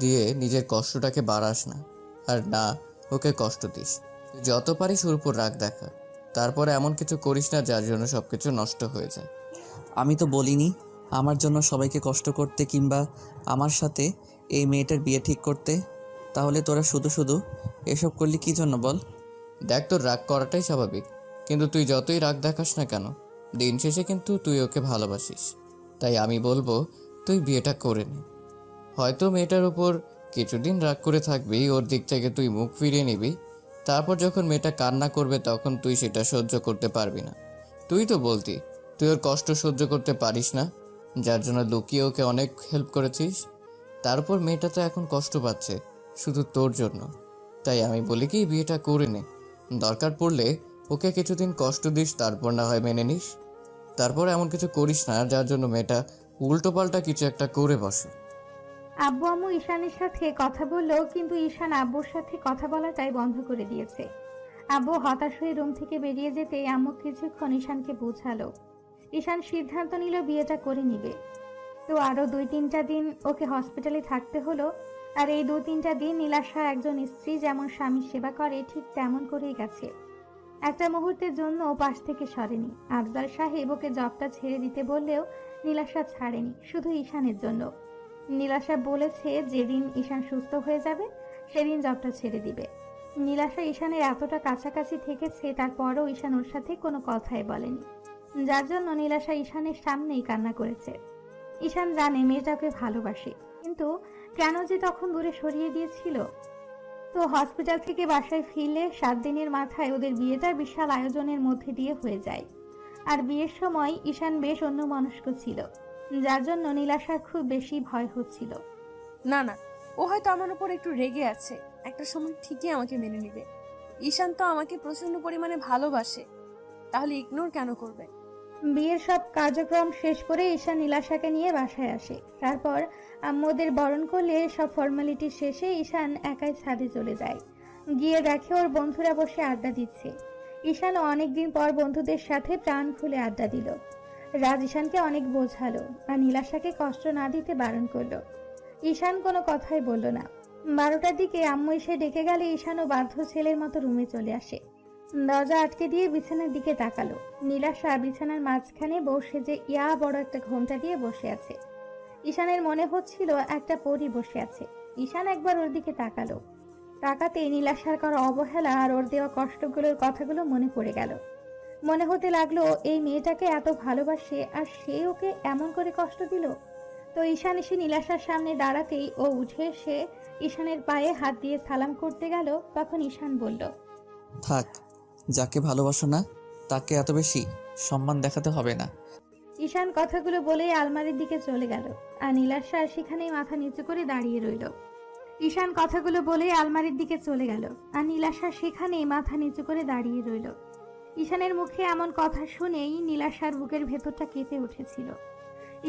দিয়ে নিজের কষ্টটাকে বাড়াস না, আর না ওকে কষ্ট দিস। তুই যত পারিস ওর উপর রাগ দেখা, তারপর এমন কিছু করিস না যার জন্য সব কিছু নষ্ট হয়ে যায়। আমি তো বলিনি আমার জন্য সবাইকে কষ্ট করতে কিংবা আমার সাথে এই মেয়েটার বিয়ে ঠিক করতে। তাহলে তোরা শুধু শুধু এসব করলি কী জন্য বল? দেখ, তোর রাগ করাটাই স্বাভাবিক, কিন্তু তুই যতই রাগ দেখাস না কেন, দিন শেষে কিন্তু তুই ওকে ভালোবাসিস। তাই আমি বলবো তুই বিয়েটা করে নে। হয়তো মেয়েটার উপর কিছুদিন রাগ করে থাকবি, ওর দিক থেকে তুই মুখ ফিরিয়ে নিবি। তারপর যখন মেয়েটা কান্না করবে তখন তুই সেটা সহ্য করতে পারবি না। তুই তো বলতি তুই ওর কষ্ট সহ্য করতে পারিস না, যার জন্য লুকিয়ে ওকে অনেক হেল্প করেছিস। তারপর মেয়েটা তো এখন কষ্ট পাচ্ছে শুধু তোর জন্য। তাই আমি বলি কি, বিয়েটা করে নে। দরকার পড়লে ওকে কিছুদিন কষ্ট দিস, তারপর না হয় মেনে নিস। তারপর এমন কিছু করিস না যার জন্য মেয়েটা উল্টোপাল্টা কিছু একটা করে বসে। আব্বু আম্মু ঈশানের সাথে কথা বললেও কিন্তু ঈশান আব্বুর সাথে কথা বলাটাই বন্ধ করে দিয়েছে। আব্বু হতাশ হয়ে রুম থেকে বেরিয়ে যেতে আম্মু কিছুক্ষণ ঈশানকে বোঝালো। ঈশান সিদ্ধান্ত নিল বিয়েটা করে নিবে। তো আরও 2-3টা দিন ওকে হসপিটালে থাকতে হলো। আর এই 2-3টা দিন নীলাশা একজন স্ত্রী যেমন স্বামীর সেবা করে ঠিক তেমন করেই গেছে। একটা মুহূর্তের জন্য ও পাশ থেকে সরেনি। আফজাল সাহেব ওকে জবটা ছেড়ে দিতে বললেও নীলাশা ছাড়েনি, শুধু ঈশানের জন্য। নীলাশা বলেছে যেদিন ঈশান সুস্থ হয়ে যাবে সেদিন জবটা ছেড়ে দিবে। নীলাশা ঈশানের এতটা কাছাকাছি থেকেছে, তারপরও ঈশান ওর সাথে কোনো কথাই বলেনি, যার জন্য নীলাশা ঈশানের সামনেই কান্না করেছে। ঈশান জানে মেয়েটাকে ভালোবাসে, কিন্তু কেন যে তখন দূরে সরিয়ে দিয়েছিল। তো হসপিটাল থেকে বাসায় ফিরলে 7 দিনের মাথায় ওদের বিয়েটা বিশাল আয়োজনের মধ্যে দিয়ে হয়ে যায়। আর বিয়ের সময় ঈশান বেশ অন্যমনস্ক ছিল, যার জন্য নীলাশার খুব বেশি ভয় হচ্ছিল। না না, ও হয়তো আমার উপর একটু রেগে আছে, একটা সময় ঠিকই আমাকে মেনে নিবে। ঈশান তো আমাকে প্রচন্ড পরিমাণে ভালোবাসে, তাহলে ইগনোর কেন করবে? বিয়ের সব কার্যক্রম শেষ করে ঈশান নীলাশাকে নিয়ে বাসায় আসে। তারপর আম্মুদের বরণ করলে সব ফর্মালিটি শেষে ঈশান একাই ছাদে চলে যায়। গিয়ে দেখে ওর বন্ধুরা বসে আড্ডা দিচ্ছে। ঈশান অনেকদিন পর বন্ধুদের সাথে প্রাণ খুলে আড্ডা দিল। রাজ ঈশানকে অনেক বোঝালো আর নীলাশাকে কষ্ট না দিতে বারণ করলো। ঈশান কোনো কথাই বলল না। 12টার দিকে আম্মু এসে ডেকে গেলে ঈশানও বাধ্য ছেলের মতো রুমে চলে আসে। দরজা আটকে দিয়ে বিছানার দিকে তাকালো। নীলাশা বিছানার মাঝখানে বসে যে ইয়া বড় একটা ঘোমটা দিয়ে বসে আছে। ঈশানের মনে হচ্ছিল একটা পরী বসে আছে। ঈশান একবার ওর দিকে তাকালো। তাকাতে নীলাশার করা অবহেলা আর ওর দেওয়া কষ্টগুলোর কথাগুলো মনে পড়ে গেল। মনে হতে লাগলো এই মেয়েটাকে এত ভালোবাসে আর সে ওকে এমন করে কষ্ট দিল। তো ঈশান এসে নীলাশার সামনে দাঁড়াতেই ও উঠে এসে ঈশানের পায়ে হাত দিয়ে সালাম করতে গেল। তখন ঈশান বলল, থাক, যাকে ভালোবাসো না তাকে এত বেশি সম্মান দেখাতে হবে না। ঈশান কথাগুলো বলে আলমারির দিকে চলে গেল আর নীলাশা সেখানেই মাথা নিচু করে দাঁড়িয়ে রইল। ঈশান কথাগুলো বলে আলমারির দিকে চলে গেল আর নীলাশা সেখানেই মাথা নিচু করে দাঁড়িয়ে রইল। ঈশানের মুখে এমন কথা শুনেই নীলাশার বুকের ভেতরটা কেঁপে উঠেছিল।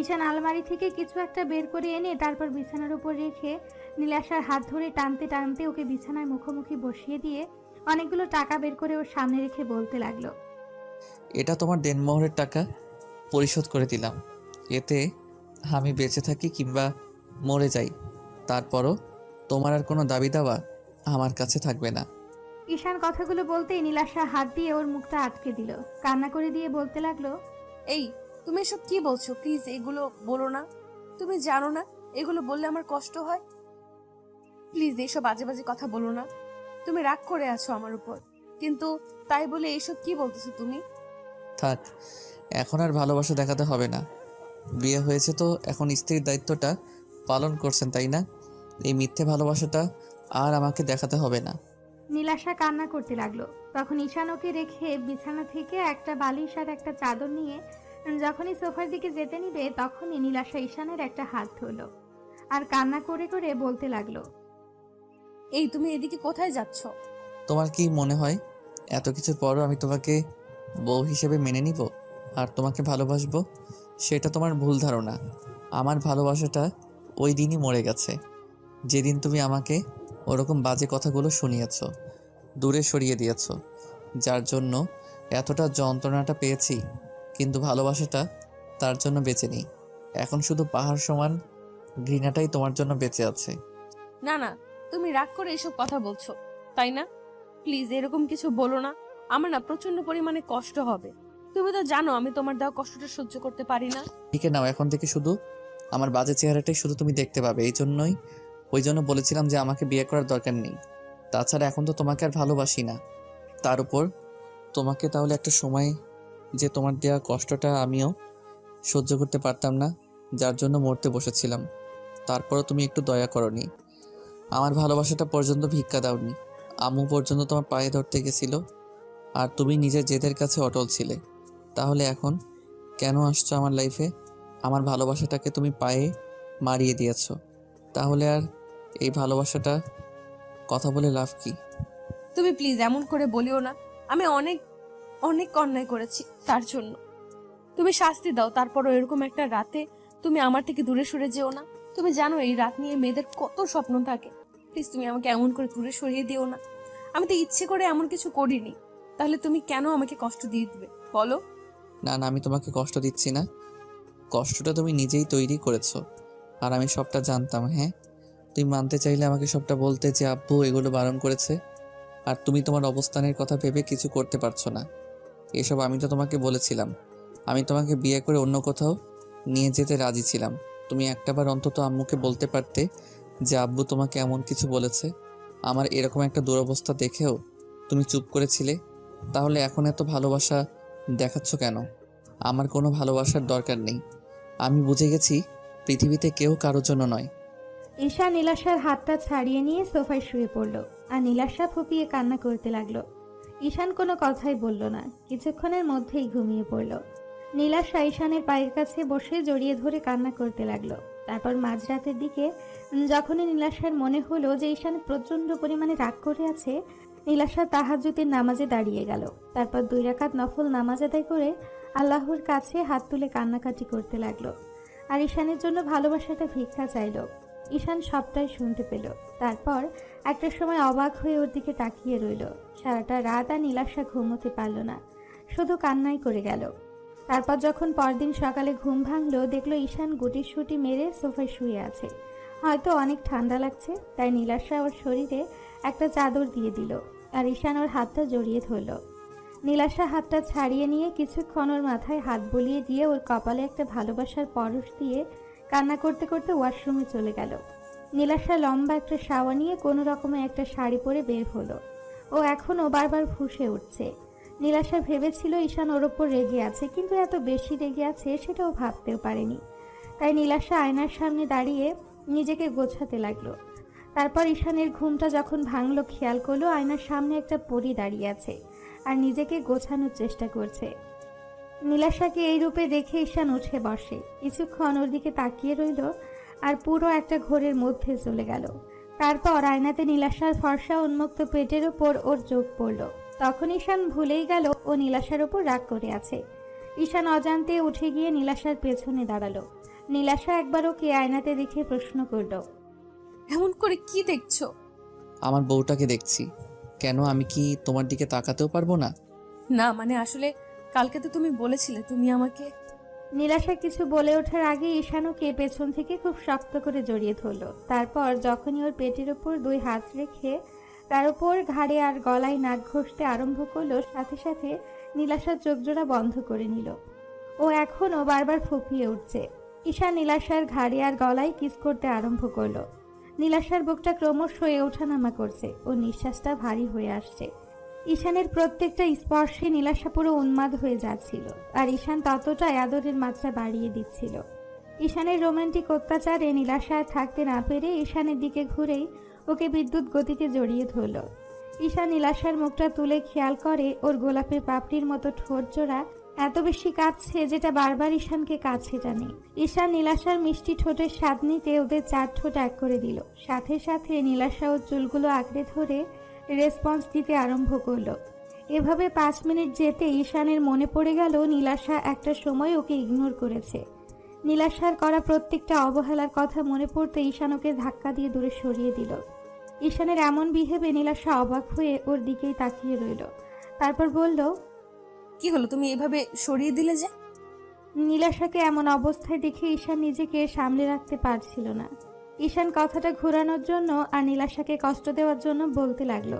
ঈশান আলমারি থেকে কিছু একটা বের করে এনে তারপর বিছানার উপর রেখে নীলাশার হাত ধরে টানতে টানতে ওকে বিছানায় মুখোমুখি বসিয়ে দিয়ে অনেকগুলো টাকা বের করে ওর সামনে রেখে বলতে লাগলো, এটা তোমার দেনমোহরের টাকা, পরিশোধ করে দিলাম। এতে আমি বেঁচে থাকি কিংবা মরে যাই, তারপরও তোমার আর কোনো দাবি দাওয়া আমার কাছে থাকবে না। ঈশান কথাগুলো বলতেই নীলাশা হাত দিয়ে ওর মুখটা আটকে দিল। কান্না করে দিয়ে বলতে লাগলো, এই তুমি এসব কি বলছো? প্লিজ এগুলো বলো না। তুমি জানো না এগুলো বললে আমার কষ্ট হয়। প্লিজ এইসব বাজে বাজে কথা বলো না। তুমি রাগ করে আছো আমার উপর, কিন্তু তাই বলে এইসব কি বলতেছো তুমি? থাক, এখন আর ভালোবাসা দেখাতে হবে না। বিয়ে হয়েছে তো এখন স্ত্রীর দায়িত্বটা পালন করছেন, তাই না? এই মিথ্যে ভালোবাসাটা আর আমাকে দেখাতে হবে না। নীলাশা কান্না করতে লাগলো। তখন ঈশান ওকে রেখে বিছানা থেকে একটা বালিশ আর একটা চাদর নিয়ে যখনই সোফার দিকে যেতে নিবে তখনই নীলাশা ঈশানের একটা হাত ধরলো আর কান্না করে করে বলতে লাগলো, এই তুমি এদিকে কোথায় যাচ্ছ? তোমার কি মনে হয় এত কিছুর পরও আমি তোমাকে বউ হিসেবে মেনে নিব আর তোমাকে ভালোবাসবো? সেটা তোমার ভুল ধারণা। আমার ভালোবাসাটা ওই দিনই মরে গেছে, যেদিন তুমি আমাকে ওরকম বাজে কথাগুলো শুনিয়েছ, দূরে সরিয়ে দিয়েছ, যার জন্য এতটা যন্ত্রণাটা পেয়েছি। কিন্তু ভালোবাসাটা তার জন্য বেঁচে নেই। এখন শুধু পাহাড় সমান ঘৃণাটাই তোমার জন্য বেঁচে আছে। না না, তুমি রাগ করে এসব কথা বলছো, তাই না? প্লিজ এরকম কিছু বলো না। আমার না প্রচন্ড পরিমাণে কষ্ট হবে। তুমি তো জানো আমি তোমার দেওয়া কষ্টটা সহ্য করতে পারি না। ঠিক নাও, এখন থেকে শুধু আমার বাজে চেহারাটাই শুধু তুমি দেখতে পাবে। ওই জন্য বলেছিলাম যে আমাকে বিয়ে করার দরকার নেই। তাছাড়া এখন তো তোমাকে আর ভালোবাসি না। তার উপর তোমাকে তাহলে একটা সময় যে তোমার দেওয়া কষ্টটা আমিও সহ্য করতে পারতাম না, যার জন্য মরতে বসেছিলাম। তারপরও তুমি একটু দয়া করনি, আমার ভালোবাসাটা পর্যন্ত ভিক্ষা দাওনি। আম্মু পর্যন্ত তোমার পায়ে ধরতে গেছিল আর তুমি নিজের জেদের কাছে অটল ছিলে। তাহলে এখন কেন আসছো আমার লাইফে? আমার ভালোবাসাটাকে তুমি পায়ে মারিয়ে দিয়েছো। তাহলে আর এই ভালোবাসাটা কথা বলে লাভ কি? তুমি প্লিজ এমন করে বলিও না। আমি অনেক অনেক অন্যায় করেছি, তার জন্য তুমি শাস্তি দাও। তারপরও এরকম একটা রাতে তুমি আমার থেকে দূরে সরে যেও না। তুমি জানো এই রাত নিয়ে মেয়েদের কত স্বপ্ন থাকে। প্লিজ তুমি আমাকে এমন করে দূরে সরিয়ে দিও না। আমি তো ইচ্ছে করে এমন কিছু করিনি, তাহলে তুমি কেন আমাকে কষ্ট দিয়ে দিবে বলো? না না, আমি তোমাকে কষ্ট দিচ্ছি না। কষ্টটা তুমি নিজেই তৈরি করেছো, আর আমি সবটা জানতাম। হ্যাঁ, তুমি মানতে চাইলে আমাকে সবটা বলতে যে আব্বু এগুলো বারণ করেছে, আর তুমি তোমার অবস্থানের কথা ভেবে কিছু করতে পারছো না। এসব আমি তো তোমাকে বলেছিলাম। আমি তোমাকে বিয়ে করে অন্য কোথাও নিয়ে যেতে রাজি ছিলাম। তুমি একটাবার অন্তত আম্মুকে বলতে পারতে যে আব্বু তোমাকে এমন কিছু বলেছে। আমার এরকম একটা দুরবস্থা দেখেও তুমি চুপ করেছিলে। তাহলে এখন এত ভালোবাসা দেখাচ্ছ কেন? আমার কোনো ভালোবাসার দরকার নেই। আমি বুঝে গেছি পৃথিবীতে কেউ কারোর জন্য নয়। ঈশান নীলাশার হাতটা ছাড়িয়ে নিয়ে সোফায় শুয়ে পড়ল আর নীলাশা ফুপিয়ে কান্না করতে লাগলো। ঈশান কোনো কথাই বলল না, কিছুক্ষণের মধ্যেই ঘুমিয়ে পড়ল। নীলাশা ঈশানের পায়ের কাছে বসে জড়িয়ে ধরে কান্না করতে লাগলো। তারপর মাঝরাতের দিকে যখনই নীলাশার মনে হলো যে ঈশান প্রচণ্ড পরিমাণে রাগ করে আছে, নীলাশা তাহাজ্জুদের নামাজে দাঁড়িয়ে গেল। তারপর 2 রাকাত নফল নামাজ আদায় করে আল্লাহর কাছে হাত তুলে কান্নাকাটি করতে লাগলো আর ঈশানের জন্য ভালোবাসাটা ভিক্ষা চাইলো। ঈশান সবটাই শুনতে পেল। তারপর একটা সময় অবাক হয়ে ওর দিকে তাকিয়ে রইল। সারাটা রাত আর নীলাশা ঘুমোতে পারল না, শুধু কান্নাই করে গেল। তারপর যখন পরদিন সকালে ঘুম ভাঙলো, দেখলো ঈশান গুটিসুটি মেরে সোফায় শুয়ে আছে। হয়তো অনেক ঠান্ডা লাগছে, তাই নীলাশা ওর শরীরে একটা চাদর দিয়ে দিল আর ঈশান ওর হাতটা জড়িয়ে ধরল। নীলাশা হাতটা ছাড়িয়ে নিয়ে কিছুক্ষণ ওর মাথায় হাত বুলিয়ে দিয়ে ওর কপালে একটা ভালোবাসার পরশ দিয়ে কান্না করতে করতে ওয়াশরুমে চলে গেল। নীলাশা লম্বা একটা শাওয়া নিয়ে কোনো রকমে একটা শাড়ি পরে বের হলো। ও এখনও বারবার ফুঁসে উঠছে। নীলাশা ভেবেছিল ঈশান ওর ওপর রেগে আছে, কিন্তু এত বেশি রেগে আছে সেটাও ভাবতেও পারেনি। তাই নীলাশা আয়নার সামনে দাঁড়িয়ে নিজেকে গোছাতে লাগলো। তারপর ঈশানের ঘুমটা যখন ভাঙলো, খেয়াল করলো আয়নার সামনে একটা পরী দাঁড়িয়ে আছে আর নিজেকে গোছানোর চেষ্টা করছে। নীলাশাকে এই রূপে দেখে ঈশান উঠে বসে, কিছুক্ষণ ওর দিকে তাকিয়ে রইল আর পুরো একটা ঘোরের মধ্যে চলে গেল। তারপর আয়নাতে নীলাশার ফর্সা উন্মুক্ত পেটের ওপর ওর চোখ পড়ল। তখন ঈশান ভুলেই গেল ও নীলাশার ওপর রাগ করে আছে। ঈশান অজান্তে উঠে গিয়ে নীলাশার পেছনে দাঁড়ালো। নীলাশা একবার ওকে আয়নাতে দেখে প্রশ্ন করল, এমন করে কি দেখছো? আমার বউটাকে দেখছি। কেন, আমি কি তোমার দিকে তাকাতেও পারবো না? না মানে আসলে কালকে তো তুমি বলেছিলে তুমি আমাকে। নীলাশা কিছু বলে ওঠার আগে ঈশান ওকে পেছন থেকে খুব শক্ত করে জড়িয়ে ধরল। তারপর যখনই ওর পেটের ওপর 2 হাত রেখে তার উপর ঘাড়ে আর গলায় নাক ঘষতে আরম্ভ করলো, সাথে সাথে নীলাশার চোখজোড়া বন্ধ করে নিল। ও এখনও বারবার ফুঁপিয়ে উঠছে। ঈশান নীলাশার ঘাড়ে আর গলায় কিস করতে আরম্ভ করলো। নীলাশার বুকটা ক্রমশ ওঠানামা করছে, ও নিঃশ্বাসটা ভারী হয়ে আসছে। ঈশানের প্রত্যেকটা স্পর্শে নীলাশা পুরো উন্মাদ হয়ে যাচ্ছিল, আর ঈশান ততটাই আদরের মাত্রা বাড়িয়ে দিচ্ছিল। ঈশানের রোমান্টিক অত্যাচারে নীলাশা আর থাকতে না পেরে ঈশানের দিকে ঘুরেই ওকে বিদ্যুৎ গতিতে জড়িয়ে ধরল। ঈশান নীলাশার মুখটা তুলে খেয়াল করে ওর গোলাপের পাপড়ির মতো ঠোঁট জোড়া এত বেশি কাঁপছে যেটা বারবার ঈশানকে কাছে টানে। ঈশান নীলাশার মিষ্টি ঠোঁটের স্বাদ নিতে ওদের 4 ঠোঁট এক করে দিল। সাথে সাথে নীলাশা ওর চুলগুলো আঁকড়ে ধরে রেসপন্স দিতে আরম্ভ করলো। এভাবে 5 মিনিট যেতে ঈশানের মনে পড়ে গেল নীলাশা একটা সময় ওকে ইগনোর করেছে। নীলাশার করা প্রত্যেকটা অবহেলার কথা মনে পড়তে ঈশান ওকে ধাক্কা দিয়ে দূরে সরিয়ে দিল। ঈশানের এমন বিহেভে নীলাশা অবাক হয়ে ওর দিকেই তাকিয়ে রইল। তারপর বলল, কি হলো, তুমি এভাবে সরিয়ে দিলে যে? নীলাশাকে এমন অবস্থায় দেখে ঈশান নিজেকে সামলে রাখতে পারছিল না। ঈশান কথাটা ঘোরানোর জন্য আর নীলাশাকে কষ্ট দেওয়ার জন্য বলতে লাগলো,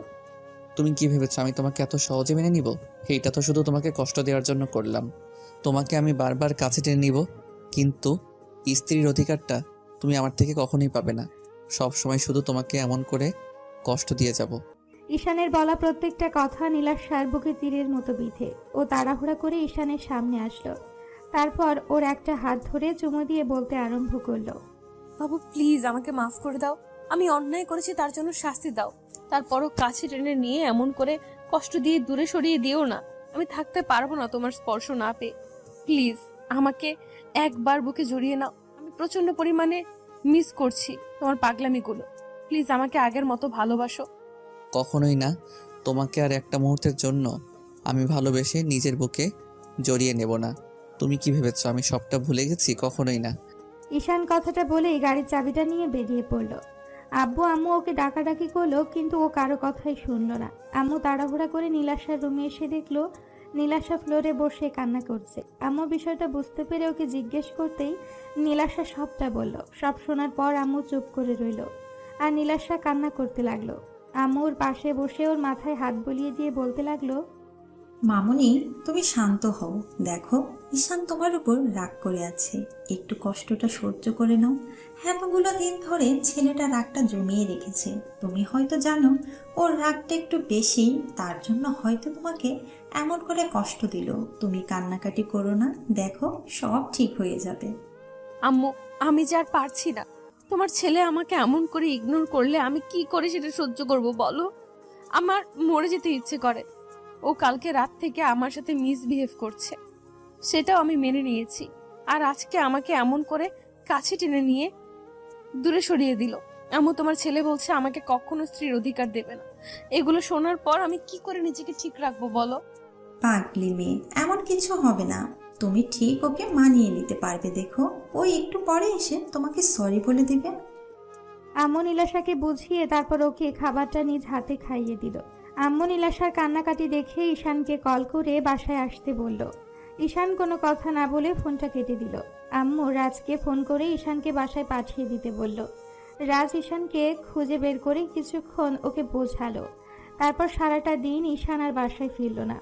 তুমি কি ভেবেছো আমি তোমাকে এত সহজে মেনে নিব? এইটা তো শুধু তোমাকে কষ্ট দেওয়ার জন্য করলাম। তোমাকে আমি বারবার কাছে টেনে নিব, কিন্তু স্ত্রীর অধিকারটা তুমি আমার থেকে কখনোই পাবে না। সব সময় শুধু তোমাকে এমন করে কষ্ট দিয়ে যাব। ঈশানের বলা প্রত্যেকটা কথা নীলাশার বুকে তীরের মতো বিঁধে। ও তাড়াহুড়া করে ঈশানের সামনে আসলো। তারপর ওর একটা হাত ধরে চুমু দিয়ে বলতে আরম্ভ করলো, বাবু প্লিজ আমাকে মাফ করে দাও, আমি অন্যায় করেছি তার জন্য শাস্তি দাও। তারপরও কাছে টেনে নিয়ে এমন করে কষ্ট দিয়ে দূরে সরিয়ে দিও না। আমি থাকতে পারবো না তোমার স্পর্শ না পেয়ে। প্লিজ আমাকে একবার বুকে জড়িয়ে নাও, আমি প্রচন্ড পরিমাণে মিস করছি তোমার পাগলামিগুলো। প্লিজ আমাকে আগের মতো ভালোবাসো। কখনোই না। তোমাকে আর একটা মুহূর্তের জন্য আমি ভালোবেসে নিজের বুকে জড়িয়ে নেব না। তুমি কি ভেবেছো আমি সবটা ভুলে গেছি? কখনোই না। ঈশান কথাটা বলেই গাড়ির চাবিটা নিয়ে বেরিয়ে পড়ল। আব্বু আম্মু ওকে ডাকাডাকি করলো, কিন্তু ও কারো কথাই শুনল না। আম্মু তাড়াহুড়া করে নীলাশার রুমে এসে দেখলো নীলাশা ফ্লোরে বসে কান্না করছে। আম্মু বিষয়টা বুঝতে পেরে ওকে জিজ্ঞেস করতেই নীলাশা সবটা বলল। সব শোনার পর আম্মু চুপ করে রইল আর নীলাশা কান্না করতে লাগলো। আম্মুর পাশে বসে ওর মাথায় হাত বুলিয়ে দিয়ে বলতে লাগলো, মামুনি, তুমি শান্ত হও। দেখো, ঈশান তোমার উপর রাগ করে আছে, একটু কষ্টটা সহ্য করে নাও। এতগুলো দিন ধরে ছেলেটা রাগটা জমিয়ে রেখেছে। তুমি হয়তো জানো ওর রাগটা একটু বেশি, তার জন্য হয়তো তোমাকে এমন করে কষ্ট দিল। তুমি কান্নাকাটি করো না, দেখো সব ঠিক হয়ে যাবে। আম্মু, আমি যে আর পারছি না। তোমার ছেলে আমাকে এমন করে ইগনোর করলে আমি কি করে সেটা সহ্য করব বলো? আমার মরে যেতে ইচ্ছে করে। ও কালকে রাত থেকে আমার সাথে মিসবিহেভ করছে, সেটাও আমি মেনে নিয়েছি। আর আজকে আমাকে এমন করে কাছে টেনে নিয়ে দূরে সরিয়ে দিল। আম্মু, তোমার ছেলে বলছে আমাকে কখনো স্ত্রীর অধিকার দেবে না। এগুলো শোনার পর আমি কি করে নিজেকে ঠিক রাখবো বলো? পাগলি মেয়ে, এমন কিছু হবে না। তুমি ঠিক ওকে মানিয়ে নিতে পারবে। দেখো, ওই একটু পরে এসে তোমাকে সরি বলে দিবে। আম্মু নীলাশাকে বুঝিয়ে তারপর ওকে খাবারটা নিজ হাতে খাইয়ে দিল। আম্মু নীলাশার কান্নাকাটি দেখে ঈশানকে কল করে বাসায় আসতে বলল। ঈশান কোনো কথা না বলে ফোনটা কেটে দিল। আম্মু রাজকে ফোন করে ঈশানকে বাসায় পাঠিয়ে দিতে বলল। রাজ ঈশানকে খুঁজে বের করে কিছুক্ষণ ওকে বোঝালো। তারপর সারাটা দিন ঈশান আর বাসায় ফিরল না,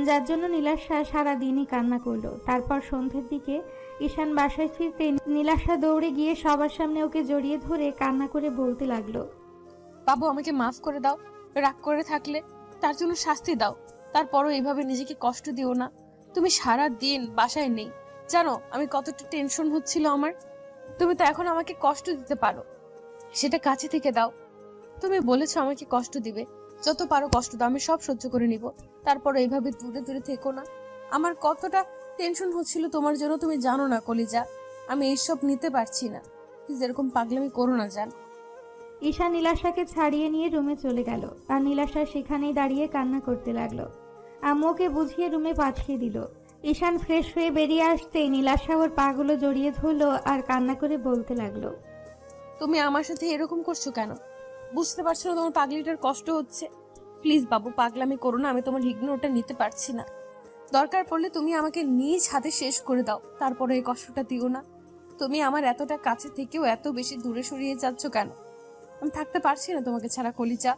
যার জন্য নীলাশা সারাদিনই কান্না করলো। তারপর সন্ধ্যের দিকে ঈশান বাসায় ফিরতে নীলাশা দৌড়ে গিয়ে সবার সামনে ওকে জড়িয়ে ধরে কান্না করে বলতে লাগলো, বাবু, আমাকে মাফ করে দাও। রাগ করে থাকলে তার জন্য শাস্তি দাও। তারপরও এভাবে নিজেকে কষ্ট দিও না। তুমি সারা দিন বাসায় নেই, জানো আমি কতটা টেনশন হচ্ছিল আমার। তুমি তো এখন আমাকে কষ্ট দিতে পারো, সেটা কাছে থেকে দাও। তুমি বলেছো আমাকে কষ্ট দিবে, যত পারো কষ্ট দাও, আমি সব সহ্য করে নিব। তারপরও এইভাবে দূরে দূরে থেকো না। আমার কতটা টেনশন হচ্ছিল তোমার জন্য তুমি জানো না কলিজা। আমি এইসব নিতে পারছি না। প্লিজ এরকম পাগলামি করো না জান। ঈশান নীলাশাকে ছাড়িয়ে নিয়ে রুমে চলে গেল আর নীলাশা সেখানেই দাঁড়িয়ে কান্না করতে লাগলো। আম্মুকে বুঝিয়ে রুমে পাঠিয়ে দিল। ঈশান ফ্রেশ হয়ে বেরিয়ে আসতেই নীলাশা ওর পাগুলো জড়িয়ে ধরলো আর কান্না করে বলতে লাগলো, তুমি আমার সাথে এরকম করছো কেন? বুঝতে পারছো না তোমার পাগলিটার কষ্ট হচ্ছে? প্লিজ বাবু, পাগলামি করো না। আমি তোমার ইগনোরটা নিতে পারছি না। দরকার পড়লে তুমি আমাকে নিজ হাতে শেষ করে দাও, তারপরে এই কষ্টটা দিও না। তুমি আমার এতটা কাছে থেকেও এত বেশি দূরে সরিয়ে যাচ্ছ কেন? আমি থাকতে পারছি না তোমাকে ছাড়া কলিজা।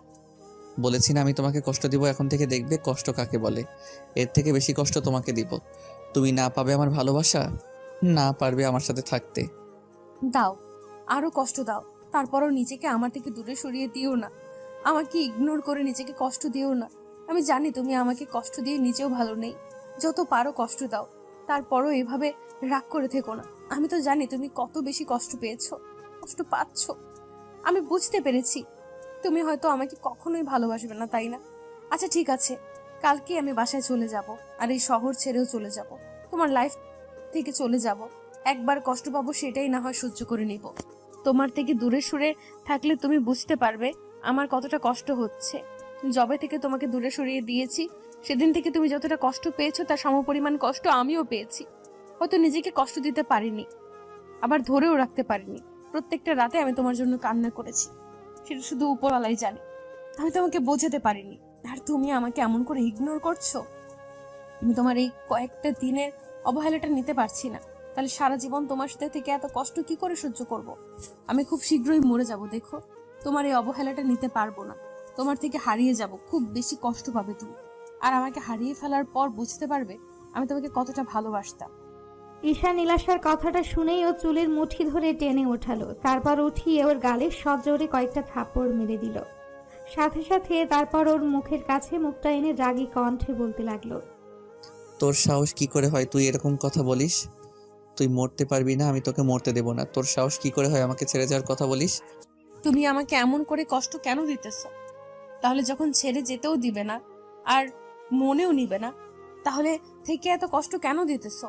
বলেছি না আমি তোমাকে কষ্ট দিব, এখন থেকে দেখবে কষ্ট কাকে বলে। এর থেকে বেশি কষ্ট তোমাকে দিব। তুমি না পাবে আমার ভালোবাসা, না পারবে আমার সাথে থাকতে। দাও, আরো কষ্ট দাও। তারপরও নিজেকে আমার থেকে দূরে সরিয়ে দিও না। আমাকে ইগনোর করে নিজেকে কষ্ট দিও না। আমি জানি তুমি আমাকে কষ্ট দিয়ে নিজেও ভালো নেই। যত পারো কষ্ট দাও, তারপরও এভাবে রাগ করে থেকো না। আমি তো জানি তুমি কত বেশি কষ্ট পেয়েছো, কষ্ট পাচ্ছ। আমি বুঝতে পেরেছি তুমি হয়তো আমাকে কখনোই ভালোবাসবে না, তাই না? আচ্ছা ঠিক আছে, কালকে আমি বাসায় চলে যাব আর এই শহর ছেড়েও চলে যাব। তোমার লাইফ থেকে চলে যাব। একবার কষ্ট পাবো, সেটাই না হয় সহ্য করে নিব। তোমার থেকে দূরে সরে থাকলে তুমি বুঝতে পারবে আমার কতটা কষ্ট হচ্ছে। যবে থেকে তোমাকে দূরে সরিয়ে দিয়েছি, সেদিন থেকে তুমি যতটা কষ্ট পেয়েছো তার সমপরিমাণ কষ্ট আমিও পেয়েছি। হয়তো নিজেকে কষ্ট দিতে পারিনি, আবার ধরেও রাখতে পারিনি। প্রত্যেকটা রাতে আমি তোমার জন্য কান্না করেছি, সেটা শুধু উপরওয়ালাই জানে। আমি তোমাকে বোঝাতে পারিনি, আর তুমি আমাকে এমন করে ইগনোর করছো। আমি তোমার এই কয়েকটা দিনের অবহেলাটা নিতে পারছি না। তাহলে সারা জীবন তোমার সাথে থেকে এত কষ্ট কি করে সহ্য করব? আমি খুব শীঘ্রই মরে যাব। দেখো, তোমার এই অবহেলাটা নিতে পারবো না। তোমার থেকে হারিয়ে যাব, খুব বেশি কষ্ট পাবে তুমি। আর আমাকে হারিয়ে ফেলার পর বুঝতে পারবে আমি তোমাকে কতটা ভালোবাসতাম। ঈশা নীলাশার কথাটা শুনেই ও চুলের মুঠি ধরে টেনে ওঠালো। তারপর উঠিয়ে ওর গালে সজোরে কয়েকটা থাপ্পড় মেরে দিল। সাথে সাথে তারপর ওর মুখের কাছে মুখটা এনে রাগী কণ্ঠে বলতে লাগলো, তোর সাহস কি করে হয় তুই এরকম কথা বলিস? তুই মরতে পারবি না, আমি তোকে মরতে দেব না। তোর সাহস কি করে হয় আমাকে ছেড়ে যাওয়ার কথা বলিস? তুমি আমাকে এমন করে কষ্ট কেন দিতেছ? তাহলে যখন ছেড়ে যেতেও দিবে না আর মনেও নিবে না, তাহলে থেকে এত কষ্ট কেন দিতেছ?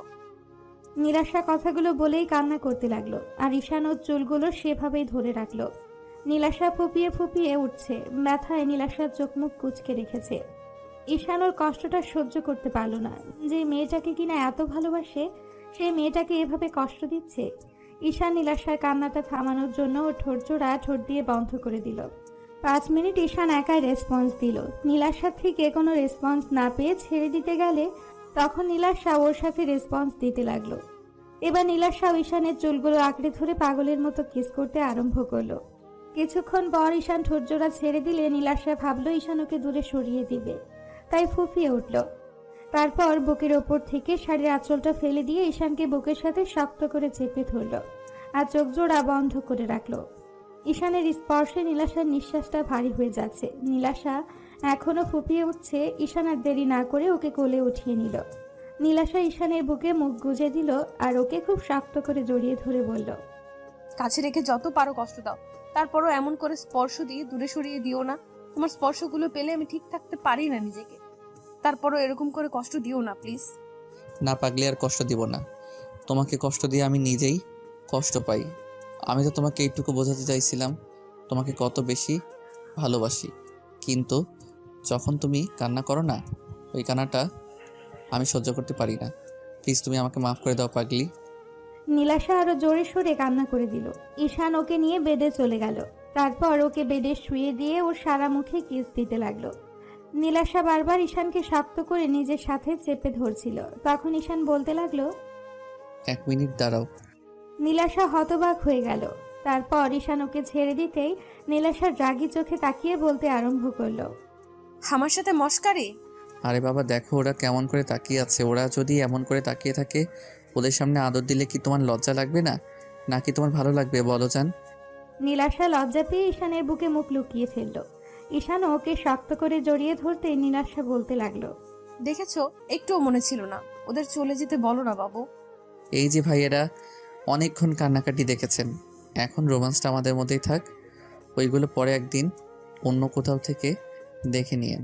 নীলাশা কথাগুলো বলেই কান্না করতে লাগলো আর ঈশান ওর চুলগুলো সেভাবেই ধরে রাখলো। নীলাশা ফুপিয়ে ফুপিয়ে উঠছে, ব্যথায় নীলাশার চোখ মুখ কুঁচকে রেখেছে। ঈশান ওর কষ্টটা সহ্য করতে পারল না। যে মেয়েটাকে কিনা এত ভালোবাসে, সেই মেয়েটাকে এভাবে কষ্ট দিচ্ছে। ঈশান নীলাশার কান্নাটা থামানোর জন্য ওর ঠোঁট জোড়া ঠোঁট দিয়ে বন্ধ করে দিল। 5 মিনিট ঈশান একাই রেসপন্স দিল। নীলাশার থেকে কোনো রেসপন্স না পেয়ে ছেড়ে দিতে গেলে তখন নীলাশা ওর সাথে রেসপন্স দিতে লাগলো। এবার নীলাশা ঈশানের চুলগুলো আঁকড়ে ধরে পাগলের মতো কিস করতে আরম্ভ করলো। কিছুক্ষণ পর ঈশান ঠোঁটজোড়া ছেড়ে দিলে নীলাশা ভাবলো ঈশান ওকে দূরে সরিয়ে দিবে, তাই ফুঁপিয়ে উঠল। তারপর বুকের ওপর থেকে শাড়ির আঁচলটা ফেলে দিয়ে ঈশানকে বুকের সাথে শক্ত করে চেপে ধরল আর চোখ জোড়া বন্ধ করে রাখলো। ঈশানের স্পর্শে নীলাশার নিঃশ্বাসটা ভারী হয়ে যাচ্ছে। নীলাশা এখনো ফুঁপিয়ে উঠছে। ঈশান আর দেরি না করে ওকে কোলে উঠিয়ে নিল। নীলাশা ঈশানের বুকে মুখ গুজে দিল আর ওকে খুব শক্ত করে জড়িয়ে ধরে বলল, কাছে রেখে যত পারো কষ্ট দাও, তারপরও এমন করে স্পর্শ দিয়ে দূরে সরিয়ে দিও না। তোমার স্পর্শগুলো পেলে আমি ঠিক থাকতে পারি না নিজেকে। তারপরও এরকম করে কষ্ট দিও না প্লিজ। না পাগলি, আর কষ্ট দিব না। তোমাকে কষ্ট দিয়ে আমি নিজেই কষ্ট পাই। আমি তো তোমাকে এইটুকু বোঝাতে চাইছিলাম তোমাকে কত বেশি ভালোবাসি, কিন্তু যখন তুমি কান্না করো না, ওই কান্নাটা আমি সহ্য করতে পারি না। প্লিজ তুমি আমাকে মাফ করে দাও পাগলি। নীলাশা আরো জোরে সোরে কান্না করে দিল। ঈশান ওকে নিয়ে বেডে চলে গেল। তারপর ওকে বেডে শুয়ে দিয়ে ওর সারা মুখে কিস দিতে লাগলো। নীলাশা বারবার ঈশানকে শক্ত করে নিজের সাথে চেপে ধরছিল। তখন ঈশান বলতে লাগলো, 1 মিনিট দাঁড়াও। নীলাশা হতবাক হয়ে গেল। তারপর ঈশান ওকে ছেড়ে দিতেই নীলাশার রাগী চোখে তাকিয়ে বলতে আরম্ভ করলো, আমার সাথে মস্কারি? আরে বাবা দেখো ওরা কেমন করে তাকিয়ে আছে। ওরা যদি এমন করে তাকিয়ে থাকে, ওদের সামনে আদর দিলে কি তোমার লজ্জা লাগবে না, নাকি তোমার ভালো লাগবে বলো জান? নীলাশা লজ্জা পেয়ে ঈশানের বুকে মুখ লুকিয়ে ফেলল। ঈশান ওকে শক্ত করে জড়িয়ে ধরতে নীলাশা বলতে লাগলো, দেখেছো, একটুও মনে ছিল না। ওদের চলে যেতে বলো না বাবু। এই যে ভাইয়েরা অনেকক্ষণ কান্নাকাটি দেখেছেন, এখন রোমান্সটা আমাদের মধ্যেই থাক। ওইগুলো পরে একদিন অন্য কোথাও থেকে দেখে নিয়েন।